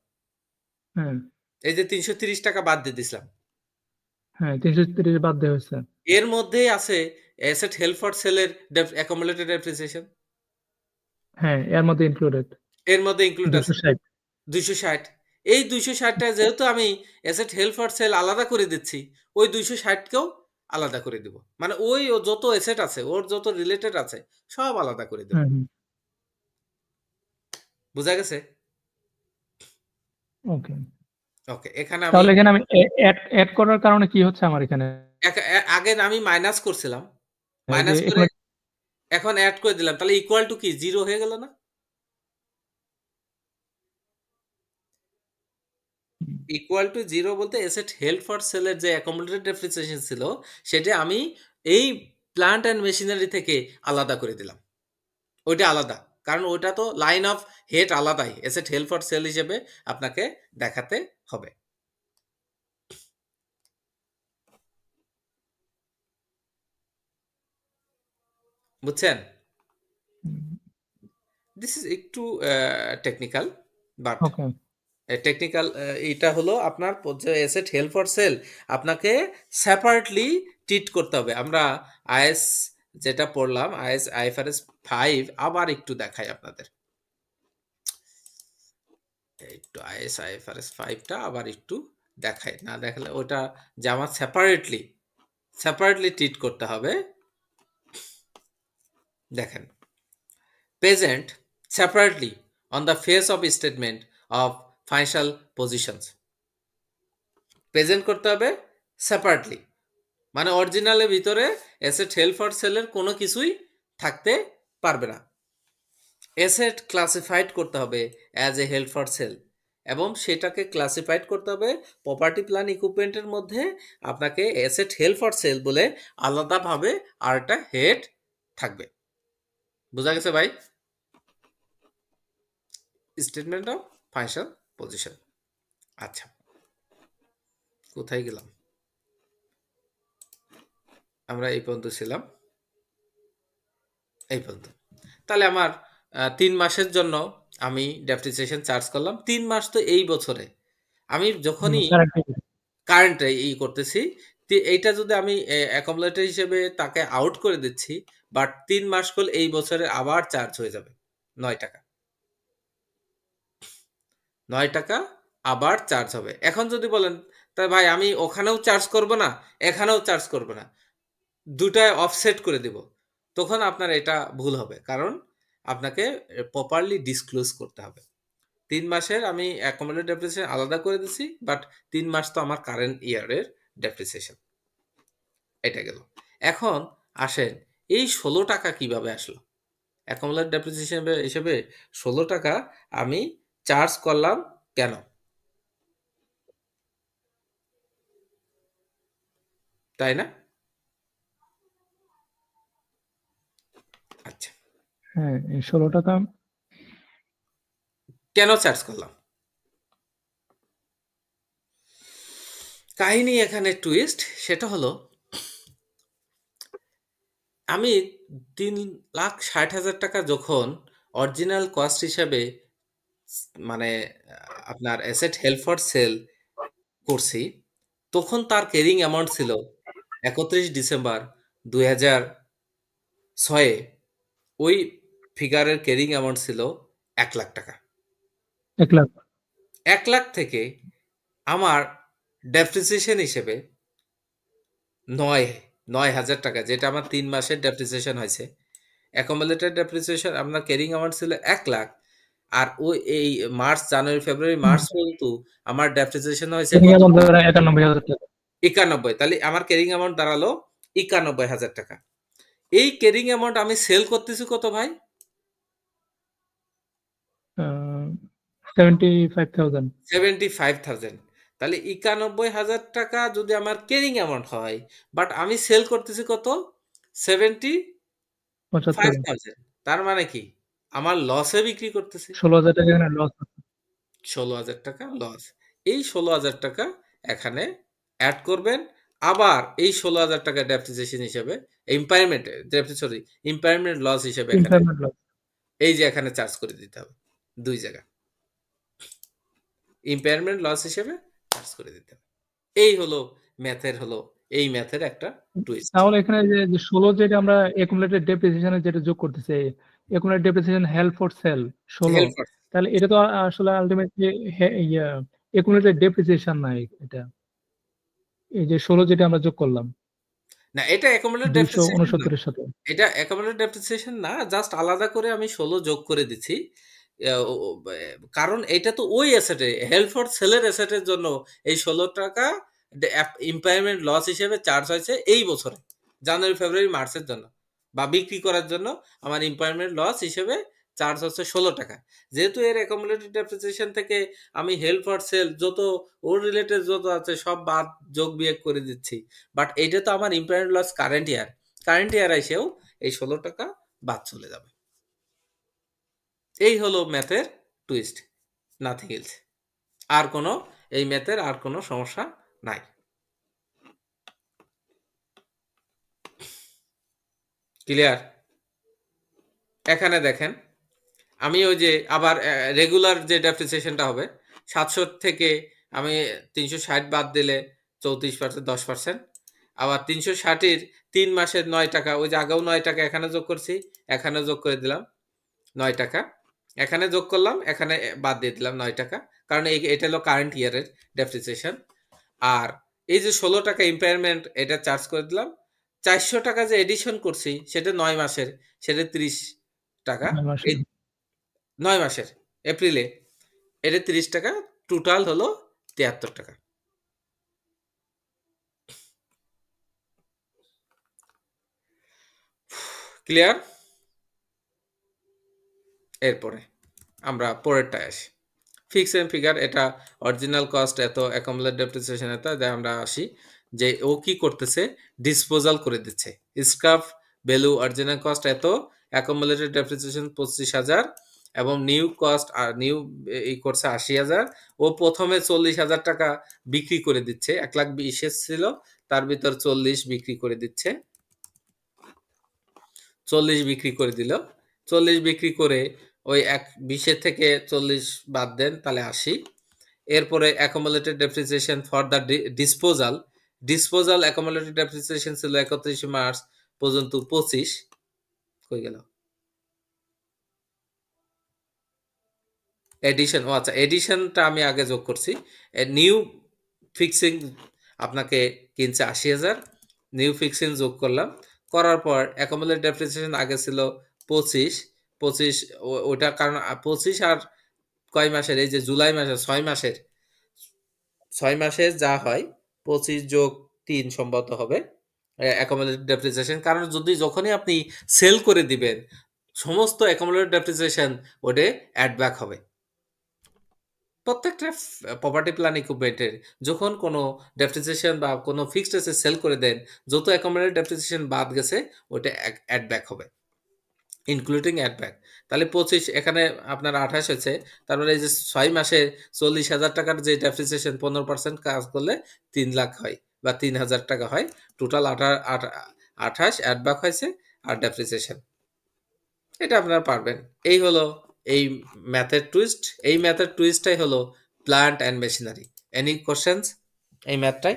হ্যাঁ এই যে 330 টাকা বাদ দিয়ে দিছিলাম। হ্যাঁ 330 বাদ দেওয়া হয়েছে। এর মধ্যেই আছে অ্যাসেট হেল্ড ফর সেলের অ্যাকুমুলেটেড ডেপ্রিসিয়েশন। হ্যাঁ এর মধ্যে ইনক্লুডেড। এর মধ্যে ইনক্লুড আছে 260। 260। এই 260 টা যেহেতু আমি অ্যাসেট হেল্ড ফর সেল আলাদা করে দিচ্ছি, ওই 260 কেও আলাদা করে দিব। মানে ওই যত অ্যাসেট আছে, ওর যত রিলেটেড আছে সব আলাদা করে দেব। বুঝা গেছে? ওকে ওকে, এখানে তাহলে এখানে আমি অ্যাড করার কারণে কি হচ্ছে আমার এখানে? আগে আমি মাইনাস করছিলাম, মাইনাস করে এখন অ্যাড করে দিলাম, তাহলে ইকুয়াল টু কি 0 হয়ে গেল না? ইকুয়াল টু 0 বলতে অ্যাসেট হেল্ড ফর সেলের যে অ্যাকুমুলেটেড ডেপ্রিসিয়েশন ছিল সেটা আমি এই প্ল্যান্ট অ্যান্ড মেশিনারি থেকে আলাদা করে দিলাম। ওইটা আলাদা, কারণ ওইটা তো লাইন অফ হেড আলাদাই, অ্যাসেট হেল্ড ফর সেল হিসেবে আপনাকে দেখাতে হবে। বুঝছেন? দিস ইজ একটু টেকনিক্যাল, বাট টেকনিক্যাল। এটা হলো আপনার অ্যাসেট হেল্ড ফর সেল আপনাকে সেপারেটলি ট্রিট করতে হবে। আমরা আইএস যেটা পড়লাম, আইএফআরএস 5 আবার একটু দেখাই আপনাদের। একটু আইএফআরএস 5টা আবার একটু দেখাই, না দেখালে ওটা যে আমার সেপারেটলি ট্রিট করতে হবে। দেখেন, present separately on the face of statement of financial positions. Present করতে হবে সেপারেটলি, মানে অরিজিনালের ভিতরে অ্যাসেট হেল্ড ফর সেলের কোনো কিছুই থাকতে পারবে না। অ্যাসেট ক্লাসিফাইড করতে হবে as a held for sell, এবং সেটাকে ক্লাসিফাইড করতে হবে প্রপার্টি প্ল্যান ইকুইপমেন্টের মধ্যে। আপনাকে অ্যাসেট হেল্ড ফর সেল বলে আলাদাভাবে আর একটা হেড থাকবে। বোঝা গেছে ভাই? Statement of financial position. আচ্ছা, কোথায় গেলাম? আমরা এই পর্যন্ত ছিলাম, এই পর্যন্ত। তাহলে আমার 3 মাসের জন্য আমি ডেপ্রিসিয়েশন চার্জ করলাম। 3 মাস তো এই বছরে, আমি যখনই কারেন্ট করতেছি, এইটা যদি আমি অ্যাকুমুলেটর হিসেবে তাকে আউট করে দিচ্ছি, বাট 3 মাস করলে এই বছরে আবার চার্জ হয়ে যাবে 9 টাকা। 9 টাকা আবার চার্জ হবে। এখন যদি বলেন তাই ভাই আমি ওখানেও চার্জ করব না, এখানেও চার্জ করব না, দুটায় অফসেট করে দিব, তখন আপনার এটা ভুল হবে, কারণ আপনাকে প্রপারলি ডিসক্লোজ করতে হবে। 3 মাসের আমি অ্যাকুমুলেটেড ডেপ্রিসিয়েশন আলাদা করে দিছি, বাট 3 মাস তো আমার কারেন্ট ইয়ারের ডেপ্রিসিয়েশন। এটা গেল। এখন আসেন এই 16 টাকা কিভাবে আসলো? অ্যাকুমুলেটেড ডেপ্রিসিয়েশন হিসেবে 16 টাকা আমি চার্জ করলাম কেন? তাই না? আচ্ছা, হ্যাঁ, এই 16 টাকা কেন চার্জ করলাম? কাহিনী এখানে টুইস্ট, সেটা হলো আমি 3,60,000 টাকা যখন অরিজিনাল কস্ট হিসাবে মানে আপনার অ্যাসেট হেল্ড ফর সেল করছি, তখন তার ক্যারিং অ্যামাউন্ট ছিল 31 ডিসেম্বর 2006 ওই ফিগারের ক্যারিং অ্যামাউন্ট ছিল 1 লাখ টাকা। 1 লাখ 1 লাখ থেকে আমার ডেপ্রিসিয়েশন হিসেবে 9,000 টাকা, যেটা আমার 3 মাসের ডেপ্রিসিয়েশন হয়েছে। অ্যাকুমুলেটেড ডেপ্রিসিয়েশন আপনার ক্যারিং অ্যামাউন্ট ছিল 1 লাখ, আর ওই এই মার্চ, জানুয়ারি, ফেব্রুয়ারি, মার্চ পর্যন্ত আমার ডেপ্রিসিয়েশন হয়েছে কত? 91,000 টাকা। 91। তাহলে আমার ক্যারিং অ্যামাউন্ট দাঁড়ালো 91,000 টাকা। এই ক্যারিং অ্যামাউন্ট আমি সেল করতেছি কত ভাই? 75,000। 75,000। তাহলে 91,000 টাকা যদি আমার ক্যারিং অ্যামাউন্ট হয়, বাট আমি সেল করতেছি কত? 75,000। তার মানে কি আমার লসে বিক্রি করতেছি, 16,000 টাকা এখানে লস। 16,000 টাকা লস। এই 16,000 টাকা এখানে অ্যাড করবেন, আবার এই 16,000 টাকা ডেপ্রিসিয়েশন হিসেবে ইম্পায়ারমেন্ট লস হিসেবে এখানে ইমপ্লয়মেন্ট লস। এই যে এখানে চার্জ করে দিতে হবে, দুই জায়গা ইম্পায়ারমেন্ট লস হিসেবে চার্জ করে দিতে হবে। এই হলো এই ম্যাথের একটা টুইস্ট। তাহলে এখানে যে 16 যেটা আমরা অ্যাকুমুলেটেড ডেপ্রিসিয়েশনে যেটা যোগ করতেছি, accumulated depreciation held for sell 16, তাহলে এটা তো আসলে আলটিমেটলি অ্যাকুমুলেটেড ডেপ্রিসিয়েশন নাই। এটা এই যে 16 যেটা আমরা যোগ করলাম না, এটা অ্যাকুমুলেটেড ডেপ্রিসিয়েশন না, 269 এর সাথে, এটা অ্যাকুমুলেটেড ডেপ্রিসিয়েশন না, জাস্ট আলাদা করে আমি 16 যোগ করে দিচ্ছি। কারণ এটা তো ওই অ্যাসেটে হেল্ড ফর সেলের অ্যাসেটের জন্য এই 16 টাকা ইম্পায়ারমেন্ট লস হিসেবে চার্জ হয়েছে এই বছরে, জানুয়ারি, ফেব্রুয়ারি, মার্চের জন্য, বা বিক্রি করার জন্য আমার ইম্পায়ারমেন্ট লস হিসেবে চার্জ হচ্ছে 16 টাকা। যেহেতু এর অ্যাকুমুলেটেড ডেপ্রিসিয়েশন থেকে আমি হেল্ড ফর সেল যত ওর রিলেটেড যত আছে সব বাদ যোগ বিয়োগ করে দিচ্ছি, বাট এইটা তো আমার ইম্পায়ারমেন্ট লস কারেন্ট ইয়ার এসেও এই 16 টাকা বাদ চলে যাবে। এই হলো ম্যাথের টুইস্ট, নাথিং এলস। আর কোনো এই ম্যাথের আর কোনো সমস্যা নাই। ক্লিয়ার? এখানে দেখেন আমি ওই যে আবার রেগুলার যে ডেপ্রিসিয়েশনটা হবে 700 থেকে আমি 360 বাদ দিলে 34%, 10%। আবার 360-এর 3 মাসের 9 টাকা, ওই যে আগেও 9 টাকা এখানে যোগ করছি, এখানে যোগ করে দিলাম 9 টাকা, এখানে যোগ করলাম, এখানে বাদ দিয়ে দিলাম 9 টাকা, কারণ এটা হলো কারেন্ট ইয়ারের ডেপ্রিসিয়েশন। আর এই যে 16 টাকা ইম্পায়ারমেন্ট, এটা চার্জ করে দিলাম। 400 টাকা যে এডিশন করছি সেটা 9 মাসের, সেটা 30 টাকা। 9 মাসের এপ্রিলে এটা 30 টাকা, টোটাল হলো 73 টাকা। ক্লিয়ার? এরপরে আমরা পরেরটায় আসি, ফিক্স এন্ড ফিগার। এটা অরিজিনাল কস্ট এত, অ্যাকুমুলেটেড ডেপ্রিসিয়েশন এত, আমরা আসি যে ও কি করতেছে, ডিসপোজাল করে দিচ্ছে। স্ক্র্যাপ ভ্যালু অরিজিনাল কস্ট এত, অ্যাকুমুলেটেড ডেপ্রিসিয়েশন 25,000, এবং নিউ কস্ট আর নিউ এই করছে ৮০,০০০। ও প্রথমে ৪০,০০০ টাকা বিক্রি করে দিচ্ছে, ১,২০,০০০ ছিল তার ভিতর ৪০ বিক্রি করে দিচ্ছে, ৪০ বিক্রি করে দিল। ৪০ বিক্রি করে ওই ২০ থেকে ৪০ বাদ দেন তাহলে ৮০। এরপরে accumulated depreciation for the disposal accumulated depreciation ছিল ৩১ মার্চ পর্যন্ত 25 কই গেল এডিশন। ও আচ্ছা, এডিশনটা আমি আগে যোগ করছি। নিউ ফিক্সিং আপনাকে কিনছে ৮০,০০০, নিউ ফিক্সিং যোগ করলাম, করার পর অ্যাকুমুলেটেড ডেপ্রিসিয়েশন আগে ছিল 25, ওটা কারণ 25 আর কয় মাসের, এই যে জুলাই মাসের 6 মাসের যা হয় 25 যোগ 3 সম্ভবত হবে অ্যাকুমুলেটেড ডেপ্রিসিয়েশন। কারণ যখনই আপনি সেল করে দিবেন সমস্ত অ্যাকুমুলেটেড ডেপ্রিসিয়েশন ওটা অ্যাড ব্যাক হবে। প্রত্যেকটা প্রপার্টি প্ল্যান ইকুইপমেন্টের যখন কোনো ডেপ্রিসিয়েশন বা কোনো ফিক্সড অ্যাসেট সেল করে দেন, যত অ্যাকুমুলেটেড ডেপ্রিসিয়েশন বাদ গেছে ওটা অ্যাড ব্যাক হবে, ইনক্লুডিং অ্যাড ব্যাক। তাহলে 25 এখানে আপনার 28 হয়েছে, তারপরে এই যে 6 মাসে 40,০০০ টাকার যে ডেপ্রিসিয়েশন 15% কাজ করলে 3 লাখ হয় বা 3,০০০ টাকা হয়, টোটাল 28 অ্যাড ব্যাক হয়েছে আর ডেপ্রিসিয়েশন। এটা আপনারা পারবেন। এই হলো এই ম্যাথের টুইস্ট। এই ম্যাথের টুইস্টটাই হলো plant and machinery. Any questions এই ম্যাথটাই?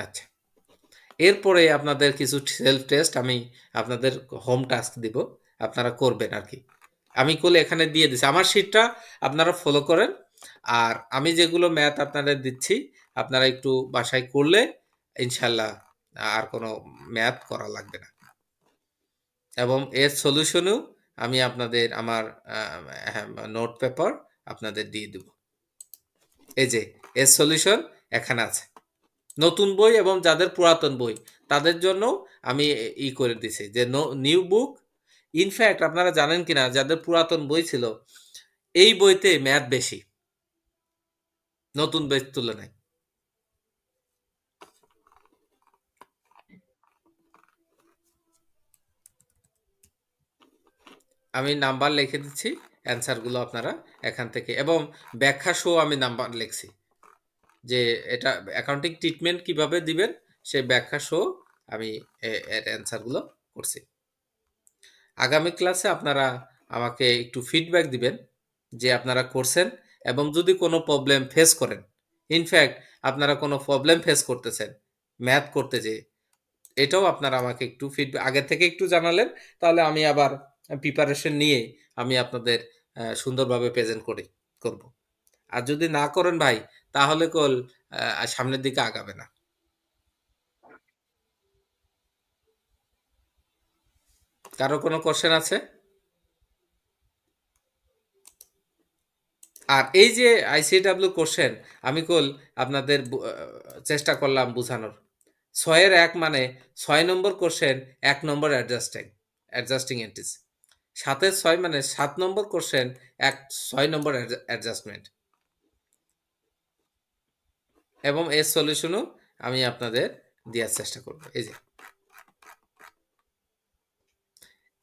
আচ্ছা, এরপরে আপনাদের কিছু সেলফ টেস্ট আমি আপনাদের হোম টাস্ক দিব, আপনারা করবেন আর কি। আমি করলে এখানে দিয়ে দিচ্ছি, আমার শিটটা আপনারা ফলো করেন, আর আমি যেগুলো ম্যাথ আপনাদের দিচ্ছি আপনারা একটু বাসায় করলে ইনশাল্লাহ আর কোনো ম্যাথ করা লাগবে না। এবং এর সলিউশনও আমি আপনাদের আমার নোট পেপার আপনাদের দিয়ে দেব। এই যে এর সলিউশন এখানে আছে, নতুন বই এবং যাদের পুরাতন বই তাদের জন্য আমি করে দিছি যে নিউ বুক। ইনফ্যাক্ট আপনারা জানেন কিনা, যাদের পুরাতন বই ছিল এই বইতে ম্যাথ বেশি নতুন বইয়ের তুলনায়। আমি নাম্বার লিখে দিচ্ছি, অ্যান্সারগুলো আপনারা এখান থেকে, এবং ব্যাখ্যা সহ আমি নাম্বার লিখছি যে এটা অ্যাকাউন্টিং ট্রিটমেন্ট কিভাবে দিবেন সেই ব্যাখ্যা সহ আমি এর অ্যান্সারগুলো করছি। আগামী ক্লাসে আপনারা আমাকে একটু ফিডব্যাক দিবেন যে আপনারা করছেন, এবং যদি কোনো প্রবলেম ফেস করেন, ইনফ্যাক্ট আপনারা কোনো প্রবলেম ফেস করতেছেন ম্যাথ করতে যেয়ে, এটাও আপনারা আমাকে একটু ফিডব্যাক আগে থেকে একটু জানালেন, তাহলে আমি আবার প্রিপারেশন নিয়ে আমি আপনাদের সুন্দরভাবে প্রেজেন্ট করব। আর যদি না করেন ভাই, তাহলে সামনের দিকে আগাবে না। কারো কোনো কোশ্চেন আছে? আর এই যে আইসিডব্লিউ কোশ্চেন আমি আপনাদের চেষ্টা করলাম বোঝানোর। 6-এর 1 মানে 6 নম্বর কোশ্চেন 1 নম্বর অ্যাডজাস্টিং এন্ট্রিজ, 7-এর 6 মানে 7 নম্বর কোশ্চেন 6 নম্বর অ্যাডজাস্টমেন্ট, এবং এর সলিউশনও আমি আপনাদের দেওয়ার চেষ্টা করব। এই যে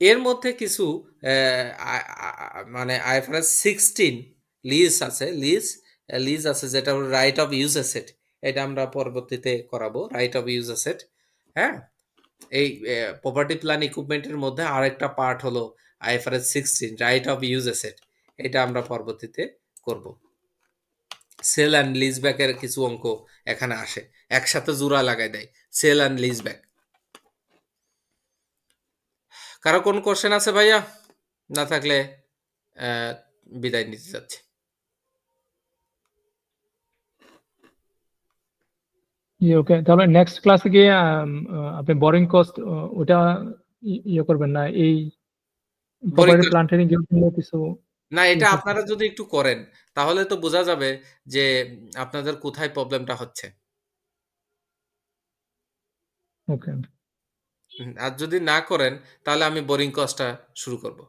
এর মধ্যে কিছু মানে IFRS 16 লিজ আছে যেটা রাইট অফ ইউজ অ্যাসেট, এটা আমরা পরবর্তীতে করাবো। রাইট অফ ইউজ অ্যাসেট, হ্যাঁ, এই প্রপার্টি প্ল্যান ইকুইপমেন্টের মধ্যে আরেকটা পার্ট হলো IFRS 16 right of use asset, এটা আমরা পরবর্তীতে করব। সেল অ্যান্ড লিজ ব্যাকের কিছু অঙ্ক এখানে আসে, একসাথে জোড়া লাগাই দেয় সেল অ্যান্ড লিজ ব্যাক। কারো কোন কোশ্চেন আছে ভাইয়া? না থাকলে বিদায় নিতে যাচ্ছি। ওকে, তাহলে নেক্সট ক্লাসে গিয়ে আপনি বোরিং কস্ট ওটা করবেন না, এই প্রপার্টি প্ল্যান্টের কিছু না, এটা আপনারা যদি একটু করেন তাহলে তো বোঝা যাবে যে আপনাদের কোথায় প্রবলেমটা হচ্ছে। ওকে, আর যদি না করেন তাহলে আমি বোরিং কস্টটা শুরু করব।